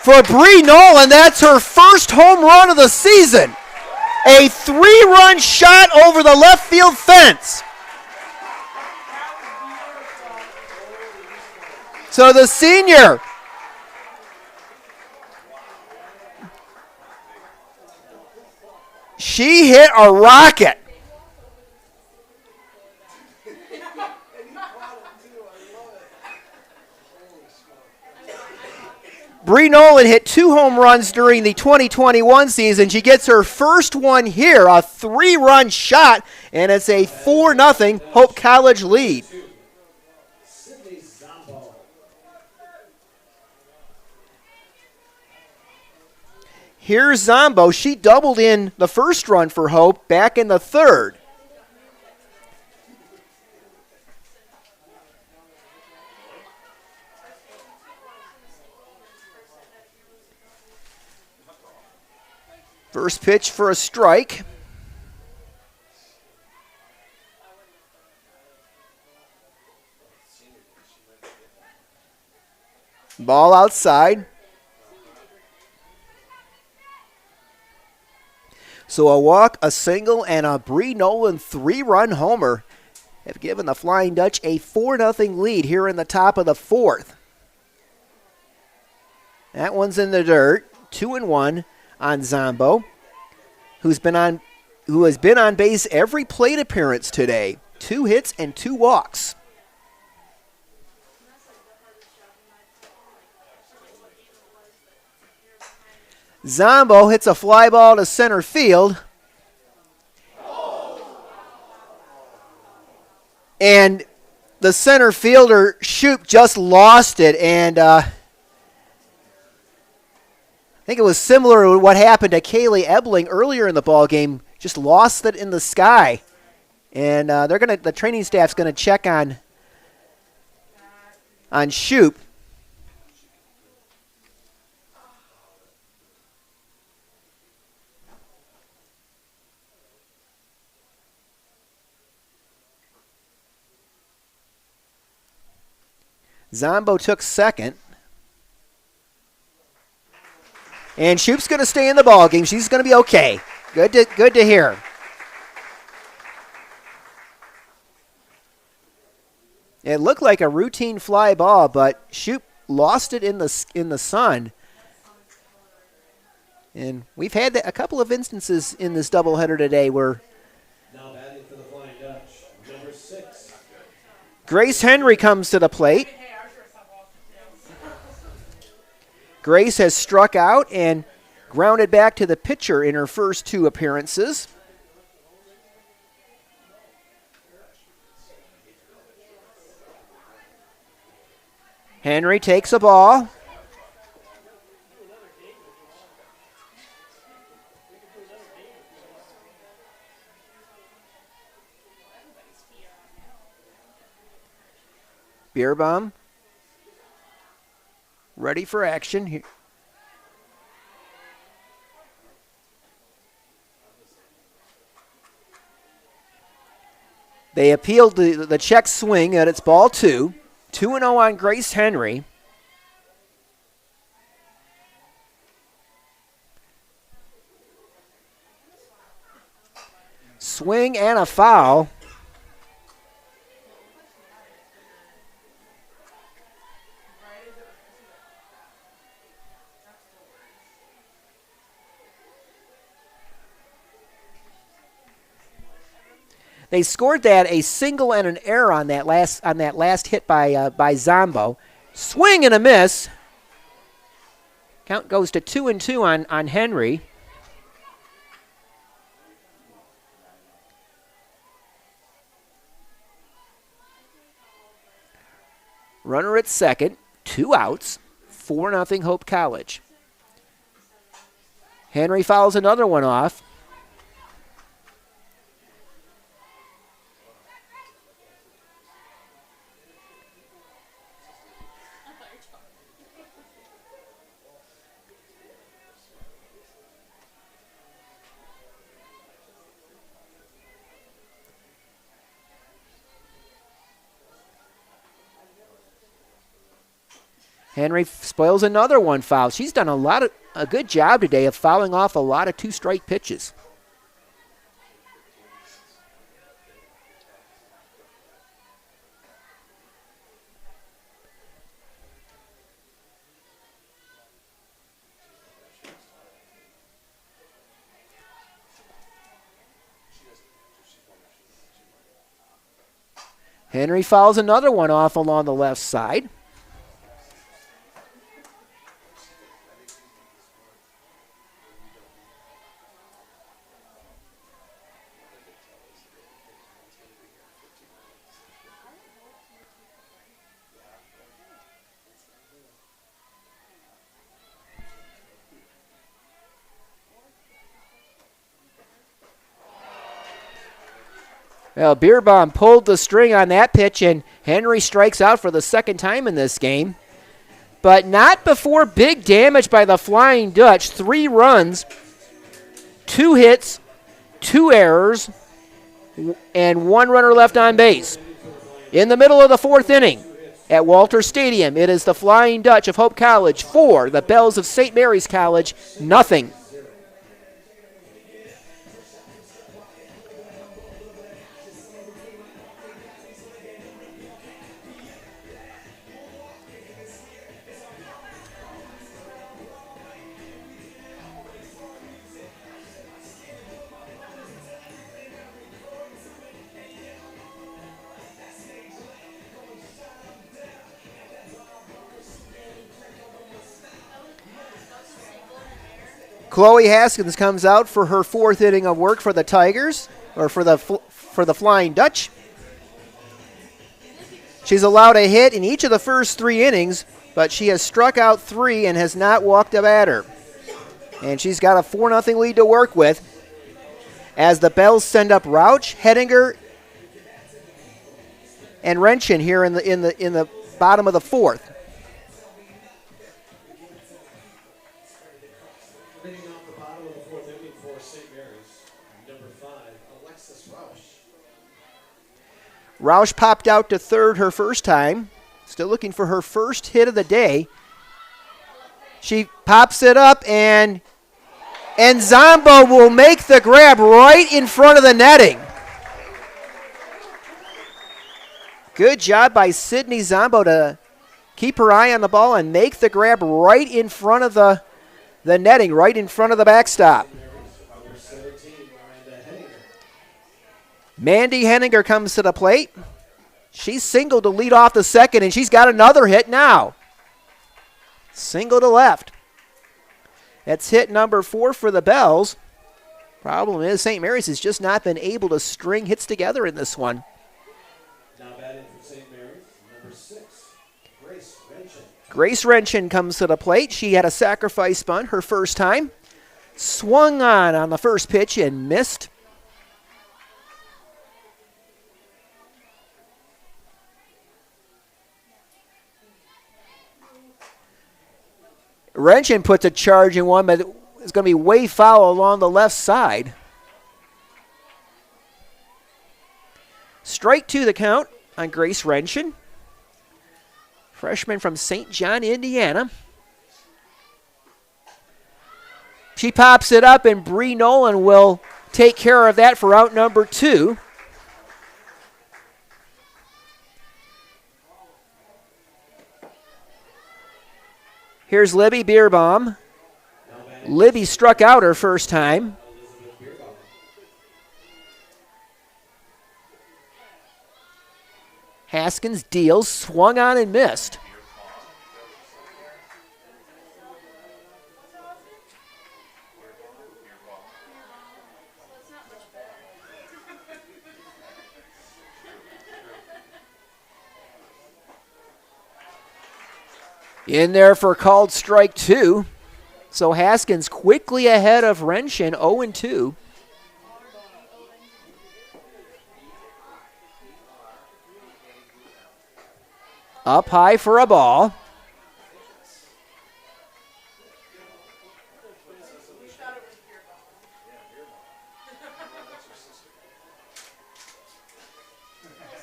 S2: For Bree Nolan, that's her first home run of the season. A 3-run shot over the left field fence. So the senior she hit a rocket. Bree Nolan hit 2 home runs during the 2021 season. She gets her first one here, a 3-run shot, and it's a 4-0 Hope College lead. Here's Zombo. She doubled in the first run for Hope back in the third. First pitch for a strike. Ball outside. So a walk, a single, and a Bree Nolan 3-run homer have given the Flying Dutch a 4-0 lead here in the top of the fourth. That one's in the dirt. 2-1 on Zombo, who has been on base every plate appearance today. 2 hits and 2 walks. Zombo hits a fly ball to center field. And the center fielder, Shoup, just lost it. And I think it was similar to what happened to Kaylee Ebling earlier in the ball game. Just lost it in the sky. And the training staff's going to check on Shoup. Zombo took second. And Shoup's going to stay in the ball game. She's going to be okay. Good to hear. It looked like a routine fly ball, but Shoup lost it in the sun. And we've had a couple of instances in this doubleheader today where
S1: now batting for the Flying Dutch, number 6.
S2: Grace Henry comes to the plate. Grace has struck out and grounded back to the pitcher in her first 2 appearances. Henry takes a ball. Beerbaum ready for action here. They appealed the check swing, and it's ball 2. 2-0 on Grace Henry. Swing and a foul. They scored that a single and an error on that last hit by Zombo. Swing and a miss. Count goes to 2-2 on Henry. Runner at second, 2 outs, 4-0 Hope College. Henry fouls another one off. Henry spoils another one foul. She's done a good job today of fouling off a lot of 2-strike pitches. Henry fouls another one off along the left side. Well, Beerbaum pulled the string on that pitch, and Henry strikes out for the second time in this game. But not before big damage by the Flying Dutch. 3 runs 2 hits, 2 errors, and 1 runner left on base. In the middle of the 4th inning at Walter Stadium, it is the Flying Dutch of Hope College 4, the Bells of St. Mary's College, nothing. Chloe Haskins comes out for her 4th inning of work for the Tigers, or for the Flying Dutch. She's allowed a hit in each of the first 3 innings, but she has struck out 3 and has not walked a batter. And she's got a 4-0 lead to work with as the Bells send up Rauch, Hedinger, and Renshin here in the bottom of the 4th. Rauch popped out to 3rd her first time. Still looking for her first hit of the day. She pops it up, and Zombo will make the grab right in front of the netting. Good job by Sydney Zombo to keep her eye on the ball and make the grab right in front of the netting, right in front of the backstop. Mandy Henninger comes to the plate. She's singled to lead off the 2nd, and she's got another hit now. Single to left. That's hit number 4 for the Bells. Problem is St. Mary's has just not been able to string hits together in this one.
S1: Now batting for St. Mary's, number 6, Grace Renshin.
S2: Grace Renshin comes to the plate. She had a sacrifice bunt her first time. Swung on the first pitch and missed. Renshin puts a charge in one, but it's going to be way foul along the left side. Strike 2 the count on Grace Renshin. Freshman from St. John, Indiana. She pops it up, and Bree Nolan will take care of that for out number 2. Here's Libby Bierbaum. Libby struck out her first time. Haskins deals, swung on and missed. In there for called strike 2. So Haskins quickly ahead of Renshin, 0-2. Up high for a ball.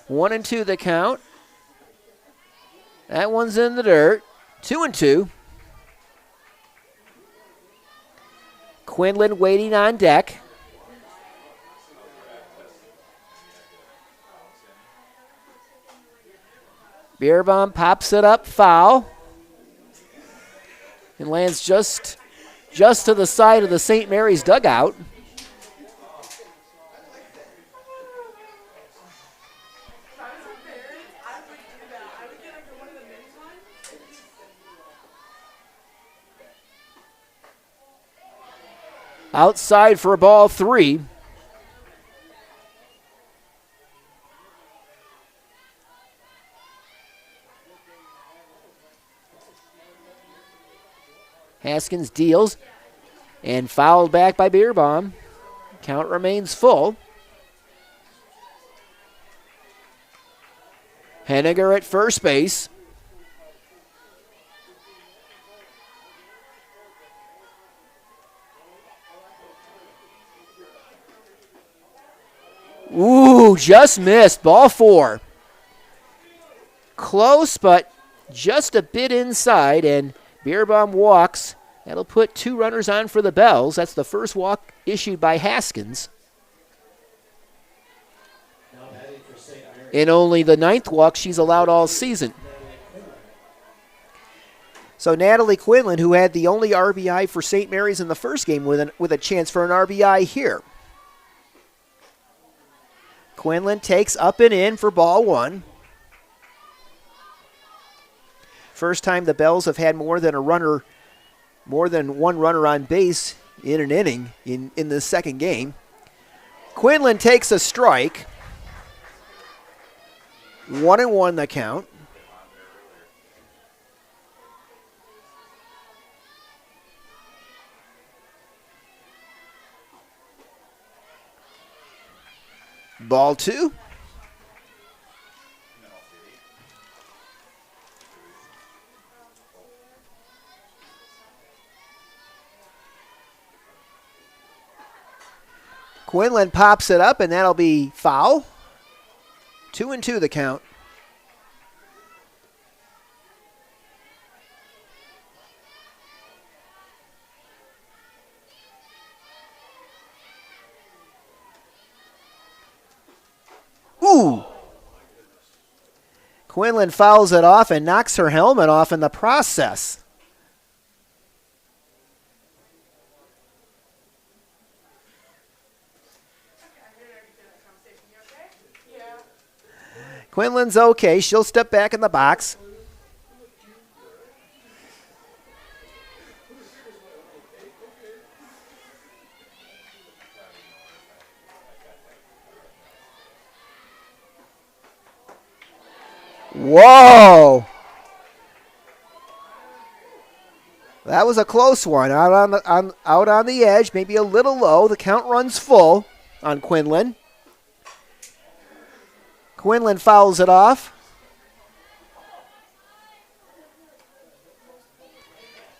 S2: One and 2 the count. That one's in the dirt. 2-2. Quinlan waiting on deck. Bierbaum pops it up, foul. And lands just to the side of the St. Mary's dugout. Outside for ball 3. Haskins deals and fouled back by Bierbaum. Count remains full. Henniger at first base. Ooh, just missed. Ball 4. Close, but just a bit inside, and Beerbaum walks. That'll put 2 runners on for the Bells. That's the first walk issued by Haskins. And only the 9th walk she's allowed all season. So Natalie Quinlan, who had the only RBI for St. Mary's in the first game, with a chance for an RBI here. Quinlan takes up and in for ball 1. First time the Bells have had more than one runner on base in an inning in the second game. Quinlan takes a strike. 1-1 the count. Ball 2. Quinlan pops it up, and that'll be foul. 2-2 the count. Ooh! Quinlan fouls it off and knocks her helmet off in the process. Quinlan's okay. She'll step back in the box. Whoa! That was a close one. Out on the edge, maybe a little low. The count runs full on Quinlan. Quinlan fouls it off.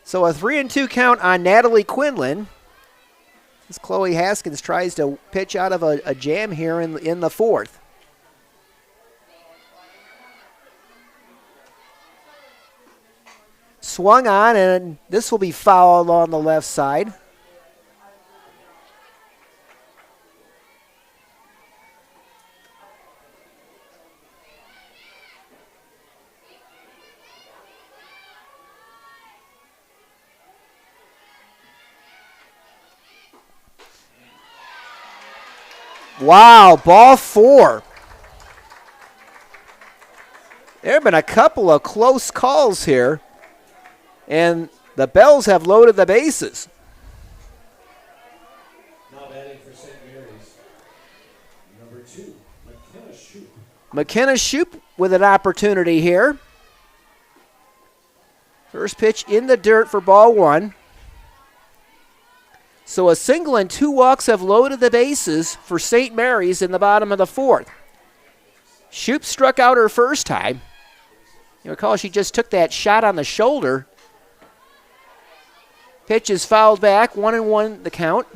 S2: So a 3-2 count on Natalie Quinlan. As Chloe Haskins tries to pitch out of a jam here in the fourth. Swung on, and this will be fouled on the left side. Wow, ball 4. There have been a couple of close calls here, and the Bells have loaded the bases.
S1: Now batting for St. Mary's, number 2, McKenna Shoup.
S2: McKenna Shoup with an opportunity here. First pitch in the dirt for ball 1. So a single and 2 walks have loaded the bases for St. Mary's in the bottom of the fourth. Shoup struck out her first time. You recall she just took that shot on the shoulder. Pitch is fouled back, 1-1 the count.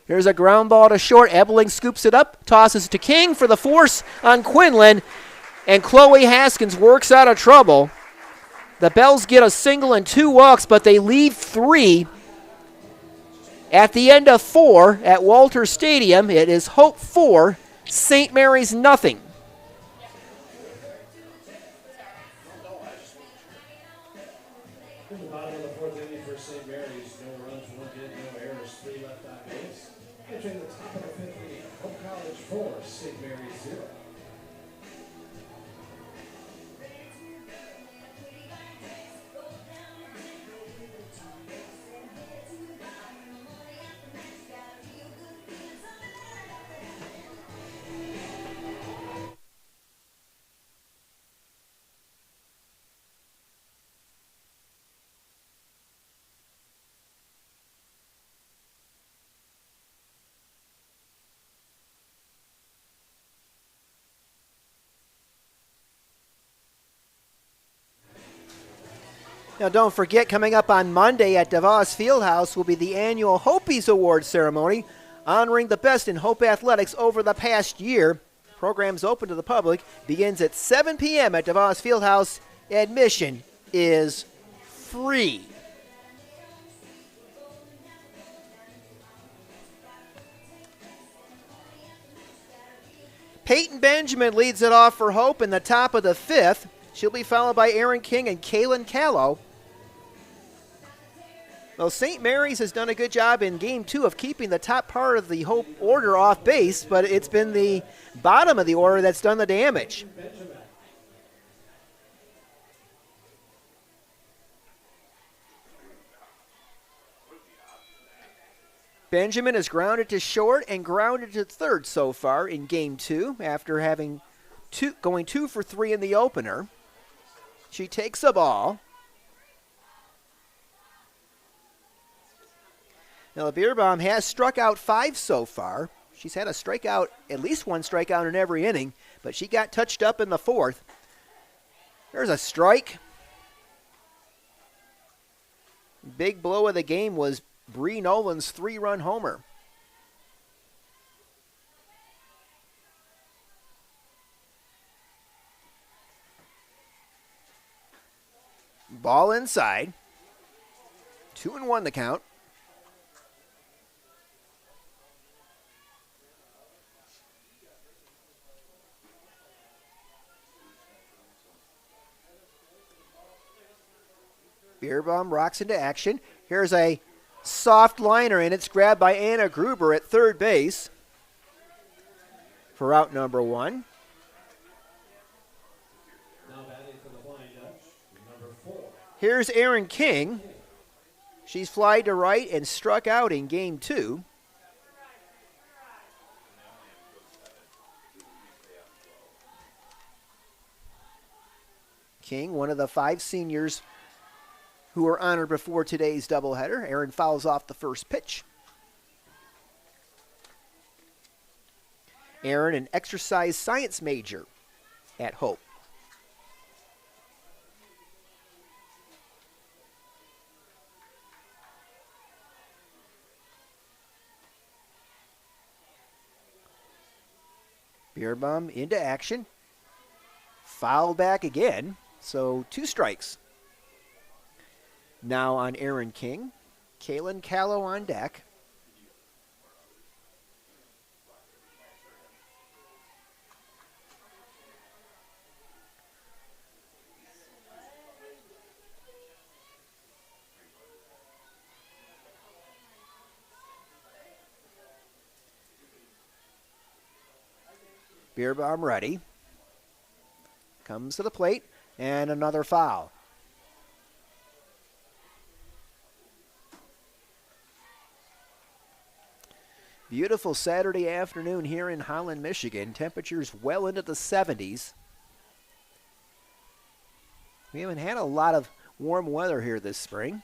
S2: Here's a ground ball to short. Ebeling scoops it up, tosses to King for the force on Quinlan, and Chloe Haskins works out of trouble. The Bells get a single and 2 walks, but they leave 3. At the end of 4 at Walter Stadium, it is Hope 4, St. Mary's nothing.
S1: In the bottom of the fourth inning for St. Mary's, no runs, 1 hit, no errors, 3 left on base. Entering the top of the 5th inning, Hope College 4, St. Mary's 0.
S2: Now, don't forget, coming up on Monday at DeVos Fieldhouse will be the annual Hopies Award ceremony, honoring the best in Hope athletics over the past year. Program's open to the public, begins at 7 p.m. at DeVos Fieldhouse. Admission is free. Peyton Benjamin leads it off for Hope in the top of the 5th. She'll be followed by Erin King and Kaylin Callow. Well, St. Mary's has done a good job in Game 2 of keeping the top part of the Hope order off base, but it's been the bottom of the order that's done the damage. Benjamin is grounded to short and grounded to third so far in Game 2 after having going 2 for 3 in the opener. She takes the ball. Now, the Beerbomb has struck out 5 so far. She's had a strikeout, at least one strikeout in every inning, but she got touched up in the 4th. There's a strike. Big blow of the game was Bree Nolan's 3-run homer. Ball inside. 2-1 the count. Beerbomb rocks into action. Here's a soft liner, and it's grabbed by Anna Gruber at third base for out number 1.
S1: Now batting for the Flying Dutch, number 4.
S2: Here's Erin King. She's flied to right and struck out in Game 2. King, one of the 5 seniors who were honored before today's doubleheader. Erin fouls off the first pitch. Erin, an exercise science major at Hope. Beerbomb into action. Foul back again, so 2 strikes. Now on Erin King. Kaylin Callow on deck. Beerbomb ready. Comes to the plate, and another foul. Beautiful Saturday afternoon here in Holland, Michigan. Temperatures well into the 70s. We haven't had a lot of warm weather here this spring.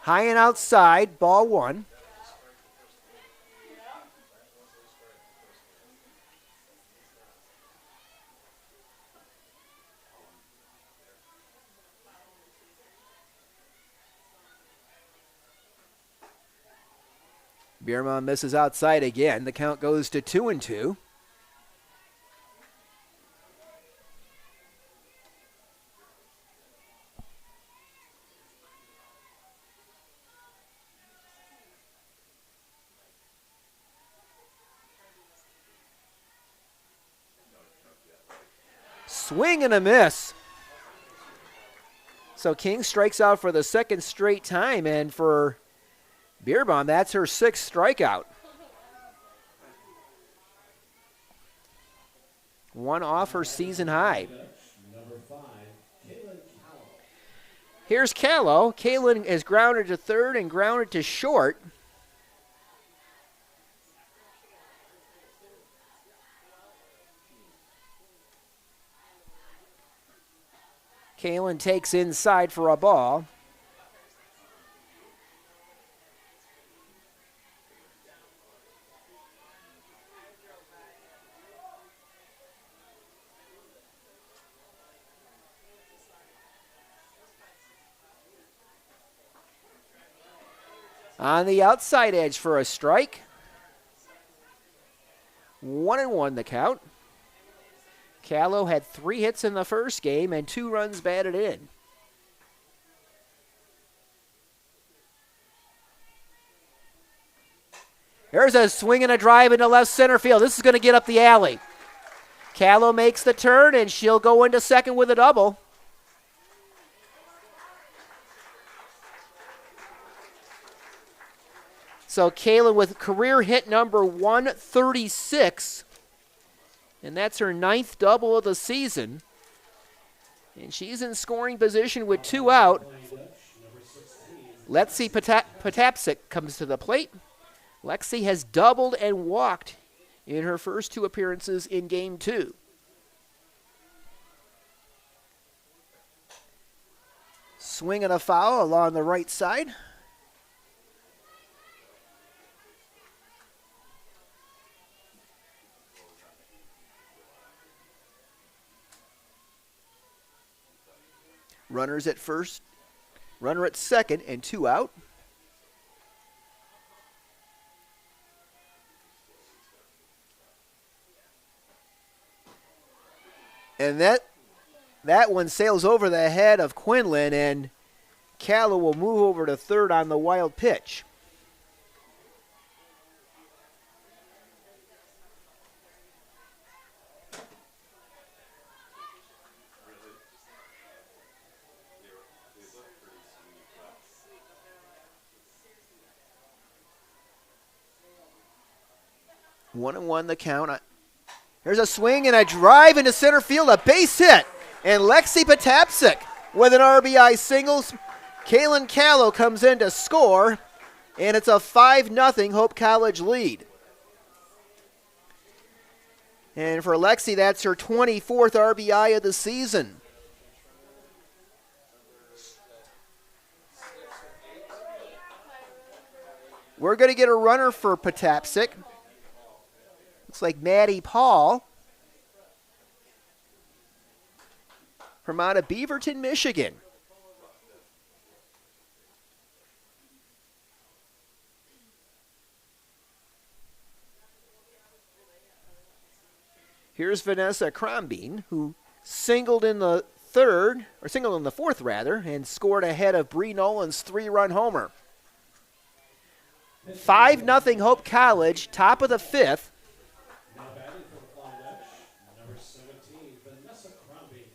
S2: High and outside, ball 1. Beerbomb misses outside again. The count goes to 2-2. Swing and a miss. So King strikes out for the second straight time, and for Beerbomb, that's her 6th strikeout. 1 off her season high.
S1: Number 5, Kaylin Callow.
S2: Here's Callow. Kaylin is grounded to third and grounded to short. Kaylin takes inside for a ball. On the outside edge for a strike. 1-1 the count. Callow had 3 hits in the first game and 2 runs batted in. There's a swing and a drive into left center field. This is going to get up the alley. Callow makes the turn, and she'll go into second with a double. So Kayla with career hit number 136, and that's her 9th double of the season. And she's in scoring position with 2 out. Lexi Potapsik comes to the plate. Lexi has doubled and walked in her first 2 appearances in Game 2. Swing and a foul along the right side. Runners at first, runner at second, and 2 out. And that one sails over the head of Quinlan, and Callow will move over to third on the wild pitch. One and one the count. There's a swing and a drive into center field, a base hit. And Lexi Potapsik with an RBI singles. Kaylin Callow comes in to score, and it's a 5-0 Hope College lead. And for Lexi, that's her 24th RBI of the season. We're going to get a runner for Potapsik. Looks like Maddie Paul from out of Beaverton, Michigan. Here's Vanessa Crombine, who singled in the fourth rather, and scored ahead of Bree Nolan's 3-run homer. 5-0 Hope College, top of the 5th.
S1: Now batting for the Flying Dutch, number 17, Vanessa Crombie.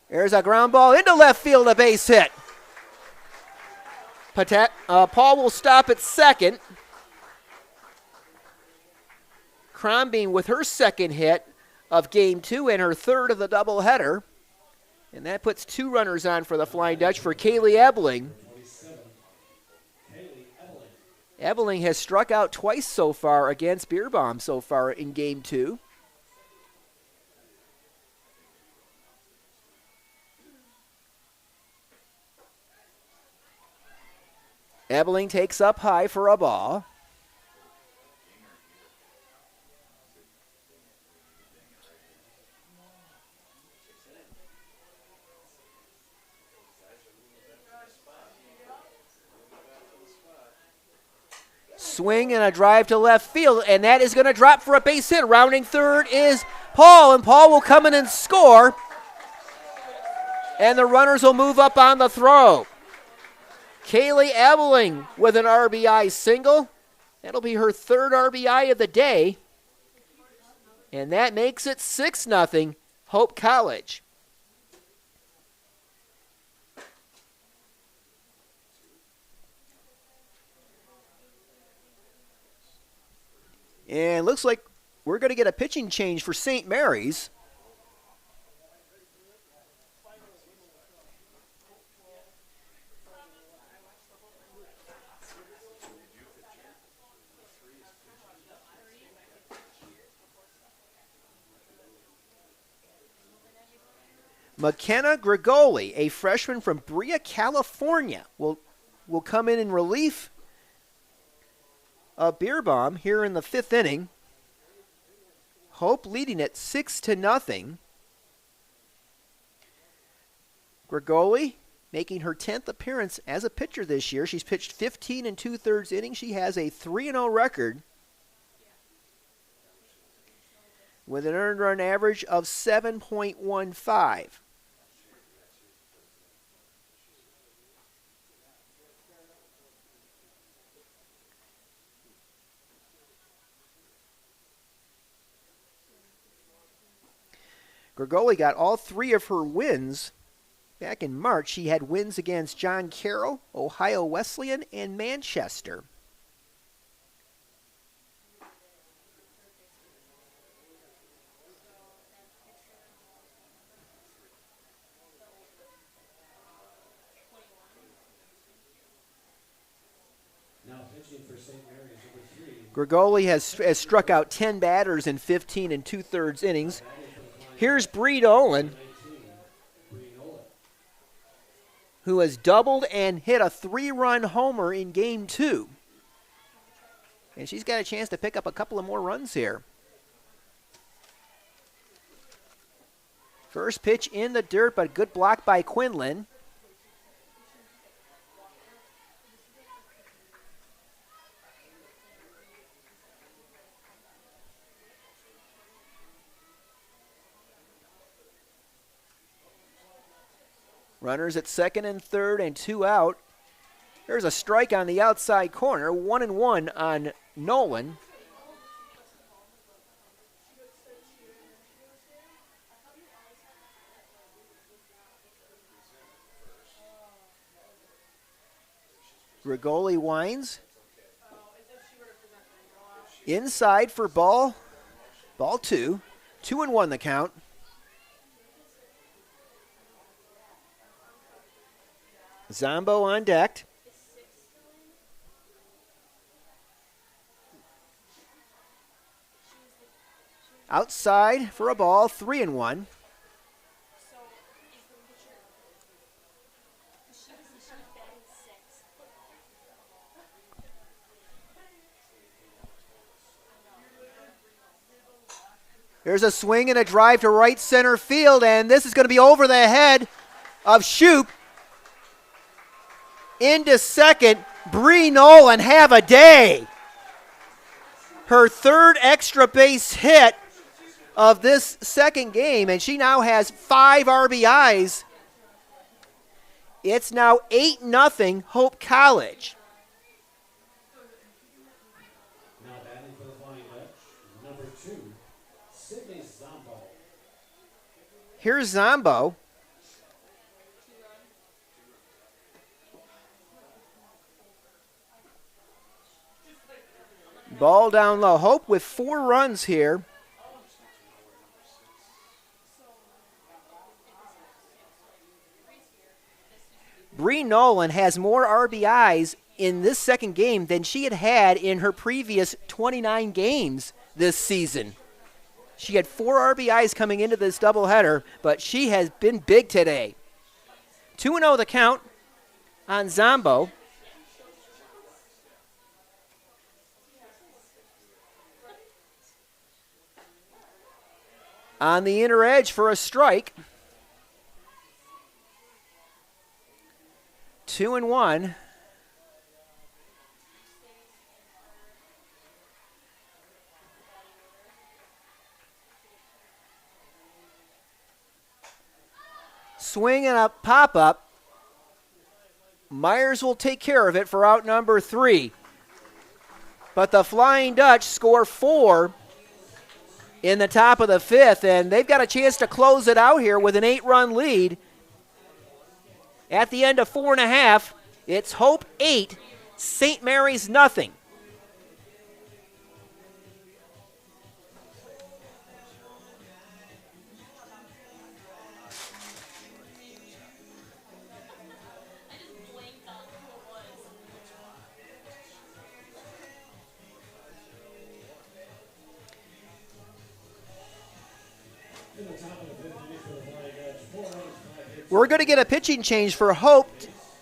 S2: There's a ground ball into left field, a base hit. Paul will stop at second. Crombie with her second hit of Game 2 and her 3rd of the doubleheader. And that puts 2 runners on for the Flying Dutch for Kaylee Ebeling. Ebeling has struck out twice so far against Beerbaum so far in Game 2. Ebeling takes up high for a ball. Swing and a drive to left field, and that is going to drop for a base hit. Rounding third is Paul, and Paul will come in and score. And the runners will move up on the throw. Kaylee Ebeling with an RBI single. That'll be her 3rd RBI of the day. And that makes it 6-0 Hope College. And looks like we're going to get a pitching change for St. Mary's. McKenna Grigoli, a freshman from Brea, California, will come in relief of Beerbaum here in the 5th inning. Hope leading it 6-0. Grigoli making her 10th appearance as a pitcher this year. She's pitched 15 2/3 innings. She has a 3-0 record with an earned run average of 7.15. Grigoli got all 3 of her wins back in March. She had wins against John Carroll, Ohio Wesleyan, and Manchester.
S1: Now pitching for St. Mary's, number 3.
S2: Grigoli has struck out 10 batters in 15 2/3 innings. Here's Bree Nolan, who has doubled and hit a 3-run homer in Game 2. And she's got a chance to pick up a couple of more runs here. First pitch in the dirt, but good block by Quinlan. Runners at second and third and 2 out. There's a strike on the outside corner, 1-1 on Nolan. Grigoli winds. Inside for ball 2. 2-1 the count. Zombo on deck. Outside for a ball, 3-1. There's a swing and a drive to right center field, and this is going to be over the head of Shoup. Into second, Bree Nolan, have a day. Her 3rd extra base hit of this second game, and she now has 5 RBIs. It's now 8-0 Hope College.
S1: Now batting for the Flying Dutch, number 2, Sydney Zombo.
S2: Here's Zombo. Ball down low. Hope with 4 runs here. Bree Nolan has more RBIs in this second game than she had in her previous 29 games this season. She had 4 RBIs coming into this doubleheader, but she has been big today. 2-0 the count on Zombo. On the inner edge for a strike. 2-1. Swing and a pop-up. Myers will take care of it for out number 3. But the Flying Dutch score 4 in the top of the 5th, and they've got a chance to close it out here with an 8-run lead. At the end of 4.5, it's Hope 8, St. Mary's nothing. We're going to get a pitching change for Hope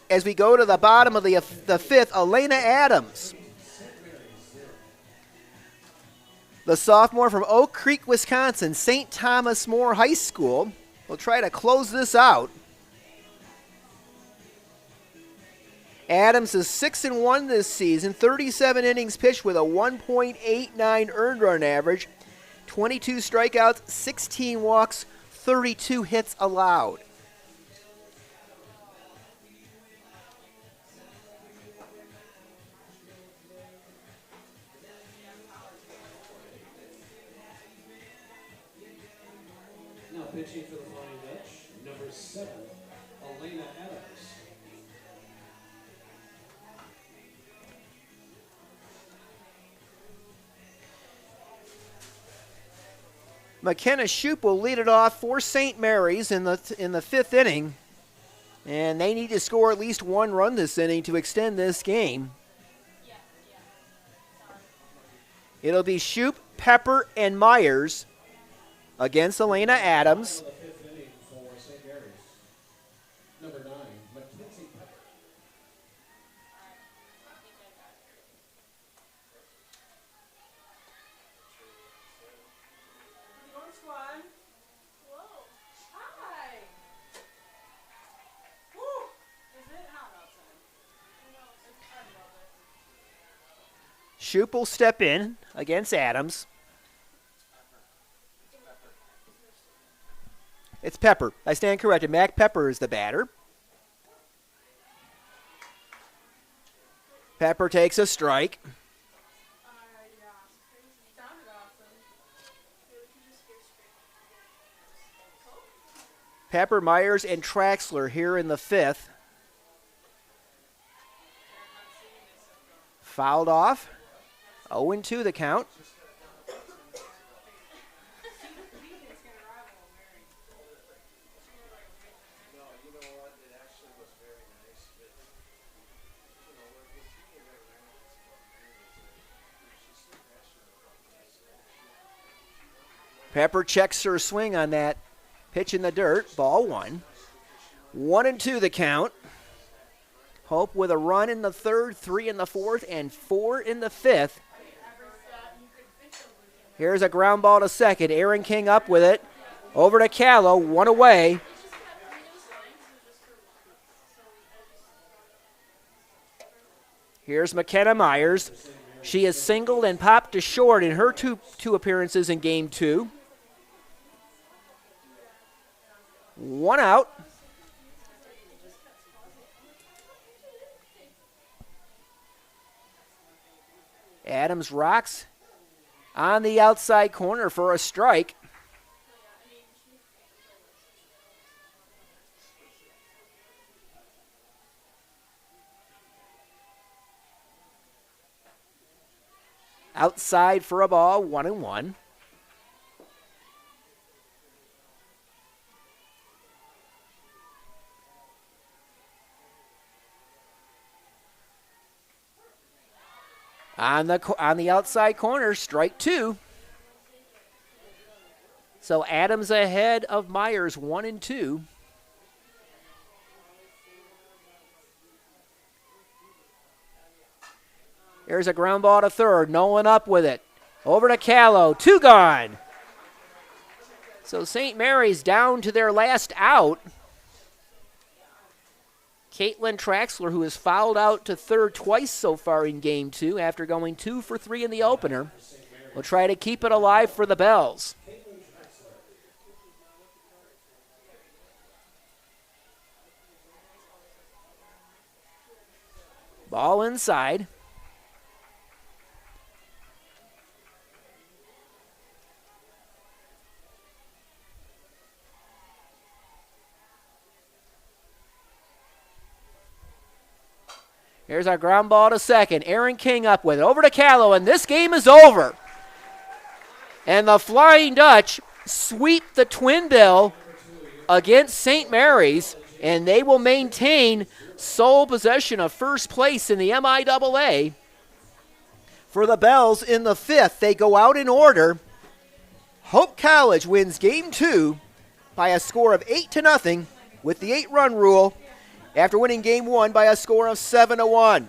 S2: as we go to the bottom of the 5th. Elena Adams The sophomore from Oak Creek, Wisconsin, St. Thomas More High School, will try to close this out. Adams is 6-1 this season, 37 innings pitched with a 1.89 earned run average, 22 strikeouts, 16 walks, 32 hits allowed.
S1: Now pitching for the Flying Dutch, number 7, Elena Adams.
S2: McKenna Shoup will lead it off for St. Mary's in the 5th inning, and they need to score at least 1 run this inning to extend this game. It'll be Shoup, Pepper, and Myers against Elena Adams.
S1: The 5th inning for St. Mary's. Number 9, Mackenzie Pepper.
S2: Shoup will step in against Adams. It's Pepper. I stand corrected. Mac Pepper is the batter. Pepper takes a strike. Pepper, Myers, and Traxler here in the 5th. Fouled off. 0-2 the count. Pepper checks her swing on that pitch in the dirt. Ball 1. 1-2 the count. Hope with a run in the 3rd, 3 in the 4th, and 4 in the 5th. Here's a ground ball to second. Aaron King up with it. Over to Callow, 1 away. Here's McKenna Myers. She has singled and popped to short in her two appearances in Game 2. 1 out. Adams rocks on the outside corner for a strike. Outside for a ball, 1-1. On the outside corner, strike 2. So Adams ahead of Myers, 1-2. There's a ground ball to third. Nolan up with it. Over to Callow. 2 gone. So St. Mary's down to their last out. Caitlin Traxler, who has fouled out to third twice so far in Game 2 after going 2 for 3 in the opener, will try to keep it alive for the Bells. Ball inside. Here's our ground ball to second. Aaron King up with it. Over to Callow, and this game is over. And the Flying Dutch sweep the twin bill against St. Mary's, and they will maintain sole possession of first place in the MIAA. For the Bells in the 5th, they go out in order. Hope College wins Game 2 by a score of 8-0 with the 8-run rule, after winning Game 1 by a score of 7-1.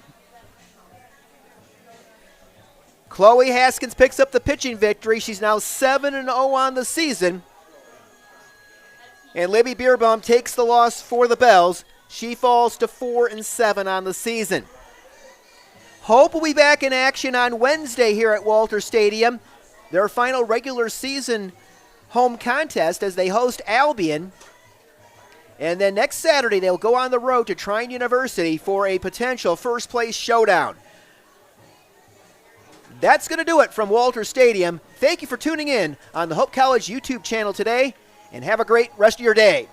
S2: Chloe Haskins picks up the pitching victory. She's now 7-0 on the season. And Libby Beerbaum takes the loss for the Bells. She falls to 4-7 on the season. Hope will be back in action on Wednesday here at Walter Stadium. Their final regular season home contest as they host Albion. And then next Saturday, they'll go on the road to Trine University for a potential first place showdown. That's going to do it from Walter Stadium. Thank you for tuning in on the Hope College YouTube channel today, and have a great rest of your day.